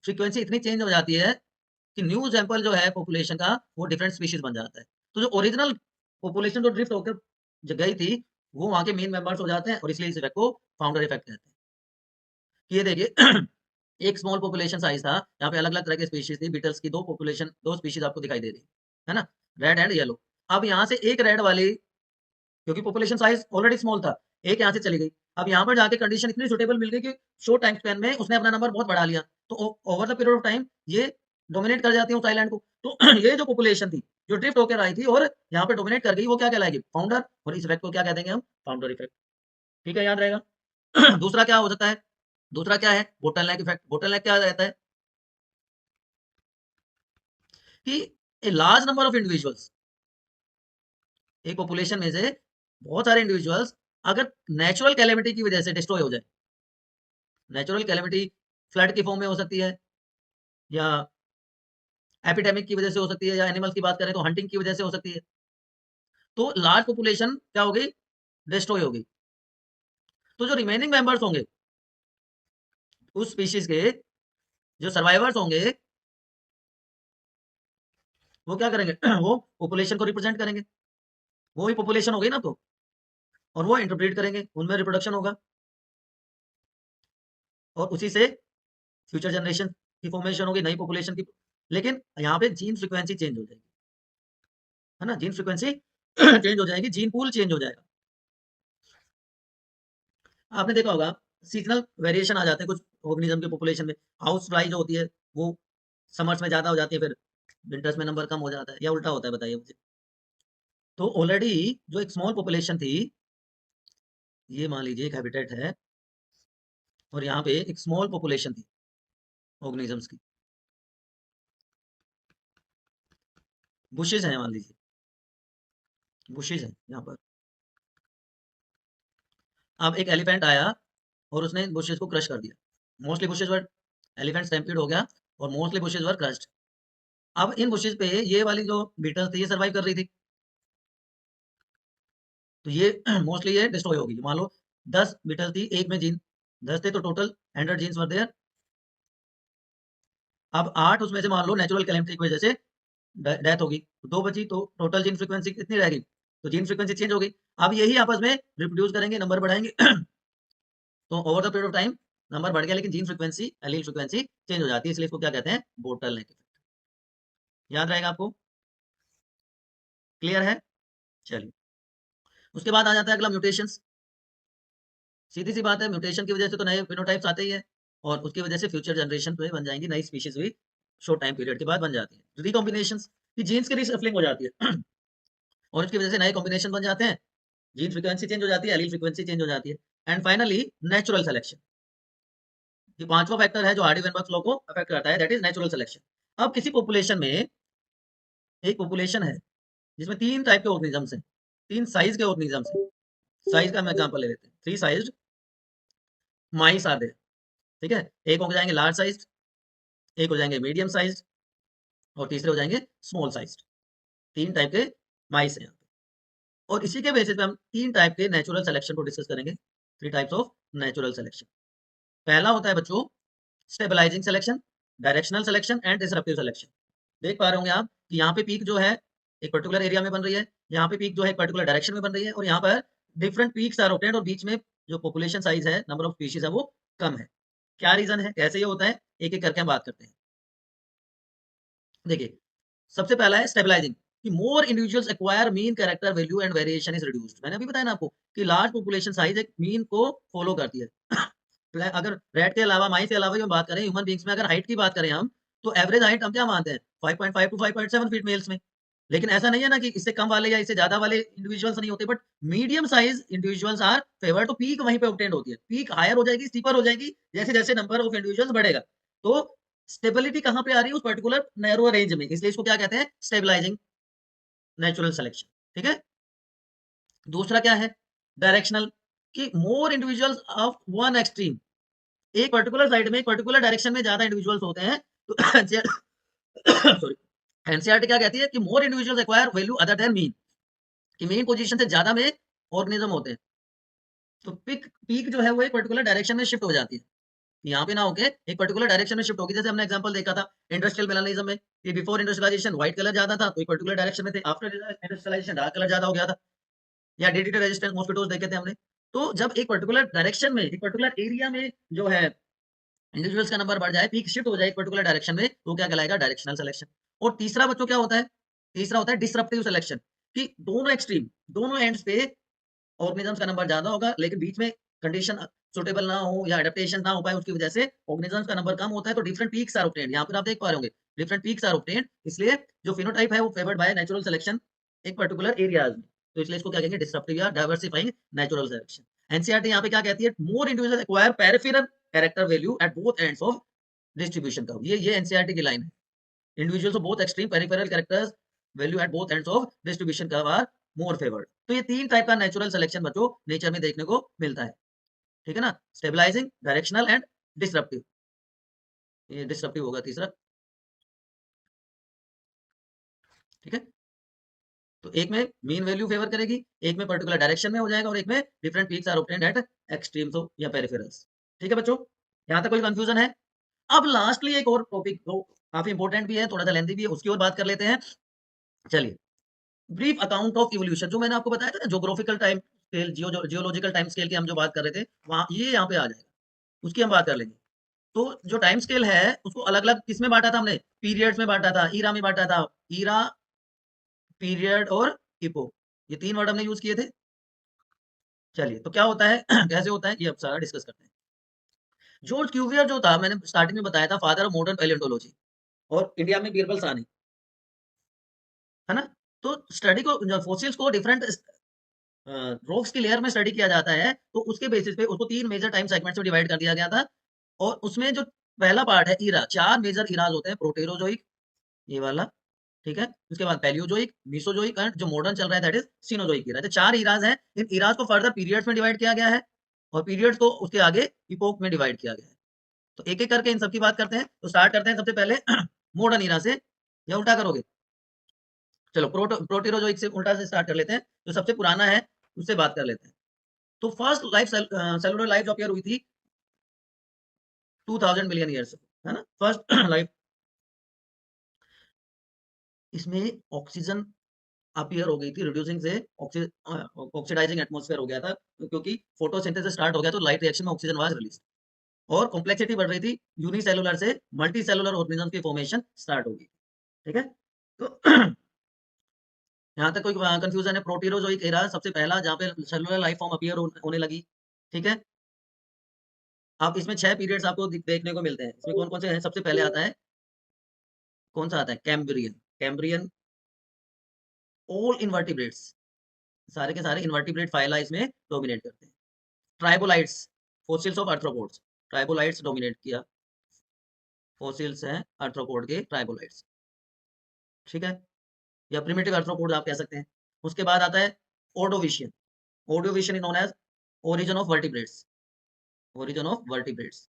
फ्रीक्वेंसी इतनी चेंज हो जाती है कि न्यू सैंपल जो है पॉपुलेशन का वो डिफरेंट स्पीशीज बन जाता है। तो जो ओरिजिनल पॉपुलेशन जो ड्रिफ्ट होकर जो गई थी वो वहां के मेन मेंबर्स हो जाते हैं और इसलिए इस इफेक्ट को फाउंडर इफेक्ट कहते हैं। ये देखिए एक स्मॉल पॉपुलेशन साइज था, यहाँ पे अलग अलग तरह की स्पीशीज थी, बीटल्स की दो स्पीशीज आपको दिखाई दे रही है ना, रेड एंड येलो। अब यहाँ से एक रेड वाली, क्योंकि पॉपुलेशन साइज ऑलरेडी स्मॉल था, एक यहाँ से चली गई, अब यहाँ पर जाके कंडीशन इतनी सुटेबल मिल गई कि शॉर्ट टाइम स्पैन में उसने अपना नंबर बहुत बढ़ा लिया, तो over the period of time ये डोमिनेट कर जाती है उस आइलैंड को। तो ये जो पॉपुलेशन थी जो ड्रिफ्ट होकर आई थी और यहाँ पे डोमिनेट कर गई, वो क्या कहलाएगी फाउंडर, और इस इफेक्ट को क्या कह देंगे हम फाउंडर इफेक्ट। ठीक है, याद रहेगा। दूसरा क्या हो सकता है, दूसरा क्या है बोटलनेक इफेक्ट। बोटलनेक क्या रहता है कि a large number of individuals, एक पॉपुलेशन में से बहुत सारे इंडिविजुअल्स अगर नेचुरल कैलेमिटी की वजह से डिस्ट्रॉय हो जाए, नेचुरल कैलेमिटी फ्लड की फॉर्म में हो सकती है या एपिडेमिक की वजह से हो सकती है, या एनिमल्स की बात करें तो हंटिंग की वजह से हो सकती है, तो लार्ज पॉपुलेशन क्या हो गई डिस्ट्रॉय हो गई। तो जो रिमेनिंग मेंबर्स होंगे उस स्पीशीज के, जो सर्वाइवर्स होंगे, वो क्या करेंगे वो पॉपुलेशन को रिप्रेजेंट करेंगे, वो ही पॉपुलेशन हो गई ना। तो और वो इंटरप्रेट करेंगे, उनमें रिप्रोडक्शन होगा और उसी से फ्यूचर जनरेशन की फॉर्मेशन होगी, नई पॉपुलेशन की। लेकिन यहाँ पे जीन फ्रीक्वेंसी चेंज हो जाएगी, है ना? जीन फ्रीक्वेंसी चेंज हो जाएगी, जीन पूल चेंज हो जाएगा। आपने देखा होगा सीजनल वेरिएशन आ जाते हैं कुछ ऑर्गेनिज्म के पॉपुलेशन में। हाउस फ्लाई जो होती है वो समर्स में ज्यादा हो जाती है, फिर विंटर्स में नंबर कम हो जाता है, या उल्टा होता है, बताइए मुझे। तो ऑलरेडी जो एक स्मॉल पॉपुलेशन थी, ये मान लीजिए एक हैबिटेट है और यहाँ पे एक स्मॉल पॉपुलेशन थी ऑर्गेनिजम्स की, बुशेज हैं, मान लीजिए बुशेज हैं यहाँ पर। अब एक एलिफेंट आया और उसने इन बुशेज को क्रश कर दिया। मोस्टली बुशेज वर एलिफेंट स्टैम्पीड हो गया और मोस्टली बुशेज वर क्रश्ड। अब इन बुशेज पे ये वाली जो बीटल्स थी ये सर्वाइव कर रही थी, तो ये मोस्टली ये डिस्ट्रॉय होगी। मान लो 10 बीटल थी, एक में जीन 10 थे, तो टोटल 100 जीन्स वर देयर। अब 8 उसमें से मान लो नेचुरल कैलेमिटी की वजह से डेथ होगी, तो 2 बची, तो टोटल जीन फ्रीक्वेंसी कितनी रहेगी? तो जीन फ्रीक्वेंसी चेंज हो गई। अब यही आपस में रिप्रोड्यूस करेंगे, नंबर बढ़ाएंगे तो over the period of time number बढ़ गया, लेकिन gene frequency, allele frequency change हो जाती है, इसलिए इसको क्या कहते हैं? Bottleneck effect. याद रहेगा आपको? क्लियर है? चलिए, उसके बाद आ जाता है अगला म्यूटेशंस। सीधी सी बात है, म्यूटेशन की वजह से तो नए फिनोटाइप्स आते ही हैं और उसकी वजह से फ्यूचर जनरेशन तो बन जाएंगी, नई स्पीशीज भी शॉर्ट टाइम पीरियड के बाद बन जाती है। रिकॉम्बिनेशंस की जीन्स की रिशफलिंग हो जाती है और इसकी वजह से नए कॉम्बिनेशन बन जाते हैं, जीन फ्रीक्वेंसी चेंज हो जाती है, एलील फ्रीक्वेंसी चेंज हो जाती है। एंड फाइनली नेचुरल सिलेक्शन, ये पांचवा फैक्टर है जो हार्डी-वेनबर्ग लॉ को अफेक्ट करता है, दैट इज नेचुरल सिलेक्शन। अब किसी पॉपुलेशन में, एक पॉपुलेशन है जिसमें 3 टाइप के ऑर्गेनिजम्स हैं, 3 साइज के ऑर्गेनिजम्स हैं। साइज का हम एग्जांपल ले लेते हैं, 3 साइज्ड माइस आर देयर, ठीक है? एक हो जाएंगे लार्ज साइज्ड, एक हो जाएंगे मीडियम साइज्ड और तीसरे हो जाएंगे स्मॉल साइज्ड। 3 टाइप के माइस हैं यहाँ पे और इसी के बेसिस पे हम 3 टाइप के नेचुरल सिलेक्शन को डिस्कस करेंगे। 3 टाइप्स ऑफ नेचुरल सिलेक्शन। पहला होता है बच्चों stabilising selection, directional selection and disruptive selection. देख पा रहे होंगे आप कि यहाँ पे पीक जो है एक पर्टिकुलर एरिया में बन रही है, यहाँ पे पीक जो है एक पर्टिकुलर डायरेक्शन में बन रही है और यहाँ पर डिफरेंट पीक्स आर ऑब्टेन्ड और बीच में जो पॉपुलेशन साइज है, नंबर ऑफ स्पीशीज है, वो कम है। क्या रीजन है, कैसे ये होता है, एक एक करके हम बात करते हैं। देखिए, सबसे पहला है स्टेबलाइजिंग, कि more individuals acquire mean character value and variation is reduced. मैंने अभी बताया ना आपको कि लार्ज पॉपुलेशन साइज एक मीन को फॉलो करती है अगर रैट के अलावा, माइस के अलावा भी हम बात करें, ह्यूमन बीइंग्स में अगर हाइट की बात करें हम, तो एवरेज हाइट हम क्या मानते हैं? 5.5 टू 5.7 फीट मेल्स में। लेकिन ऐसा नहीं है ना कि इससे कम वाले या इससे ज्यादा वाले इंडिविजुअल्स नहीं होते, but medium size individuals are favoured, तो पीक वहीं पे ऑब्टेन्ड होती है। पीक हायर हो जाएगी, स्टीपर हो जाएगी जैसे जैसे नंबर ऑफ इंडिविजुअल्स बढ़ेगा। तो स्टेबिलिटी कहाँ पे आ रही है? उस पर्टिकुलर नैरो रेंज में, इसलिए इसको क्या कहते हैं? स्टेबलाइजिंग नेचुरल सिलेक्शन, ठीक है? दूसरा क्या है? डायरेक्शनल, कि more individuals of one extreme, एक पर्टिकुलर साइड में, एक पर्टिकुलर डायरेक्शन में ज्यादा इंडिविजुअल्स होते हैं, तो सॉरी, एनसीईआरटी क्या कहती है कि more individuals acquire value other than mean, कि मीन पोजीशन से ज्यादा में ऑर्गेनिज्म होते हैं, तो पीक पीक जो है वो एक पर्टिकुलर डायरेक्शन में शिफ्ट हो जाती है, यहाँ पे ना होके एक पर्टिकुलर डायरेक्शन में शिफ्ट होगी। जैसे हमने एग्जांपल देखा था इंडस्ट्रियल मेलानिज्म में, कि बिफोर इंडस्ट्रियलाइजेशन व्हाइट कलर ज्यादा था तो एक पर्टिकुलर डायरेक्शन में थे, आफ्टर इंडस्ट्रियलाइजेशन डार्क कलर ज्यादा हो गया था। या डीडीटी रेजिस्टेंस मॉस्किटोज देखे थे हमने। तो जब एक पर्टिकुलर डायरेक्शन में, एक पर्टिकुलर एरिया में जो है इंडिविजुअल्स का नंबर बढ़ जाए, पीक शिफ्ट हो जाए एक पर्टिकुलर डायरेक्शन में, तो क्या कहलाएगा? Directional selection. और तीसरा बच्चों क्या होता है? तीसरा होता है डिसरप्टिव सिलेक्शन, कि दोनों एक्सट्रीम, दोनों एंड्स पे ऑर्गेनिजम्स का नंबर ज्यादा होगा, लेकिन बीच में कंडीशन सुटेबल ना हो या एडेप्टेशन ना हो पाए, उसकी वजह से ऑर्गेनिजम्स का नंबर कम होता है, तो डिफरेंट पीक्स आर ऑब्टेन्ड। यहाँ पर आप देख पा रहे होंगे डिफरेंट पीक्स आर ऑब्टेन्ड, इसलिए जो फिनोटाइप है वो फेवर्ड बाय नेचुरल सिलेक्शन एक पर्टिकुलर एरियाज में, तो इसलिए इसको क्या कहेंगे? डिसरप्टिव या डाइवर्सिफाइंग नेचुरल सिलेक्शन। एनसीईआरटी यहाँ पे क्या कहती है? More individuals acquire peripheral character value at both ends of distribution curve. ये एनसीईआरटी की लाइन है। Individuals of both extreme peripheral characters value at both ends of distribution curve are more favoured. तो ये 3 टाइप का natural selection बच्चों nature में देखने को मिलता है, ठीक है ना? Stabilising, directional and disruptive. ये डिसरप्टिव होगा तीसरा, ठीक है? तो एक में मीन वैल्यू फेवर करेगी, एक में पर्टिकुलर डायरेक्शन में हो जाएगा और एक में different peaks are obtained at extremes of या पेरिफेरल्स। ठीक है बच्चों? यहाँ तक कोई कंफ्यूजन है? अब लास्टली एक और टॉपिक जो काफी इंपॉर्टेंट भी है, थोड़ा सा लेंथी भी है, उसकी ओर बात कर लेते हैं। चलिए, ब्रीफ अकाउंट ऑफ इवोल्यूशन, जो मैंने आपको बताया था ना geographical time scale, geological time scale की हम जो बात कर रहे थे, वहाँ ये यहाँ पे आ जाएगा, उसकी हम बात कर लेंगे। तो जो टाइम स्केल है उसको अलग-अलग किसमें बाँटा था हमने? पीरियड्स में बाँटा था, ईरा में बाँटा था। ईरा, पीरियड और इपोक, ये 3 वर्ड हमने यूज़ किए थे। चलिए, तो क्या होता है कैसे होता है ये अब सारा डिस्कस करते हैं। जॉर्ज क्यूवियर जो था, मैंने स्टार्टिंग में बताया था, फादर ऑफ मॉडर्न पैलियोंटोलॉजी, और इंडिया में बीरबल साहनी, है ना? तो स्टडी को, फॉसिल्स को डिफरेंट रॉक्स की लेयर में स्टडी किया जाता है, तो उसके बेसिस पे उसको 3 मेजर टाइम सेगमेंट्स में डिवाइड कर दिया गया था। और उसमें जो पहला पार्ट है ईरा, 4 मेजर ईराज़ होते हैं, प्रोटेरोजोइक, ये वाला, ठीक है? उसके बाद पैलियोजोइक, मेसोजोइक एंड जो मॉडर्न चल रहा है दैट इज़ सिनोजोइक ईरा। तो 4 ईराज़ हैं। इन ईराज़ को फर्दर पीरियड्स में डिवाइड किया गया है, और पीरियड्स को उसके आगे इपोक में डिवाइड किया गया है। तो एक-एक करके इन सब की बात करते हैं। तो स्टार्ट करते हैं सबसे पहले मॉडर्न ईरा से, या उल्टा करोगे? चलो प्रोटेरोजोइक से उल्टा से स्टार्ट कर लेते हैं। जो सबसे पुराना है उससे बात कर लेते हैं। तो फर्स्ट सेलुलर लाइफ जो अपीयर हुई थी 2000 मिलियन ईयर्स, है ना? फर्स्ट लाइफ, इसमें ऑक्सीजन अपीयर हो गई थी, रिड्यूसिंग से ऑक्सीडाइजिंग एटमॉस्फेयर हो गया था, क्योंकि फोटोसिंथेसिस स्टार्ट हो गया, तो लाइट रिएक्शन में ऑक्सीजन वाज रिलीज, और कॉम्प्लेक्सिटी बढ़ रही थी, यूनिसेलुलर से मल्टी सेलुलर ऑर्गेनिज्म की फॉर्मेशन स्टार्ट होगी। ठीक है? तो यहाँ तक कोई कंफ्यूजन है? प्रोटीरोजोइक एरा सबसे पहला जहाँ पे सेलुलर लाइफ फॉर्म अपीयर होने लगी। ठीक है? अब इसमें 6 पीरियड्स आपको देखने को मिलते हैं। इसमें कौन-कौन से हैं? सबसे पहले आता है, कौन-सा आता है? कैम्ब्रियन। कैम्ब्रियन, ऑल इनवर्टिब्रेट्स, सारे के सारे इनवर्टिब्रेट फाइला इसमें डोमिनेट करते हैं। ट्राइबोलाइट्स, फॉसिल्स ऑफ आर्थ्रोपोड्स, ट्राइबोलाइट्स डोमिनेट किया, फॉसिल्स हैं आर्थ्रोपोड के ट्राइबोलाइट्स। ठीक है? या प्रिमिटिव आर्थ्रोपोड आप कह सकते हैं। उसके बाद आता है Ordovician. Ordovician is known as origin of vertebrates, origin of vertebrates.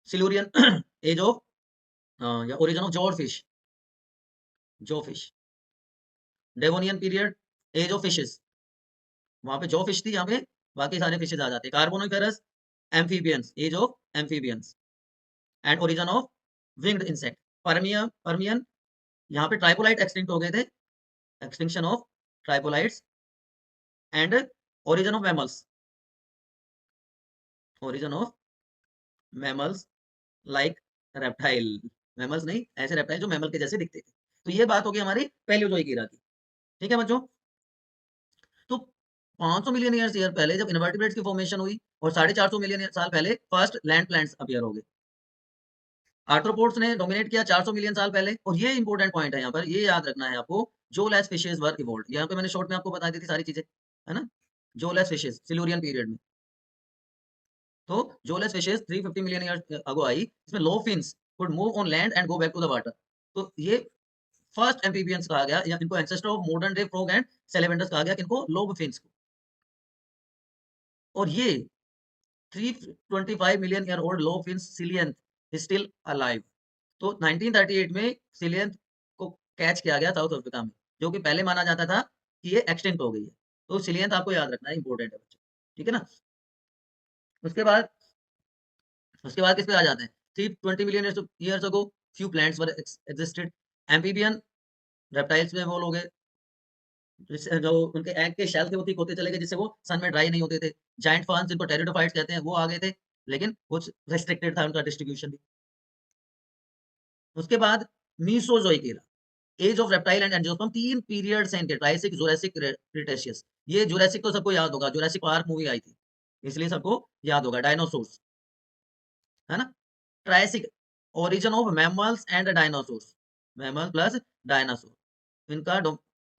Silurian age of या origin of jaw fish, jaw fish. Devonian period, age of fishes, वहाँ पे जॉ फिश थी, यहाँ पे बाकी सारे फिशेस आ जाते हैं। Carboniferous, amphibians, age of amphibians and origin of winged insect. Permian, यहाँ पे ट्राइपोलाइट एक्सटिंक्ट हो गए थे, extinction of trilobites and origin of mammals, origin of mammals like reptile, mammals नहीं, ऐसे रेप्टाइल जो मैमल के जैसे दिखते थे। तो ये बात होगी हमारी पैलियोजोइक ईरा की। ठीक है बच्चों? तो 500 मिलियन ईयर पहले जब इनवर्टिब्रेट्स की फॉर्मेशन हुई, और 450 मिलियन साल पहले फर्स्ट लैंड प्लांट्स अपीयर हो गए। आर्थ्रोपोड्स ने डोमिनेट किया 400 मिलियन साल पहले, और ये इंपॉर्टेंट पॉइंट है यहाँ पर, ये याद रखना है आपको। जोलेस फिशेस वर इवॉल्व्ड, यहाँ पे मैंने शॉर्ट में आपको बता दी थी सारी चीजें, है ना? जोलेस फिशेस सिल्यूरियन पीरियड में। तो jawless fishes 350 million year ago आई, इसमें lobe fins could move on land and go back to the water. तो ये फर्स्ट एम्फीबियंस कहा गया, या इनको ancestor of modern day frog and salamanders कहा गया, किनको? लोब फिन्स को। और ये 325 million year old lobe fins coelacanth is still alive. तो 1938 में सिलियंथ को कैच किया गया साउथ अफ्रीका में, जो कि पहले माना जाता था कि ये एक्सटिंक्ट हो गई है। तो सिलियंथ आपको याद रखना है, इंपॉर्टेंट है बच्चों। ठीक है ना? उसके बाद किस पे आ जाते हैं? 320 million years ago few plants वर एक्सिस्टेड। एम्फीबियन रेप्टाइल्स में वो लोग हैं, जिससे जो उनके एग के शेल थे वो थिक होते चले गए, जिससे वो सन में ड्राई नहीं होते थे। जायंट फर्न्स, जिनको टेरिडोफाइट्स कहते हैं, वो आ गए थे, लेकिन कुछ रेस्ट्रिक्टेड था उनका डिस्ट्रीब्यूशन भी। उसके बाद Mesozoic era, age of reptile and angiosperm, 3 periods हैं इनके, ट्राइसिक, जुरासिक, क्रिटेशियस। ये जुरासिक तो सबको याद होगा, जुरासिक पार्क मूवी आई थी, इसलिए सबको याद होगा, डायनासोर्स, है ना? Triassic, origin of mammals and dinosaurs, mammal plus dinosaur, इनका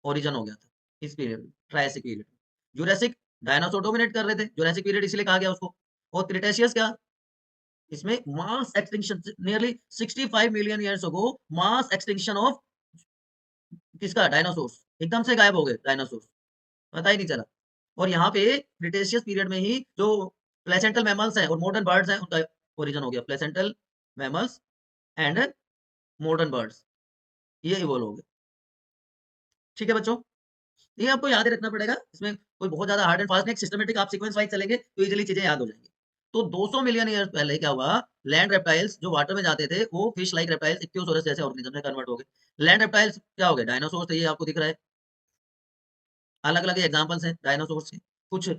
ओरिजिन हो गया था इस पीरियड में, ट्राइसिक पीरियड में। जुरासिक, डायनासोर डोमिनेट कर रहे थे, जुरासिक पीरियड इसलिए कहा गया उसको। और क्रिटेशियस क्या? इसमें mass extinction, nearly 65 million years ago mass extinction of किसका? डायनासोर्स, एकदम से गायब हो गए डायनासोर्स, पता ही नहीं चला। और यहाँ पे क्रिटेशियस पीरियड में ही जो प्लेसेंटल मैमल्स हैं और मॉडर्न बर्ड्स हैं, उनका ओरिजिन हो गया, placental mammals and modern birds, ये इवॉल्व हो गए। ठीक है बच्चों? ये आपको याद ही रखना पड़ेगा, इसमें कोई बहुत ज्यादा हार्ड एंड फास्ट नहीं, सिस्टमेटिक आप सीक्वेंस वाइज चलेंगे तो इजीली चीजें याद हो जाएंगी। तो 200 मिलियन ईयर पहले क्या हुआ? लैंड रेप्टाइल्स जो वाटर में जाते थे, वो फिश लाइक रेप्टाइल्स, इक्तियोसॉरस जैसे ऑर्गेनिज्म में कन्वर्ट हो गए। लैंड रेप्टाइल्स क्या हो गए? डायनासोर थे, ये आपको दिख रहा है। अलग अलग एग्जांपल्स हैं डायनासोर्स के। कुछ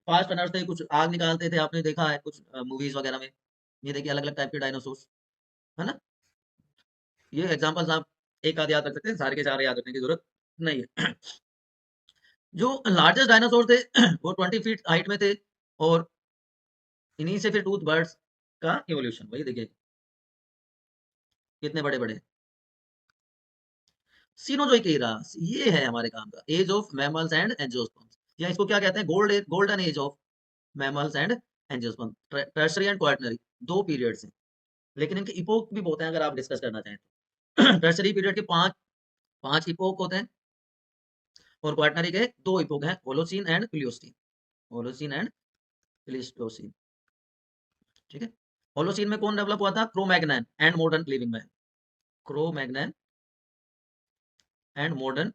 फास्ट रनर्स थे, कुछ आग निकालते थे, आपने देखा है कुछ मूवीज वगैरह में। ये देखिए अलग अलग टाइप के डायनासोर्स, है ना। ये एग्जांपल्स आप एक आध याद रख सकते हैं, सारे के सारे याद रखने की जरूरत नहीं है। जो लार्जेस्ट डायनासोर थे वो 20 फीट हाइट में थे, और इन्हीं से फिर टूथ बर्ड्स का इवोल्यूशन, वही देखिए कितने बड़े बड़े। सिनोजोइक एरा, ये है हमारे काम का, age of mammals and angiosperms, या इसको क्या कहते हैं, golden age of mammals and angiosperm. Tertiary and Quaternary दो पीरियड्स हैं, लेकिन इनके इपोक भी बहुत हैं अगर आप डिस्कस करना चाहें तो। टर्शरी पीरियड के पांच पांच इपोक होते हैं, और क्वार्टनरी के दो इपोक हैं, Holocene and Pleistocene. Holocene and Pleistocene, ठीक है। होलोसीन में कौन डेवलप हुआ था, Cro-Magnon and modern living man. Cro-Magnon and modern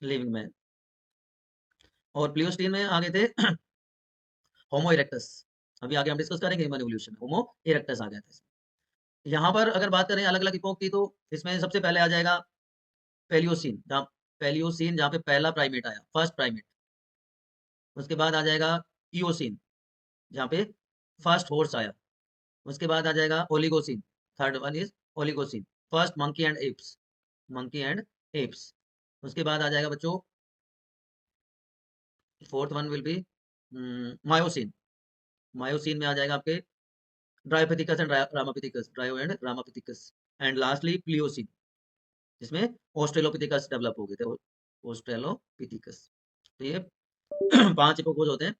living man. और प्लियोस्टीन में आगे थे होमो इरेक्टस। अभी आगे हम डिस्कस करेंगे ह्यूमन इवोल्यूशन, होमो इरेक्टस आ गया था इसमें। यहाँ पर अगर बात करें अलग अलग इपोक की, तो इसमें सबसे पहले आ जाएगा पेलियोसीन, जहाँ पे पहला प्राइमेट आया, फर्स्ट प्राइमेट। उसके बाद आ जाएगा इओसीन, जहाँ पे फर्स्ट हॉर्स आया। उसके बाद आ जाएगा Oligocene, third one is Oligocene, first monkey and apes, monkey and apes. उसके बाद आ जाएगा बच्चों, fourth one will be Miocene. Miocene में आ जाएगा आपके Dryopithecus and Ramapithecus, Dryo and Ramapithecus. And lastly Pliocene, जिसमें ऑस्ट्रेलोपिथिकस डेवलप हो गए थे, ऑस्ट्रेलोपिथिकस। तो ये 5 इपोकोज होते हैं,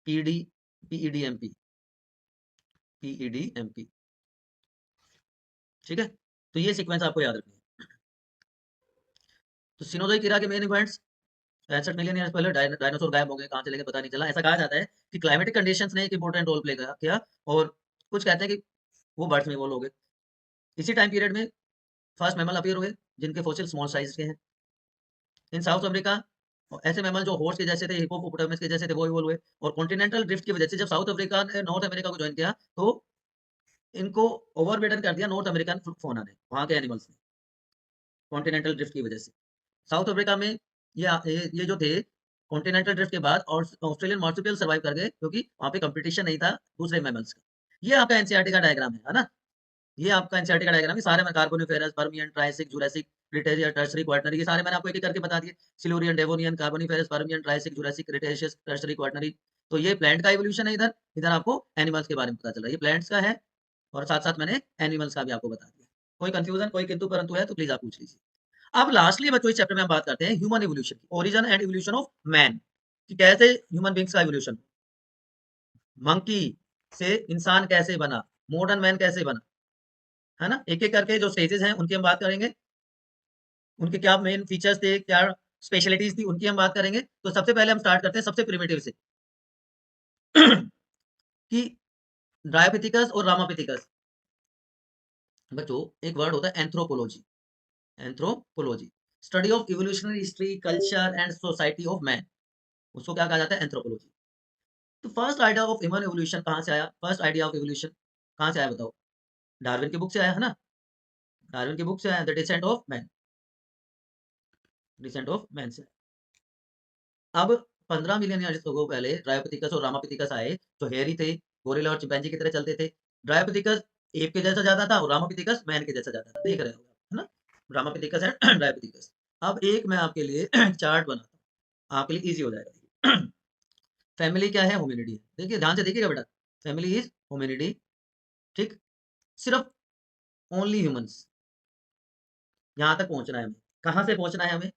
पीडी पीईडीएमपी, पीईडीएमपी, ठीक है। तो ये सीक्वेंस आपको याद रखना है। तो सिनोजोइक इरा के मेन इवेंट्स, 65 मिलियन ईयर्स पहले डायनासोर गायब हो गए, कहाँ चले गए पता नहीं चला। ऐसा कहा जाता है कि क्लाइमेटिक कंडीशंस ने एक इंपॉर्टेंट रोल प्ले किया, और कुछ कहते हैं कि वो बर्ड्स में इवॉल्व हो गए। इसी टाइम पीरियड में फर्स्ट मैमल अपीयर हुए, जिनके फॉसिल स्मॉल साइज के हैं। इन साउथ अफ्रीका ऐसे मैमल जो हॉर्स के जैसे थे, हिप्पोपोटामस के जैसे थे, वो इवॉल्व हुए। और कॉन्टिनेंटल ड्रिफ्ट की वजह से जब साउथ अफ्रीका ने नॉर्थ अमेरिका को ज्वाइन किया, तो इनको ओवरबेटन कर दिया नॉर्थ अमेरिकन फौना ने, वहां के एनिमल्स ने, कॉन्टिनेंटल ड्रिफ्ट की वजह से। साउथ अफ्रीका में ये जो थे, कॉन्टिनेंटल ड्रिफ्ट के बाद और ऑस्ट्रेलियन मार्supial सर्वाइव कर गए, क्योंकि वहां पे कंपटीशन नहीं था दूसरे मैमल्स का। ये आपका एनसीईआरटी का डायग्राम है ना। ये आपका एनसीईआरटी का डायग्राम है, सारे में Carboniferous, Permian, Triassic, Jurassic, Cretaceous, tertiary, quaternary, ये सारे मैंने आपको एक एक करके बता दिए। Silurian, Devonian, Carboniferous, Permian, Triassic, Jurassic, Cretaceous, tertiary, quaternary. तो ये प्लांट का इवोल्यूशन है, इधर इधर आपको एनिमल्स के बारे में पता चल रहा है। ये प्लांट्स का है, और साथ साथ मैंने एनिमल्स का भी आपको बता दिया। कोई कंफ्यूजन, कोई किंतु परंतु है तो प्लीज आप पूछ लीजिए। अब लास्टली बच्चों इस चैप्टर में हम बात करते हैं human evolution, origin and evolution of man, कि कैसे ह्यूमन बींग्स का इवोल्यूशन, मंकी से इंसान कैसे बना, मॉडर्न मैन कैसे बना, है ना। एक एक करके जो स्टेजेस हैं उनकी हम बात करेंगे, उनके क्या मेन फीचर्स थे, क्या स्पेशलिटीज थी, उनकी हम बात करेंगे। तो सबसे पहले हम स्टार्ट करते हैं सबसे प्रिमिटिव से कि ड्रायोपिथिकस और रामापिथिकस। बच्चों एक वर्ड होता है anthropology, anthropology, study of evolutionary history, culture and society of man, उसको क्या कहा जाता है, एंथ्रोपोलॉजी। तो first idea of human evolution कहाँ से आया, फर्स्ट आइडिया ऑफ एवोल्यूशन कहाँ से आया बताओ। डार्विन की बुक से आया, है ना। डार्विन की बुक से आया, the descent of man, descent of man से। अब 15 मिलियन ईयर्स अगो पहले ड्रायोपिथिकस और रामापिथिकस आए, जो हेयरी थे, गोरिल्ला और चिंपैंजी की तरह चलते थे। ड्रायोपिथिकस एप के जैसा जाता था, और रामापिथिकस मैन के जैसा जाता था, देख रहे हो है ना, रामापिथिकस एंड ड्रायोपिथिकस। अब एक मैं आपके लिए चार्ट बनाता हूँ, आपके लिए इजी हो जाएगा। फैमिली क्या है, होमिनिडी है। देखिए ध्यान से देखिएगा बेटा, फैमिली इज होमिनिडी, ठीक। सिर्फ ओनली ह्यूमंस, यहाँ तक पहुंचना है हमें। कहाँ से पहुंचना है हमें,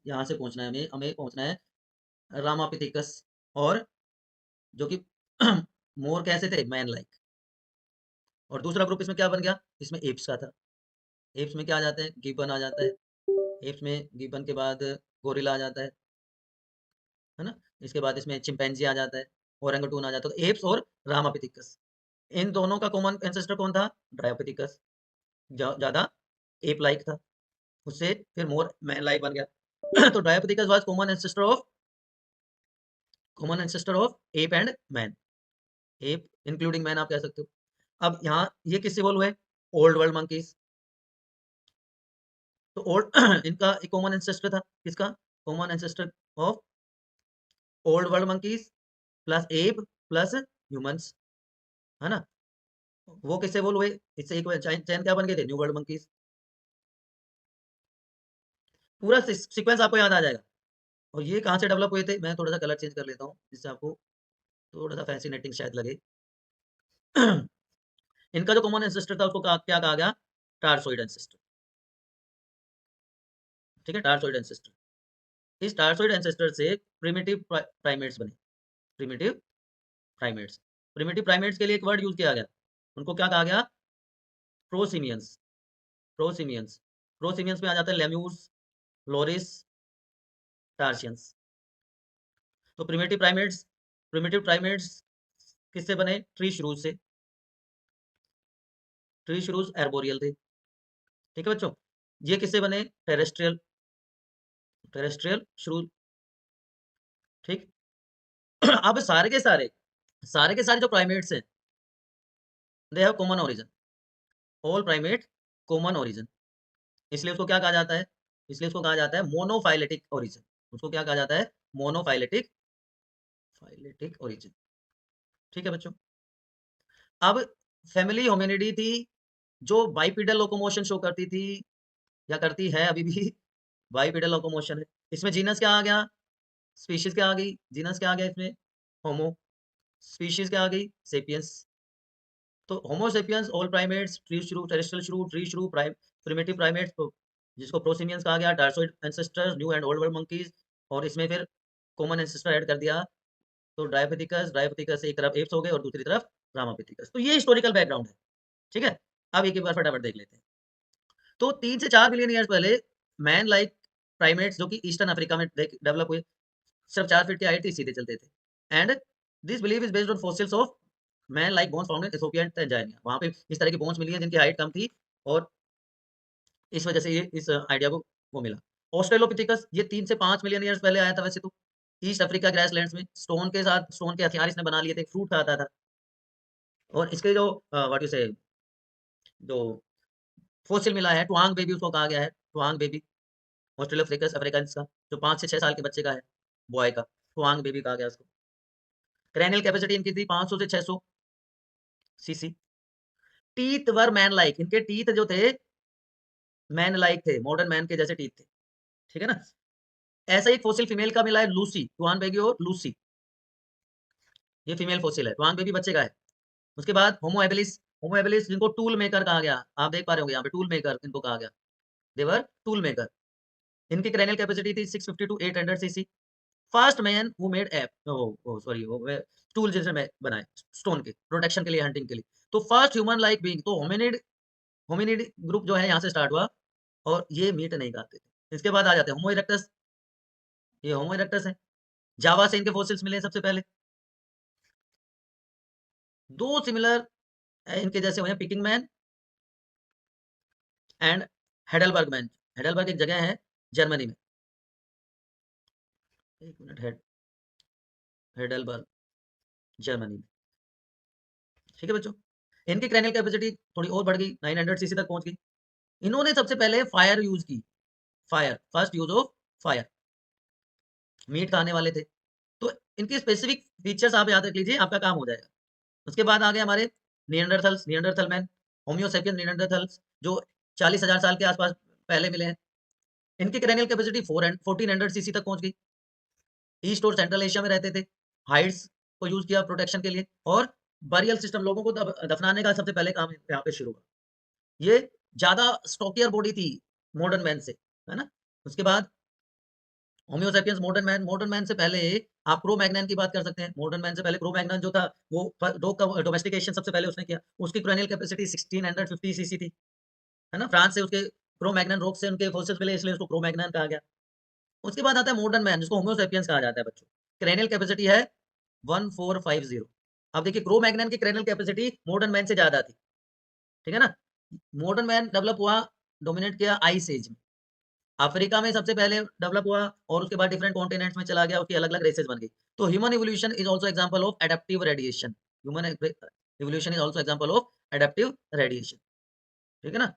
यहाँ से पहुंचना है हमें, हमें पहुंचना है रामापिथिकस, और जो कि मोर कैसे थे, मैन लाइक। और दूसरा ग्रुप इसमें क्या बन गया, इसमें एप्स का था। एप्स में क्या आ जाते हैं, गिबन आ जाता है। एप्स में गिबन के बाद गोरिल्ला आ जाता है ना। इसके बाद इसमें चिंपैंजी आ जाता है, ओरंगटून आ जाता है। तो एप्स और रामापिथिकस, इन दोनों का कॉमन एंसेस्टर कौन था, ड्रायोपिथिकस, ज्यादा एप लाइक था, उससे फिर मोर मैन लाइक बन गया। तो Dryopithecus was common ancestor of app and man, app including man आप कह सकते हो। अब यहाँ ये किससे इवॉल्व हुए, ओल्ड वर्ल्ड मंकीज। तो ओल्ड इनका एक कॉमन एंसेस्टर था, किसका, common ancestor of old world monkeys plus app plus humans, है ना। वो किससे बोल हुए, इससे एक चैन क्या बन गए थे, न्यू वर्ल्ड मंकीज। पूरा सीक्वेंस आपको याद आ जाएगा। और ये कहाँ से डेवलप हुए थे, मैं थोड़ा सा कलर चेंज कर लेता हूँ जिससे आपको थोड़ा सा फैसिनेटिंग शायद लगे। इनका जो कॉमन एंसेस्टर था उसको क्या कहा गया, टारसोइड एंसेस्टर। ठीक है, टारसोइड एंसेस्टर। इस टारसोइड एंसेस्टर से प्रिमिटिव प्राइमेट्स बने, प्रिमिटिव प्राइमेट्स। प्रिमिटिव प्राइमेट्स के लिए एक वर्ड यूज किया गया, उनको क्या कहा गया, प्रोसिमियंस। प्रोसिमियंस, प्रोसिमियंस में आ जाता है लेम्यूर्स, लोरिस, टार्शियंस। तो प्रिमिटिव प्राइमेट्स किससे बने, ट्री श्रूज से। ट्री श्रूज एर्बोरियल थे, ठीक है बच्चों। ये किससे बने, टेरेस्ट्रियल, टेरेस्ट्रियल श्रूज, ठीक। अब सारे के सारे जो प्राइमेट्स हैं, they have common origin, all primate common origin. इसलिए उसको क्या कहा जाता है, इसलिए उसको कहा जाता है मोनोफाइलेटिक ओरिजिन। उसको क्या कहा जाता है, मोनोफाइलेटिक, फाइलेटिक ओरिजिन, ठीक है बच्चों। अब फैमिली होमिनिडी थी जो बाइपिडल लोकोमोशन शो करती थी या करती है अभी भी। बाइपिडल लोकोमोशन है। इसमें जीनस क्या आ गया, स्पीशीज क्या आ गई, जीनस क्या आ गया इसमें, होमो। स्पीशीज क्या आ गई, सेपियंस। तो Homo sapiens, all primates, tree shrew, terrestrial shrew, tree shrew, primitive primates, जिसको प्रोसिमियंस कहा गया, tarsoid ancestors, new and old world monkeys, और इसमें फिर कॉमन एंसेस्टर ऐड कर दिया, तो ड्रायोपिथिकस, ड्रायोपिथिकस एक तरफ एप्स हो गए और दूसरी तरफ रामापिथिकस। तो ये हिस्टोरिकल बैकग्राउंड है, ठीक है। अब एक बार फटाफट देख लेते हैं। तो 3 से 4 बिलियन ईयर्स पहले मैन लाइक प्राइमेट्स जो कि ईस्टर्न अफ्रीका में डेवलप हुए, सिर्फ 4 फीट के हाइट थी, सीधे चलते थे। And this believe is based on fossils of man like bones found in Ethiopia and Tanzania. वहां पे इस तरह की बोन्स मिली है जिनकी हाइट कम थी, और इस वजह से ये इस आइडिया को वो मिला। ऑस्ट्रेलोपिथिकस ये 3 से 5 मिलियन ईयर्स पहले आया था वैसे तो, ईस्ट अफ्रीका ग्रासलैंड्स में स्टोन के साथ, स्टोन के हथियार इसने बना लिए थे, फ्रूट खाता था। और इसके जो व्हाट यू से, जो फोसिल मिला है, ट्वांग बेबी उसको कहा गया है, ट्वांग बेबी, ऑस्ट्रेलोपिथेकस अफ्रीकान्स का, जो 5 से 6 साल के बच्चे का है, बॉय का, ट्वांग बेबी कहा गया उसको। क्रेनियल कैपेसिटी इनकी थी 500 से 600 सीसी। टीथ वर मैन लाइक, इनके टीथ जो थे मैन लाइक थे, मॉडर्न मैन के जैसे टीथ थे, ठीक है ना। ऐसा ही फोसिल फीमेल का मिला है, लूसी, ट्वान बेबी और लूसी, ये फीमेल फोसिल है, ट्वान बेबी बच्चे का है। उसके बाद होमो एबिलिस, होमो एबिलिस जिनको टूल मेकर कहा गया, आप देख पा रहे होंगे यहाँ पे टूल मेकर इनको कहा गया, देवर टूल मेकर। इनकी क्रेनियल कैपेसिटी थी 650 to 800 CC. First man who made ape, sorry, वो टूल जैसे में बनाए स्टोन के प्रोटेक्शन के लिए, हंटिंग के लिए। तो फर्स्ट ह्यूमन लाइक बीइंग, तो होमिनिड, होमिनिड ग्रुप जो है यहाँ से स्टार्ट हुआ, और ये मीट नहीं खाते थे। इसके बाद आ जाते हैं होमो इरेक्टस, ये होमो इरेक्टस है, जावा से इनके फोसिल्स मिले सबसे पहले। दो सिमिलर इनके जैसे हुए, picking man and Heidelberg man. Heidelberg एक जगह है जर्मनी में, एक मिनट, हेडलबर्ग जर्मनी में, ठीक है बच्चों। इनकी क्रेनियल कैपेसिटी थोड़ी और बढ़ गई, 900 सीसी तक पहुंच गई। इन्होंने सबसे पहले फायर यूज की, fire, first use of fire, meat खाने वाले थे। तो इनकी स्पेसिफिक फीचर्स आप याद रख लीजिए, आपका काम हो जाएगा। उसके बाद आ गए हमारे नियंडरथल्स, नियंडरथल मैन, होम्योसेपियन नियंडरथल्स, जो 40,000 साल के आसपास पहले मिले हैं। इनकी क्रेनियल कैपेसिटी 1400 सीसी तक पहुंच गई। ईस्ट और सेंट्रल एशिया में रहते थे, हाइड्स को यूज किया प्रोटेक्शन के लिए, और बरियल सिस्टम, लोगों को दफनाने का सबसे पहले काम यहाँ पे शुरू हुआ। ये ज्यादा स्टॉकियर बॉडी थी मॉडर्न मैन से, है ना। उसके बाद होम्योसेपियंस, मॉडर्न मैन से पहले आप क्रो मैग्नन की बात कर सकते हैं। मॉडर्न मैन से पहले क्रो मैग्नन जो था, वो डॉग का डोमेस्टिकेशन सबसे पहले उसने किया। उसकी क्रेनियल कैपेसिटी 1650 सीसी थी, है ना। फ्रांस से उसके क्रो मैग्नन रॉक से उनके फोसिल्स मिले, इसलिए उसको क्रो मैग्नन कहा गया। उसके बाद आता है मॉडर्न मैन, जिसको होम्योसेपियंस कहा जाता है बच्चों। क्रेनियल कैपेसिटी है 1450। अब देखिए क्रो मैग्नन की क्रेनियल कैपेसिटी मॉडर्न मैन से ज्यादा थी, ठीक है ना। मॉडर्न मैन डेवलप हुआ, डोमिनेट किया आइस एज में, अफ्रीका में सबसे पहले डेवलप हुआ, और उसके बाद डिफरेंट कॉन्टिनेंट्स में चला गया, उसकी अलग अलग रेसेस बन गई। तो human evolution is also example of adaptive radiation, human evolution is also example of adaptive radiation, ठीक है ना।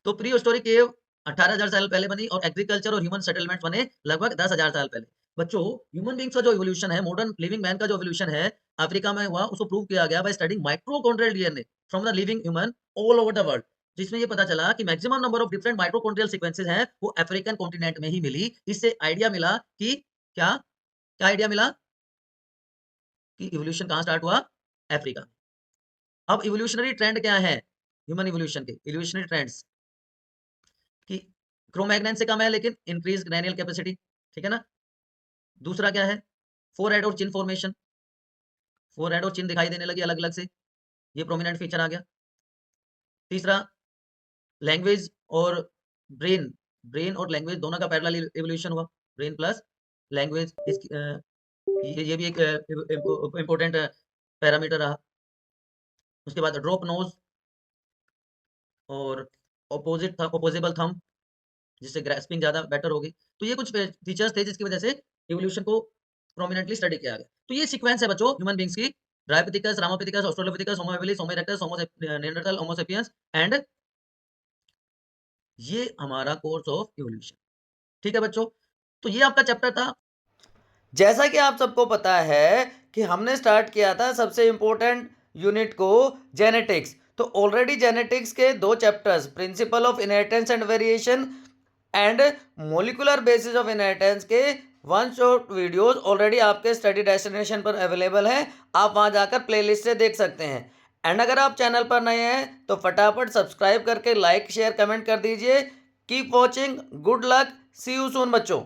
तो प्री हिस्टोरिक केव 18,000 साल पहले बनी, और एग्रीकल्चर और ह्यूमन सेटलमेंट बने लगभग 10,000 साल पहले। बच्चों ह्यूमन बींग्स का जो इवोल्यूशन है, मॉडर्न लिविंग मैन का जो इवोल्यूशन है, अफ्रीका में हुआ, उसको प्रूव किया गया by studying mitochondrial DNA from the living human all over the world. जिसमें ये पता चला कि maximum number of different mitochondrial sequences हैं, वो अफ्रीकन कॉन्टिनेंट में ही मिली। इससे आइडिया मिला कि क्या क्या आइडिया मिला कि इवोल्यूशन कहाँ स्टार्ट हुआ? अफ्रीका में। अब इवोल्यूशनरी ट्रेंड क्या है ह्यूमन इवोल्यूशन के? इवोल्यूशनरी ट्रेंड्स कि क्रोमैग्नेन से कम है लेकिन इंक्रीज ग्रैन्युल कैपेसिटी, ठीक है ना? दूसरा क्या है? फोरहेड और चिन फॉर्मेशन, फोरहेड और चिन दिखाई देने लगी अलग-अलग से, ये प्रोमिनेंट फीचर आ गया। तीसरा लैंग्वेज और ब्रेन, ब्रेन और लैंग्वेज दोनों का पैरेलल इवोल्यूशन हुआ, ब्रेन प्लस लैंग्वेज ये भी एक इम्पोर्टेंट पैरामीटर रहा। उसके बाद ड्रॉप नोज और ऑपोजिबल थंब, जिससे ग्रैस्पिंग ज़्यादा बेटर होगी। तो ये कुछ फीचर्स थे जिसकी वजह से इवोल्यूशन को प्रोमिनेंटली स्टडी किया गया। तो ये सीक्वेंस है बच्चों ह्यूमन बीइंग्स की, Dryopithecus, Ramapithecus, Australopithecus, Homo habilis, Homo erectus, Homo neanderthal, Homo sapiens and ये हमारा कोर्स ऑफ इवोल्यूशन। ठीक है बच्चों? तो ये आपका चैप्टर था। जैसा कि आप सबको पता है कि हमने स्टार्ट किया था सबसे इम्पोर्टेंट यूनिट को जेनेटिक्स। तो ऑलरेडी जेनेटिक्स के 2 chapters principle of inheritance and variation and molecular basis of inheritance के 1 शॉर्ट वीडियोस ऑलरेडी आपके स्टडी डेस्टिनेशन पर अवेलेबल हैं। आप वहां जाकर प्लेलिस्ट से देख सकते हैं। एंड अगर आप चैनल पर नए हैं तो फटाफट सब्सक्राइब करके लाइक शेयर कमेंट कर दीजिए। Keep watching, good luck, see you soon बच्चों।